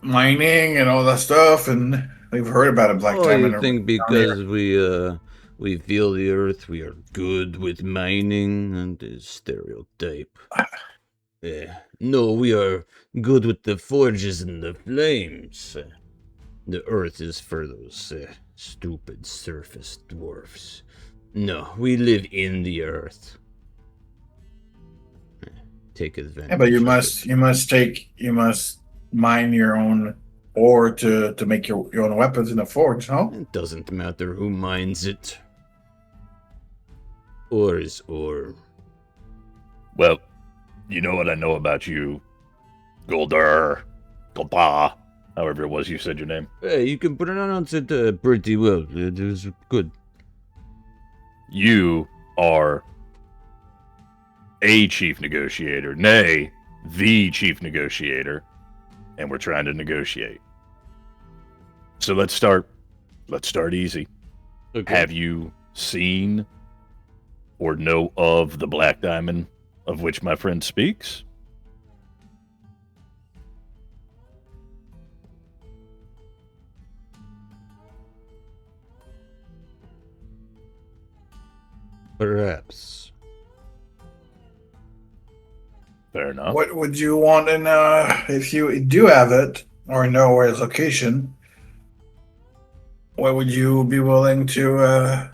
mining and all that stuff, and we've heard about a black diamond. You think because we feel the earth, we are good with mining and is stereotype. Yeah. No, we are good with the forges and the flames. The earth is for those stupid surface dwarfs. No, we live in the earth. Take advantage. Yeah, but you must mine your own ore to make your own weapons in a forge, no? It doesn't matter who mines it. Ore is ore. Well, you know what I know about you, Golda, however it was you said your name. Hey, you can pronounce it pretty well. It is good. You are a chief negotiator, nay, the chief negotiator, and we're trying to negotiate. So let's start easy. Okay. Have you seen or know of the black diamond of which my friend speaks? Perhaps. Fair enough. What would you want in if you do have it or know where its location? What would you be willing to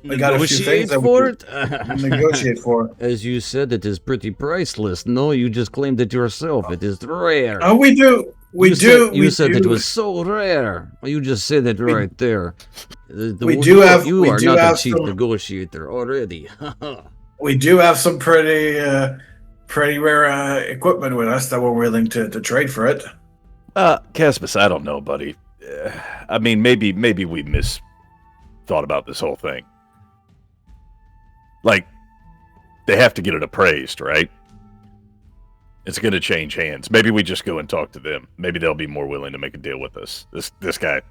we got a few things that for we it? could negotiate for? As you said, it is pretty priceless. No, you just claimed it yourself. It is rare. Oh, we do. You said it was so rare. You just said it right there. You are not a chief negotiator already. We do have some pretty rare equipment with us that we're willing to trade for it. Caspus, I don't know, buddy. I mean, maybe we thought about this whole thing. Like, they have to get it appraised, right? It's going to change hands. Maybe we just go and talk to them. Maybe they'll be more willing to make a deal with us. This guy,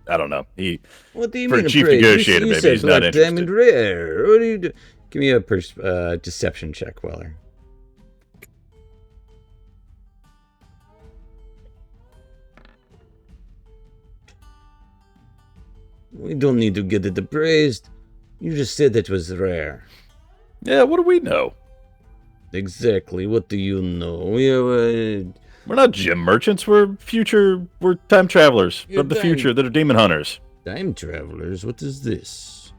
I don't know. What do you for mean, chief appraised? negotiator, You maybe said he's not black diamond interested. rare. What do you do? Give me a deception check, Weller. We don't need to get it appraised. You just said it was rare. Yeah, what do we know? Exactly. What do you know? We're not gem merchants. We're time travelers You're from the time- future that are demon hunters. Time travelers. What is this?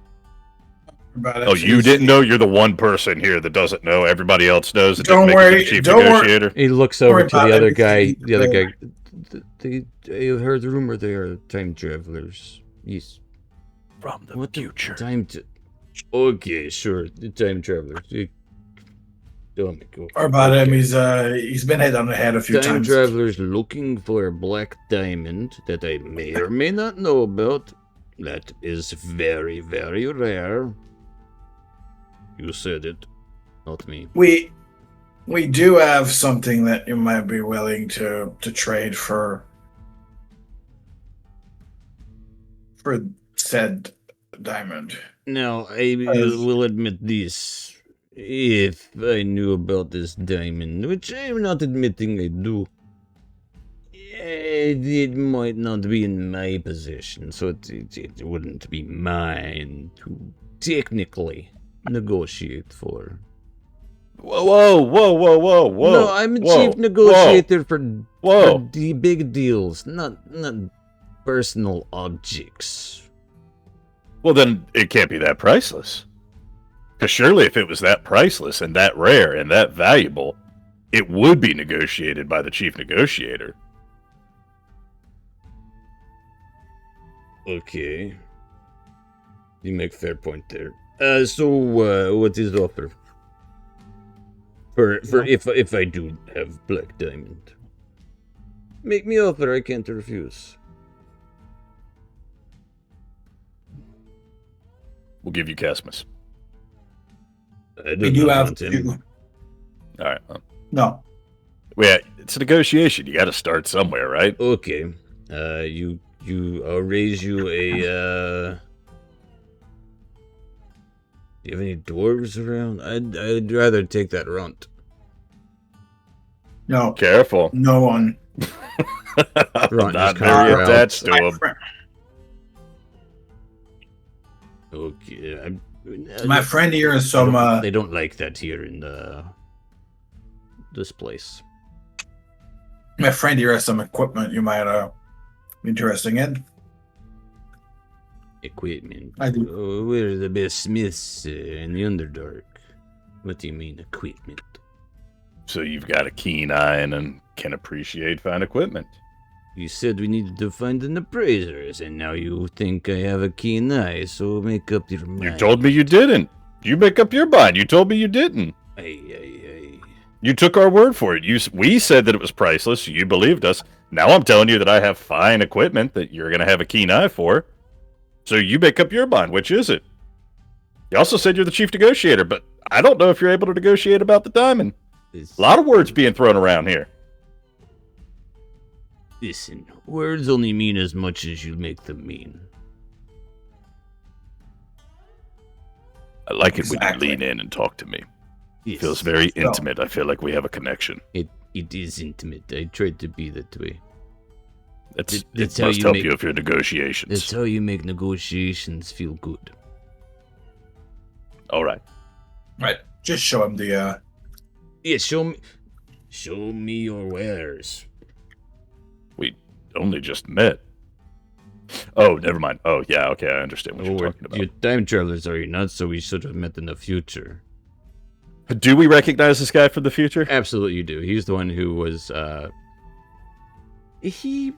Oh, you didn't know? You're the one person here that doesn't know. Everybody else knows. That Don't doesn't make you worry, the chief don't worry. negotiator. He looks Don't over worry to the about other it. guy. The other guy. They heard the rumor they are time travelers. Yes. From the What future. Okay, sure. The time travelers. Don't make go. Or about him, he's been hit on the head a few Time times. travelers looking for a black diamond that I may or may not know about. That is very, very rare. You said it, not me. We do have something that you might be willing to trade for said diamond. Now, I will admit this. If I knew about this diamond, which I'm not admitting I do, it might not be in my possession, so it wouldn't be mine to technically negotiate for. Whoa. No, I'm a chief negotiator for the big deals, not personal objects. Well, then it can't be that priceless. Because surely if it was that priceless and that rare and that valuable, it would be negotiated by the chief negotiator. Okay. You make fair point there. So what is the offer? For if I do have black diamond. Make me offer, I can't refuse. We'll give you Casmus. I We do do not have want him. to. All right. No. Yeah, it's a negotiation. You got to start somewhere, right? Okay. I'll raise you a. Do you have any dwarves around? I'd rather take that runt. No. Careful. No one. I'm Runt not just kinda very growls. attached to My him. friend, Okay. my friend here is They some. don't, they don't like that here in this place. My friend here has some equipment you might be interested in. Equipment. I do. Oh, we're the best smiths in the Underdark. What do you mean, equipment? So you've got a keen eye and can appreciate fine equipment. You said we needed to find an appraisers, and now you think I have a keen eye, so make up your mind. You told me you didn't. You make up your mind. You told me you didn't. Hey. You took our word for it. We said that it was priceless. You believed us. Now I'm telling you that I have fine equipment that you're going to have a keen eye for. So you make up your mind. Which is it? You also said you're the chief negotiator, but I don't know if you're able to negotiate about the diamond. A lot of words being thrown around here. Listen, words only mean as much as you make them mean. I like it when Exactly. you lean in and talk to me. Yes, It feels very So- intimate. I feel like we have a connection. It is intimate. I tried to be that way. It That's how must you help make- you if your negotiations. That's how you make negotiations feel good. All right. Right. Just show him the. Yeah, show me your wares. We only just met. Oh, never mind. Oh, yeah, okay, I understand what you're talking about. You're time travelers, are you not? So we should have met in the future. Do we recognize this guy from the future? Absolutely, you do. He's the one who was. He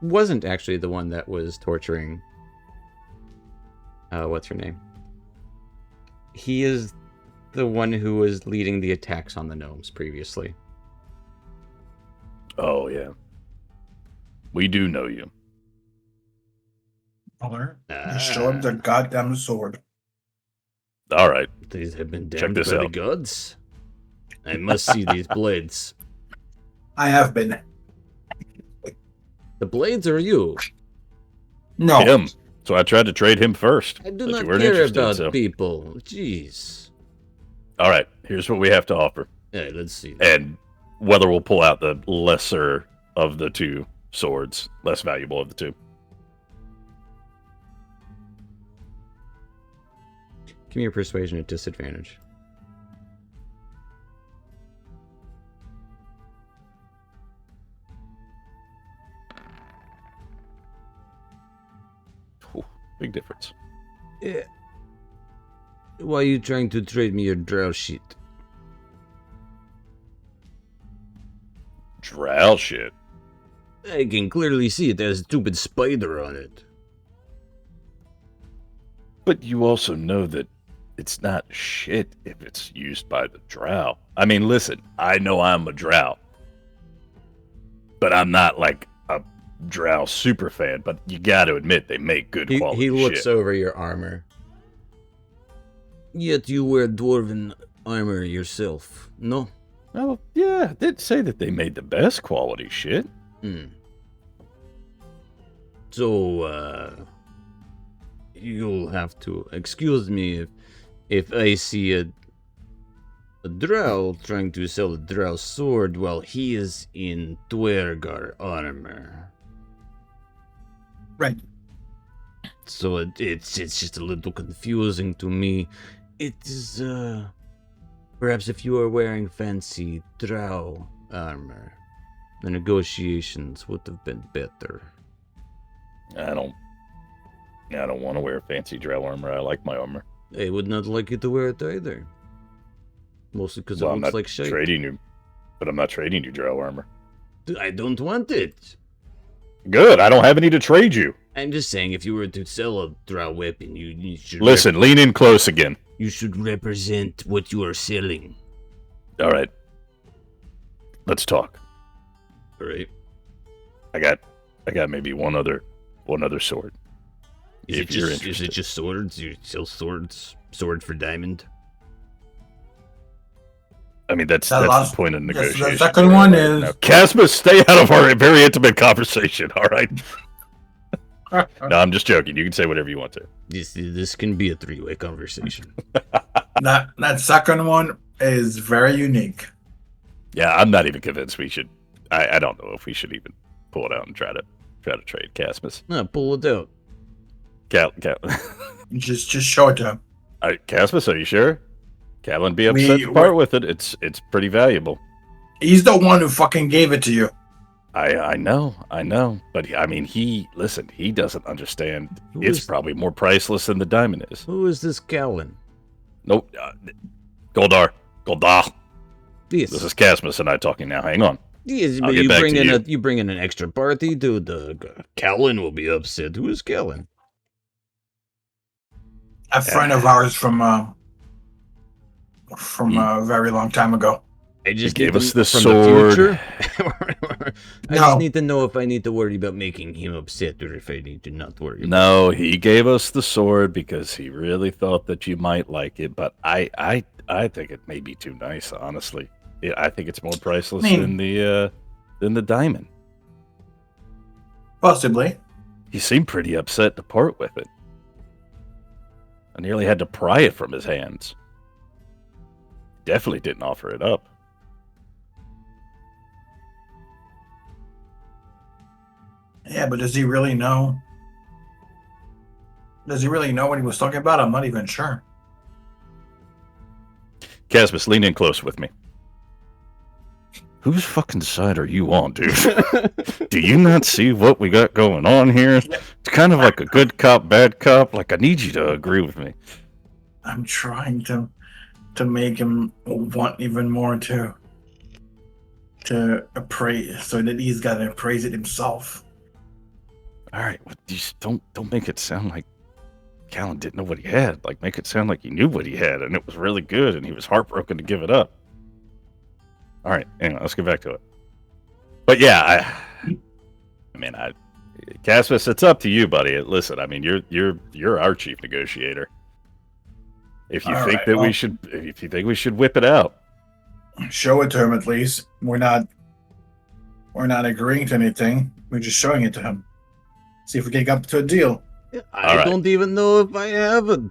wasn't actually the one that was torturing. What's her name? He is the one who was leading the attacks on the gnomes previously. Oh, yeah. We do know you. Just show him the goddamn sword. All right. These have been Check damned this by the out. gods. I must see these blades. I have been. The blades are you. No. Him. So I tried to trade him first. I do but not you weren't care interested, about so. people. Jeez. All right. Here's what we have to offer. Hey, let's see. And whether we'll pull out the lesser of the two swords, less valuable of the two. Give me your persuasion at disadvantage. Whew, big difference. Yeah. Why are you trying to trade me your drow sheet? Drow shit. I can clearly see it has a stupid spider on it. But you also know that it's not shit if it's used by the drow. I mean, listen, I know I'm a drow. But I'm not like a drow super fan, but you gotta admit they make good quality He looks shit. over your armor. Yet you wear dwarven armor yourself, no? Oh, yeah, I did say that they made the best quality shit. So, you'll have to excuse me if I see a drow trying to sell a drow sword while he is in Dwergar armor. Right. So it's just a little confusing to me. It is, perhaps if you are wearing fancy drow armor, the negotiations would have been better. I don't want to wear fancy drow armor. I like my armor. I would not like you to wear it either. Mostly because Well, it I'm looks not like shit. trading you, but I'm not trading you drow armor. I don't want it. Good, I don't have any to trade you. I'm just saying, if you were to sell a drow weapon, you should Listen, lean in close again. you should represent what you are selling. All right. Let's talk. All right. I got maybe one other sword. If you're Is interested. it just swords? You sell swords? Sword for diamond? I mean, that's That the last- point of yes, the negotiation. second one is- Now, Casmus, stay out of our very intimate conversation, all right? No, I'm just joking. You can say whatever you want to. This can be a three-way conversation. That second one is very unique. Yeah, I'm not even convinced we should. I don't know if we should even pull it out and try to trade Casmus. No, pull it out. Cal, Just show it to him. Casmus, are you sure? Cal would be upset to part with it. It's pretty valuable. He's the one who fucking gave it to you. I know. But I mean, he doesn't understand. Who It's is- probably more priceless than the diamond is. Who is this Callan? Nope. Goldar. Yes. This is Casmus and I talking now. Hang on. Yes, I'll but get you back bring to in you. you bring in an extra party, dude. Callan will be upset. Who is Callan? A friend of ours from a very long time ago. I just gave need us to- the from sword. The future? I No. just need to know if I need to worry about making him upset or if I need to not worry. No, he gave us the sword because he really thought that you might like it, but I think it may be too nice, honestly. I think it's more priceless than the diamond. Possibly. He seemed pretty upset to part with it. I nearly had to pry it from his hands. Definitely didn't offer it up. Yeah, but does he really know? Does he really know what he was talking about? I'm not even sure. Casmus, lean in close with me. Whose fucking side are you on, dude? Do you not see what we got going on here? It's kind of like a good cop, bad cop. Like, I need you to agree with me. I'm trying to make him want even more to appraise, so that he's got to appraise it himself. All right, well, just don't make it sound like Callan didn't know what he had. Like, make it sound like he knew what he had, and it was really good, and he was heartbroken to give it up. All right, anyway, let's get back to it. But yeah, Casmus, it's up to you, buddy. Listen, I mean, you're our chief negotiator. If you All think right, that well- if you think we should whip it out, Show it to him at least. We're not agreeing to anything. We're just showing it to him. See if we can get up to a deal. I right. don't even know if I have a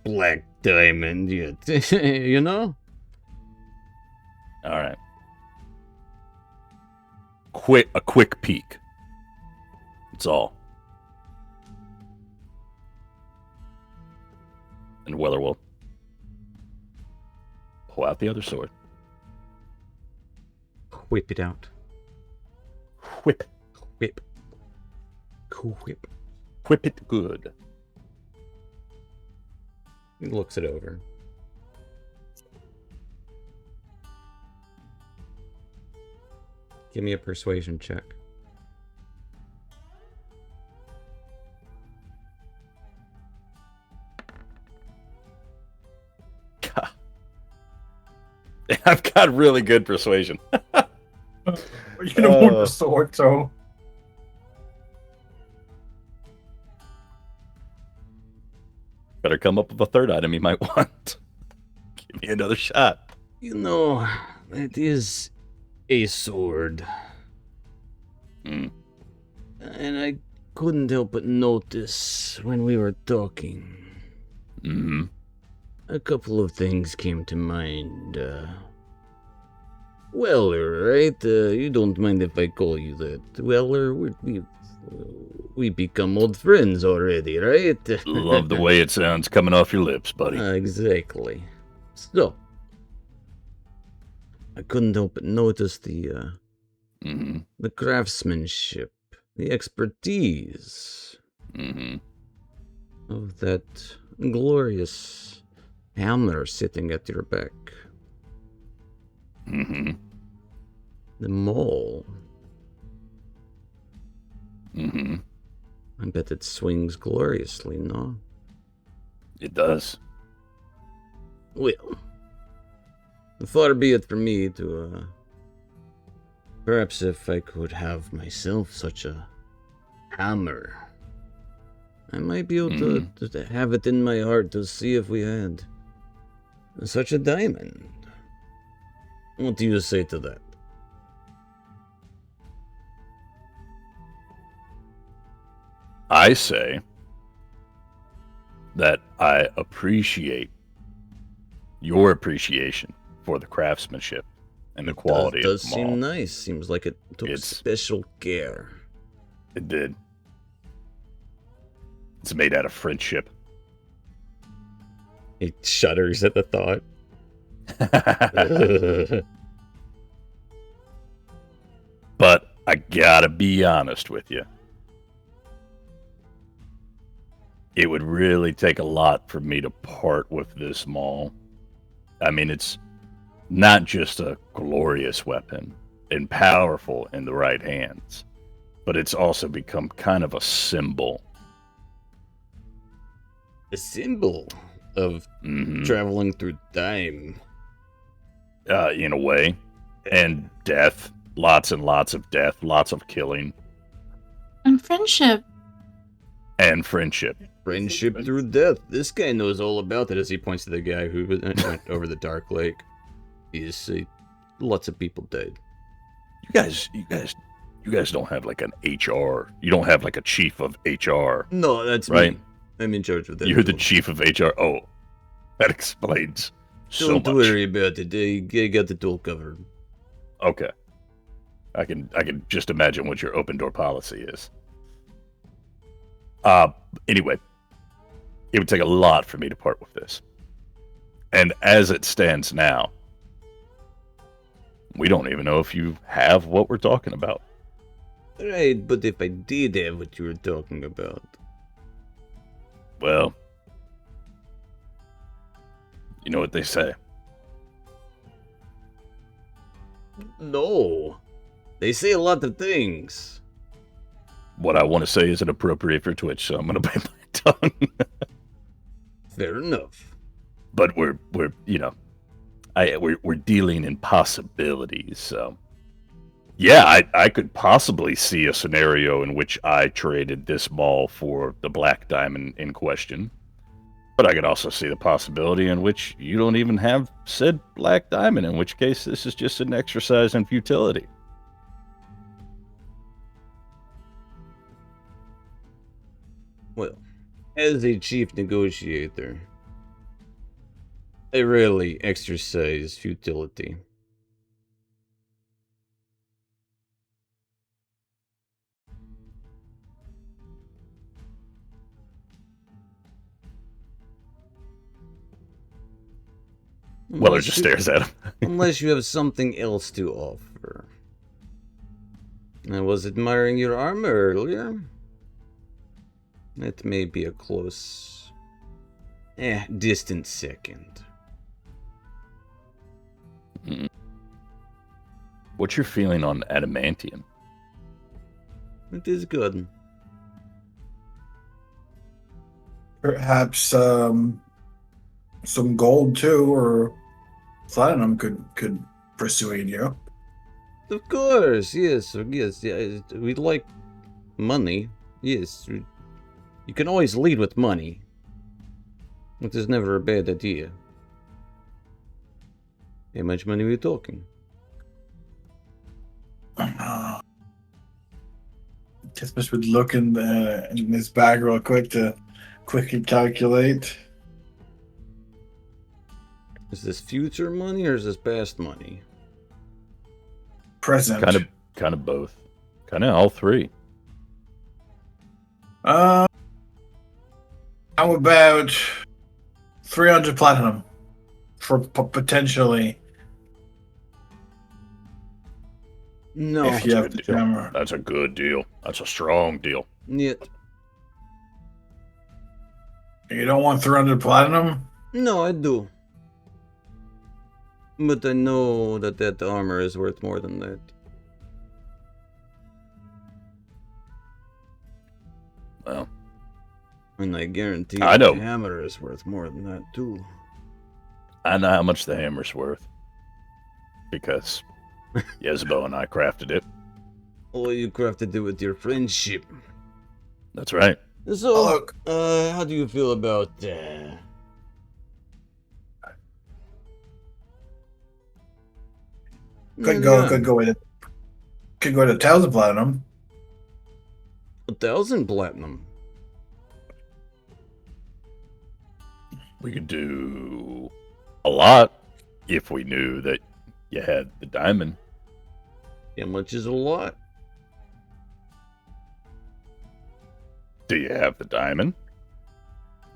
black diamond yet. You know? all right. A quick peek. That's all. And Weller will pull out the other sword. Whip it out. Whip. Whip. Whip. Whip it good. He looks it over. Give me a persuasion check. I've got really good persuasion. You can afford the sword, so Better come up with a third item you might want. Give me another shot. You know, it is a sword. Mm. And I couldn't help but notice when we were talking. Mm-hmm. A couple of things came to mind. Weller, right? You don't mind if I call you that. Weller, we become old friends already, right? Love the way it sounds coming off your lips, buddy. Exactly. So, I couldn't help but notice the craftsmanship, the expertise of that glorious hammer sitting at your back. Mm-hmm. The maul. Mm-hmm. I bet it swings gloriously, no? It does. Well, far be it from me to, perhaps if I could have myself such a hammer, I might be able to have it in my heart to see if we had such a diamond. What do you say to that? I say that I appreciate your appreciation for the craftsmanship and the quality It of does the seem mall. nice. Seems like it took special care. It did. It's made out of friendship. He shudders at the thought. But I gotta be honest with you. It would really take a lot for me to part with this maul. I mean, it's not just a glorious weapon and powerful in the right hands, but it's also become kind of a symbol. A symbol of traveling through time. In a way. And death. Lots and lots of death. Lots of killing. And friendship. And friendship. Friendship through death. This guy knows all about it as he points to the guy who went over the Dark Lake. You see, lots of people died. You guys don't have like an HR. You don't have like a chief of HR. No, that's right. me. I'm in charge of that. You're the chief of HR. Oh, that explains so much. Don't worry about it. I got it all covered. Okay. I can just imagine what your open door policy is. Anyway, it would take a lot for me to part with this. And as it stands now, we don't even know if you have what we're talking about. Right, but if I did have what you were talking about. Well, you know what they say. No. They say a lot of things. What I want to say isn't appropriate for Twitch, so I'm going to bite my tongue. Fair enough. But we're dealing in possibilities, so yeah, I could possibly see a scenario in which I traded this mall for the black diamond in question. But I could also see the possibility in which you don't even have said black diamond, in which case this is just an exercise in futility. Well, as a chief negotiator, I rarely exercise futility. Weller just stares at him. Unless you have something else to offer. I was admiring your armor earlier. It may be a close, distant second. What's your feeling on adamantium? It is good. Perhaps some gold too, or platinum could persuade you. Of course, yes. We'd like money. Yes, you can always lead with money. It is never a bad idea. How much money are we talking? Tismus would look in his bag real quick to quickly calculate. Is this future money or is this past money? Present. Kind of both. Kind of all three. How about 300 platinum for potentially? No. If you have the camera. That's a good deal. That's a strong deal. Yet. You don't want 300 platinum? No, I do. But I know that armor is worth more than that. Well. And I guarantee I know. The hammer is worth more than that, too. I know how much the hammer's worth. Because Yezbo and I crafted it. Oh, you crafted it with your friendship. That's right. So, look. how do you feel about Could moving go. on? Could go to Tales of Platinum. 1,000 platinum. We could do a lot if we knew that you had the diamond. How much is a lot? Do you have the diamond?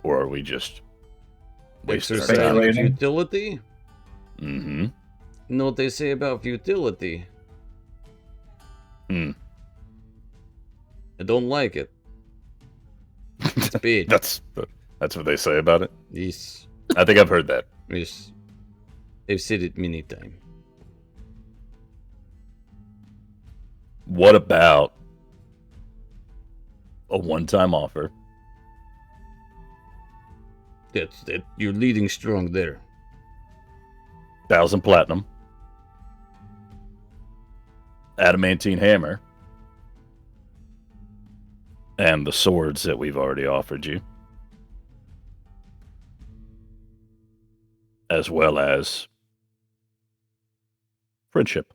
Or are we just wasting our Exercising time? Speculating. futility? Mm-hmm. You know what they say about futility? Hmm. I don't like it. It's bad. That's what they say about it. Yes. I think I've heard that. Yes. They've said it many times. What about a one-time offer? That you're leading strong there. 1,000 platinum. Adamantine hammer. And the swords that we've already offered you. As well as friendship.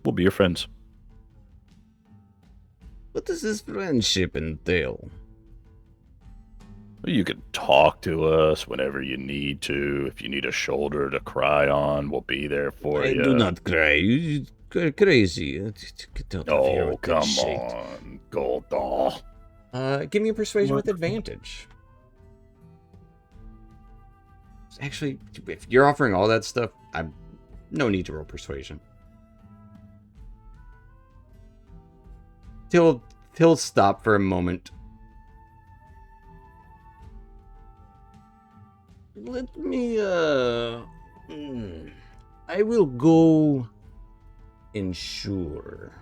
We'll be your friends. What does this friendship entail? You can talk to us whenever you need to. If you need a shoulder to cry on, we'll be there for I you. do not cry. You're crazy. Get out of here Oh, with that come shit. on, Goldall. Give me a persuasion What? with advantage. Actually, if you're offering all that stuff, I'm no need to roll persuasion. He'll stop for a moment. Let me I will go ensure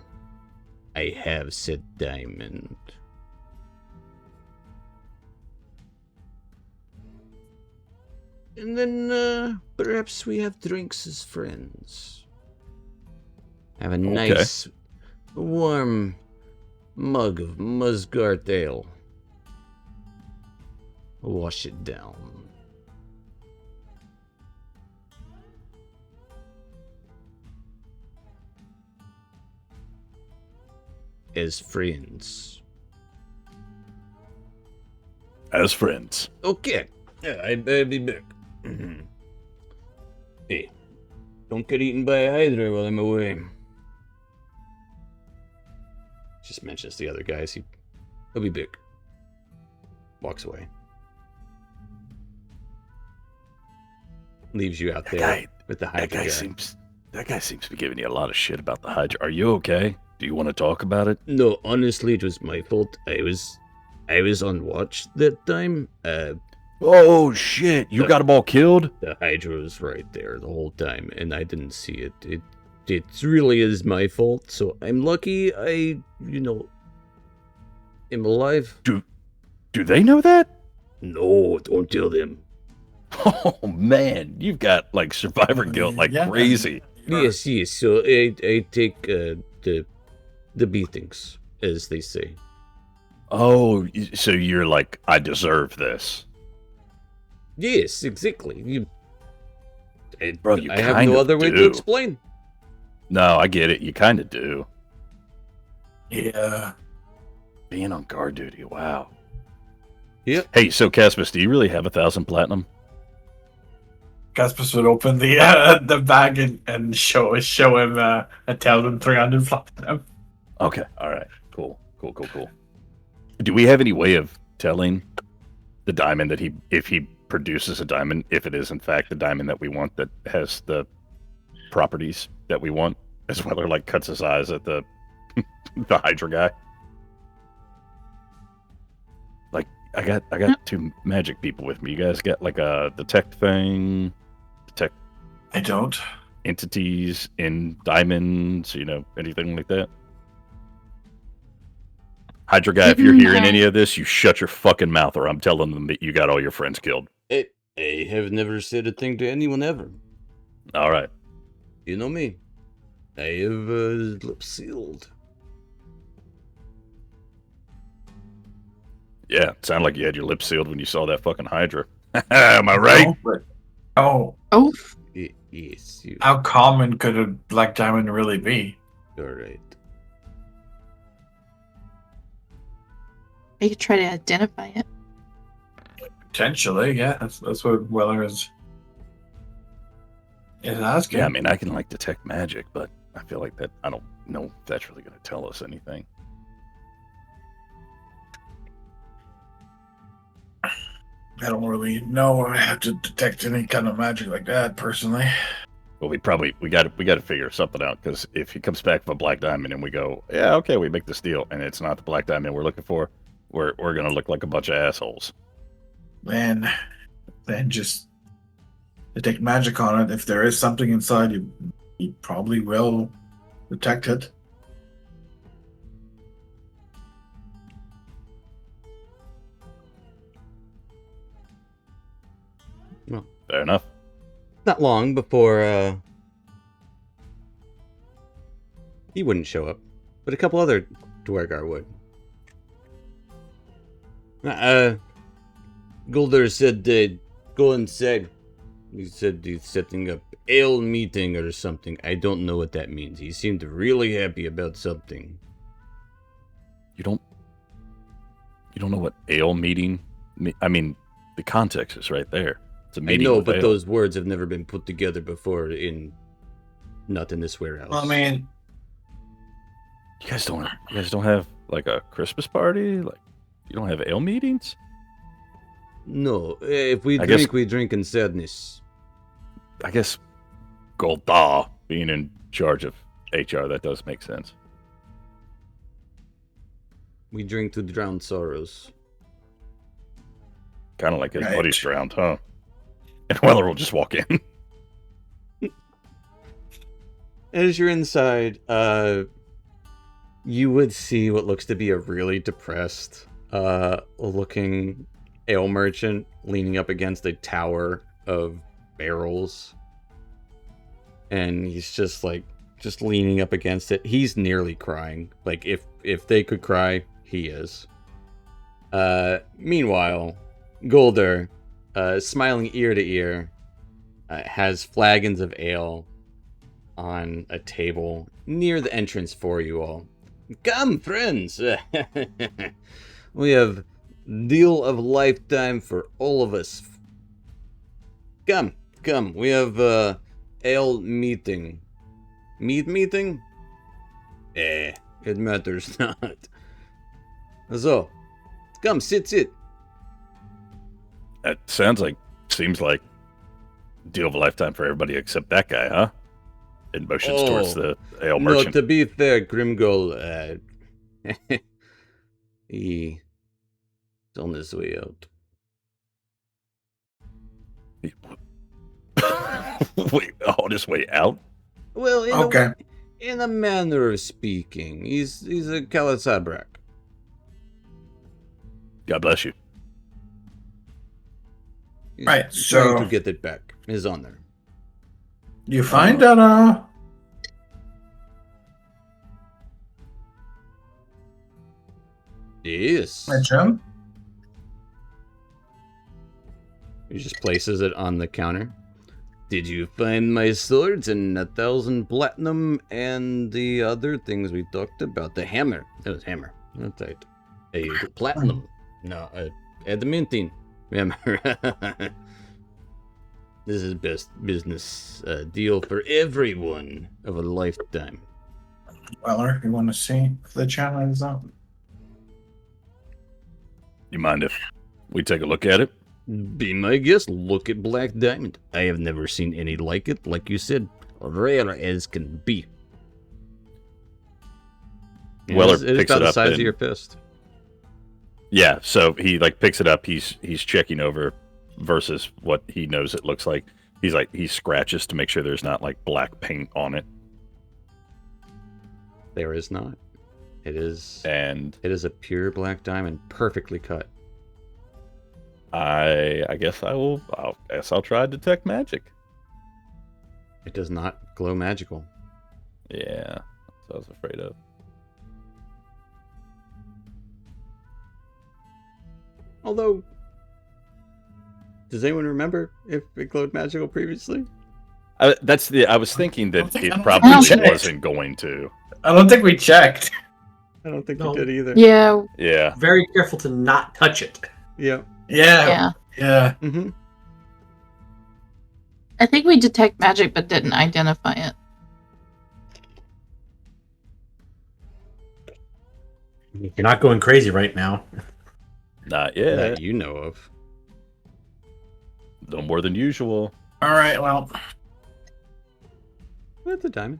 I have said diamond. And then perhaps we have drinks as friends. Have a nice warm mug of Musgart ale. Wash it down. As friends. As friends. Okay. Yeah, I'll be back. Hey, don't get eaten by a hydra while I'm away. Just mentions the other guys. He'll be back. Walks away. Leaves you out That there guy- with the That hydra guy guy. seems to be giving you a lot of shit about the Hydra. Are you okay? Do you want to talk about it? No, honestly, it was my fault. I was on watch that time. Oh shit! You The- got them all killed? The hydra was right there the whole time, and I didn't see it. It really is my fault. So I'm lucky. I am alive. Do they know that? No, don't tell them. Oh man, you've got like survivor guilt like Yeah. crazy. Yes. So I take the beatings, as they say. Oh, so you're like, I deserve this. Yes, exactly. Bro, you I have kind no of other way do. to explain. No, I get it. You kind of do. Yeah. Being on guard duty, wow. Yep. Hey, so Caspus, do you really have 1,000 platinum? Caspus would open the bag and show him a 1,300 platinum. Okay, all right, cool. Do we have any way of telling the diamond that if he produces a diamond, if it is in fact the diamond that we want that has the properties that we want, as well, or like cuts his eyes at the the Hydra guy? Like, I got two magic people with me. You guys got like a detect thing, detect I don't. entities in diamonds, anything like that? Hydra guy, if you're hearing any of this, you shut your fucking mouth, or I'm telling them that you got all your friends killed. I have never said a thing to anyone ever. All right. You know me. I have lips sealed. Yeah, it sounded like you had your lips sealed when you saw that fucking Hydra. Am I right? No, but oh, Oh, Yes, how common could a black diamond really be? you're right. we could try to identify it. Potentially, yeah. That's what Weller is asking. Yeah, I mean, I can like detect magic, but I feel like that. I don't know if that's really going to tell us anything. I don't really know how to detect any kind of magic like that personally. Well, we got to figure something out, because if he comes back with a black diamond and we go, yeah, okay, we make this deal, and it's not the black diamond we're looking for, we're gonna look like a bunch of assholes. Then just detect magic on it. If there is something inside, you probably will detect it. Fair enough. Not long before he wouldn't show up, but a couple other Dwargar would. Gulder said, go inside. He said he's setting up ale meeting or something. I don't know what that means. He seemed really happy about something. You don't know what ale meeting? I mean, the context is right there. It's a I meeting. know, with but ale. those words have never been put together before not in this warehouse. I mean, You guys don't have like a Christmas party? Like, you don't have ale meetings? No, if we I drink, guess- we drink in sadness. I guess Golda being in charge of HR, that does make sense. We drink to drown sorrows. Kind of like his Right. buddy's drowned, huh? And Weller will just walk in. As you're inside, you would see what looks to be a really depressed looking ale merchant leaning up against a tower of barrels. And he's just leaning up against it. He's nearly crying. Like if they could cry, he is. Meanwhile, Golder, smiling ear to ear, has flagons of ale on a table near the entrance for you all. Come, friends! We have deal of lifetime for all of us. Come. We have ale meeting. Meeting? It matters not. So, come, sit. That seems like deal of a lifetime for everybody except that guy, huh? And motions towards the ale No, merchant. to be fair, Grimgol, he's on his way out. Wait, on his way out? Well, okay. in a manner of speaking, he's a Kalasabrak. God bless you. He's Right, trying so- to get it back. His honor. You find that Yes. that gem? He just places it on the counter. Did you find my swords and 1,000 platinum and the other things we talked about? The hammer. That was hammer. That's right. A platinum. No, adamantine hammer. This is best business deal for everyone of a lifetime. Weller, you want to see if the channel is up? You mind if we take a look at it? Be my guest. Look at Black Diamond. I have never seen any like it. Like you said, rare as can be. Weller It is picks about it the up size of and- your fist. Yeah, so he like picks it up. He's checking over versus what he knows it looks like. He scratches to make sure there's not like black paint on it. There is not. It is And a pure black diamond, perfectly cut. I guess I'll try to detect magic. It does not glow magical. Yeah, that's what I was afraid of. Although, does anyone remember if it glowed magical previously? I was thinking that I it don't probably think we checked. wasn't going to. I don't think we checked. I don't think No. it did either. Yeah, Yeah. Very careful to not touch it. Yeah. Yeah. yeah. Mm-hmm. I think we detect magic but didn't identify it. You're not going crazy right now. Not yet. That you know of. No more than usual. All right. Well, It's a diamond.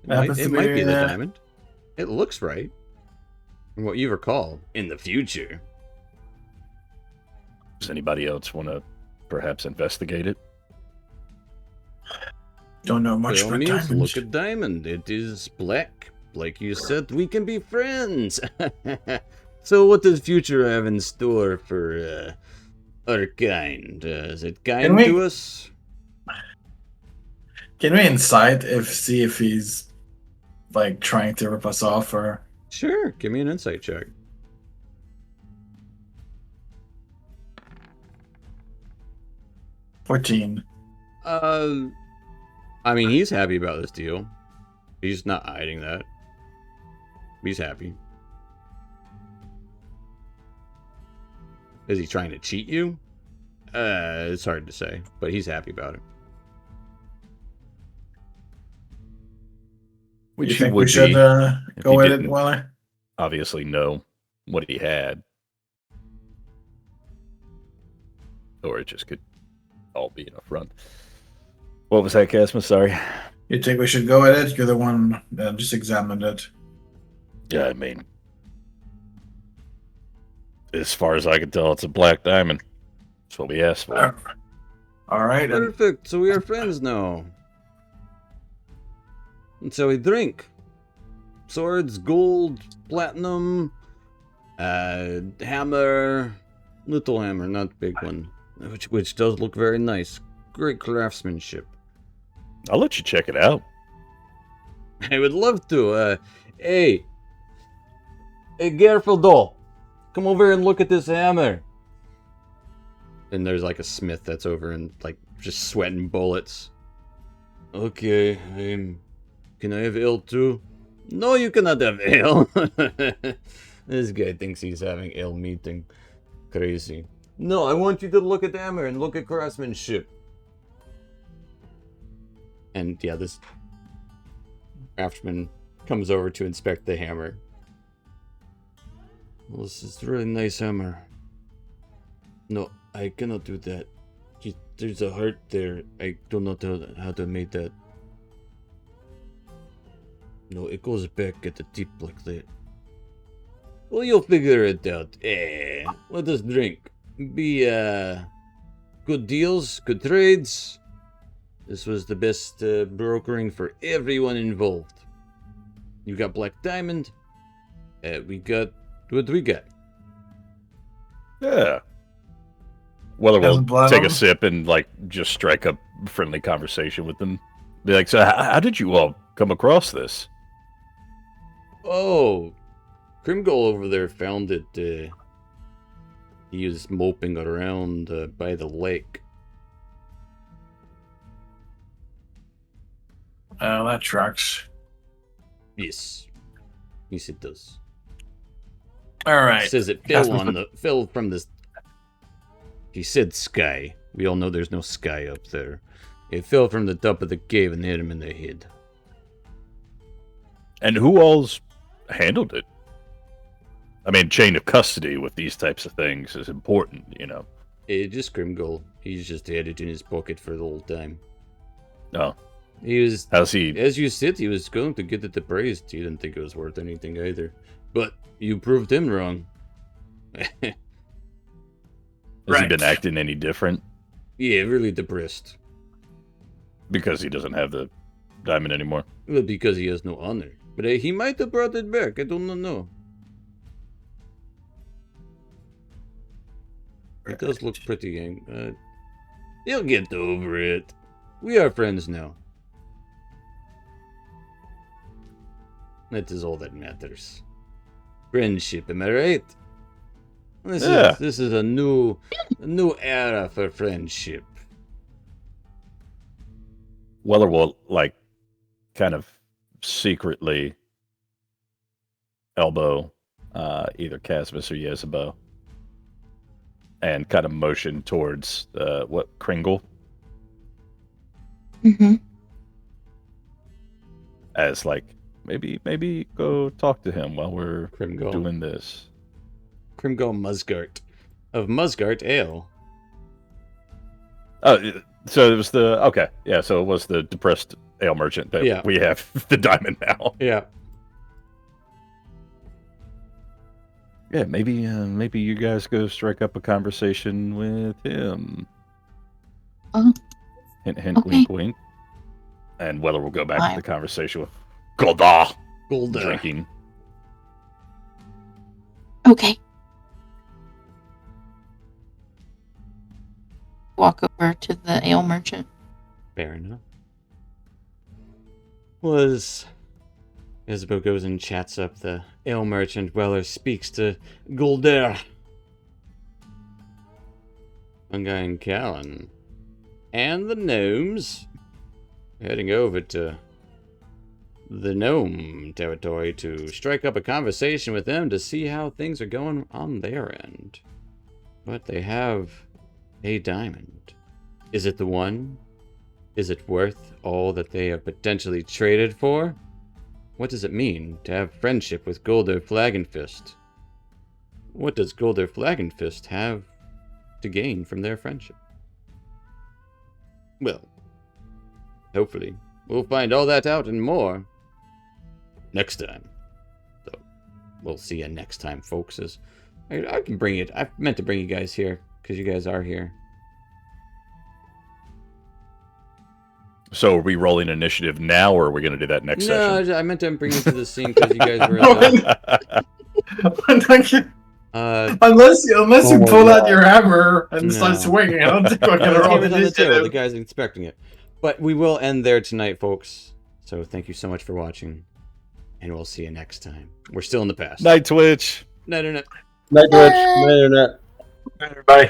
It Happens to might be the be, diamond. It looks right. From what you recall, in the future. Does anybody else want to perhaps investigate it? don't know much By all about means, diamonds. look at diamond. It is black. Like you said, we can be friends. So what does future have in store for our kind? Is it kind we- to us? Can we insight see if he's like trying to rip us off or? Sure, give me an insight check. $14. I mean, he's happy about this deal. He's not hiding that. He's happy. Is he trying to cheat you? It's hard to say, but he's happy about it. You Which he think we would should be if go he at it, didn't Weller? obviously know what he had. Or it just could all be an affront. What was that, Casma? Sorry. You think we should go at it? You're the one that just examined it. Yeah, I mean, as far as I can tell, it's a black diamond. That's what we asked for. All right. And Perfect. So we are friends now. And so we drink. Swords, gold, platinum, hammer, little hammer, not big one, which does look very nice. Great craftsmanship. I'll let you check it out. I would love to. Hey, careful, doll. Come over here and look at this hammer. And there's like a smith that's over and like just sweating bullets. Okay, can I have ale too? No, you cannot have ale. This guy thinks he's having ale meeting. Crazy. No, I want you to look at the hammer and look at craftsmanship. And yeah, this craftsman comes over to inspect the hammer. Well, this is a really nice hammer. No, I cannot do that. There's a heart there. I don't know how to make that. No, it goes back at the tip like that. Well, you'll figure it out. Let us drink. Be, good deals, good trades. This was the best brokering for everyone involved. You got Black Diamond. We got... What do we got? Yeah. Weller will Doesn't blood take on a him? sip and like just strike up friendly conversation with them. Be like, so how did you all come across this? Oh, Grimgol over there found it. He was moping around by the lake. that tracks. Yes. Yes, it does. All right. It says it That's fell from this. He said sky. We all know there's no sky up there. It fell from the top of the cave and hit him in the head. And who all's handled it? I mean, chain of custody with these types of things is important, you know. Just Grimgol. He's just had it in his pocket for the whole time. No. He was, How's he? as you said, he was going to get it appraised. He didn't think it was worth anything either. But you proved him wrong. Has he Right. been acting any different? Yeah, really depressed. Because he doesn't have the diamond anymore. Well, because he has no honor. But he might have brought it back. I don't know. It does look pretty young. He'll get over it. We are friends now. That is all that matters. Friendship, am I right? This is a new era for friendship. Weller will like kind of secretly elbow either Casmus or Yezebo and kind of motion towards Kringle Mm-hmm. as like maybe go talk to him while we're Krimgol. doing this. Krimgol Musgart of Musgart Ale. Oh, so it was so it was the depressed ale merchant that we have the diamond now. Yeah. Yeah, maybe you guys go strike up a conversation with him. Hint, hint, Okay. wink, wink. And Weller will go back to the conversation with Golda drinking. Okay. Walk over to the ale merchant. Fair enough. Was Isabel goes and chats up the ale merchant. Weller speaks to Gulder. Fungi and Callan. And the gnomes. Heading over to the gnome territory to strike up a conversation with them to see how things are going on their end. But they have a diamond. Is it the one? Is it worth all that they have potentially traded for? What does it mean to have friendship with Golder Flagonfist? What does Golder Flagonfist have to gain from their friendship? Well, hopefully, we'll find all that out and more next time. So, we'll see you next time, folks. I can bring it. I meant to bring you guys here because you guys are here. So are we rolling initiative now, or are we going to do that next session? No, I meant to bring you to the scene because you guys were unless you pull out your hammer and No. start swinging, I don't think we're going to the roll hammer's on the table. The initiative. guy's expecting it. But we will end there tonight, folks. So thank you so much for watching, and we'll see you next time. We're still in the past. Night, Twitch. Night, internet. Night, Twitch. Night, internet. Everybody.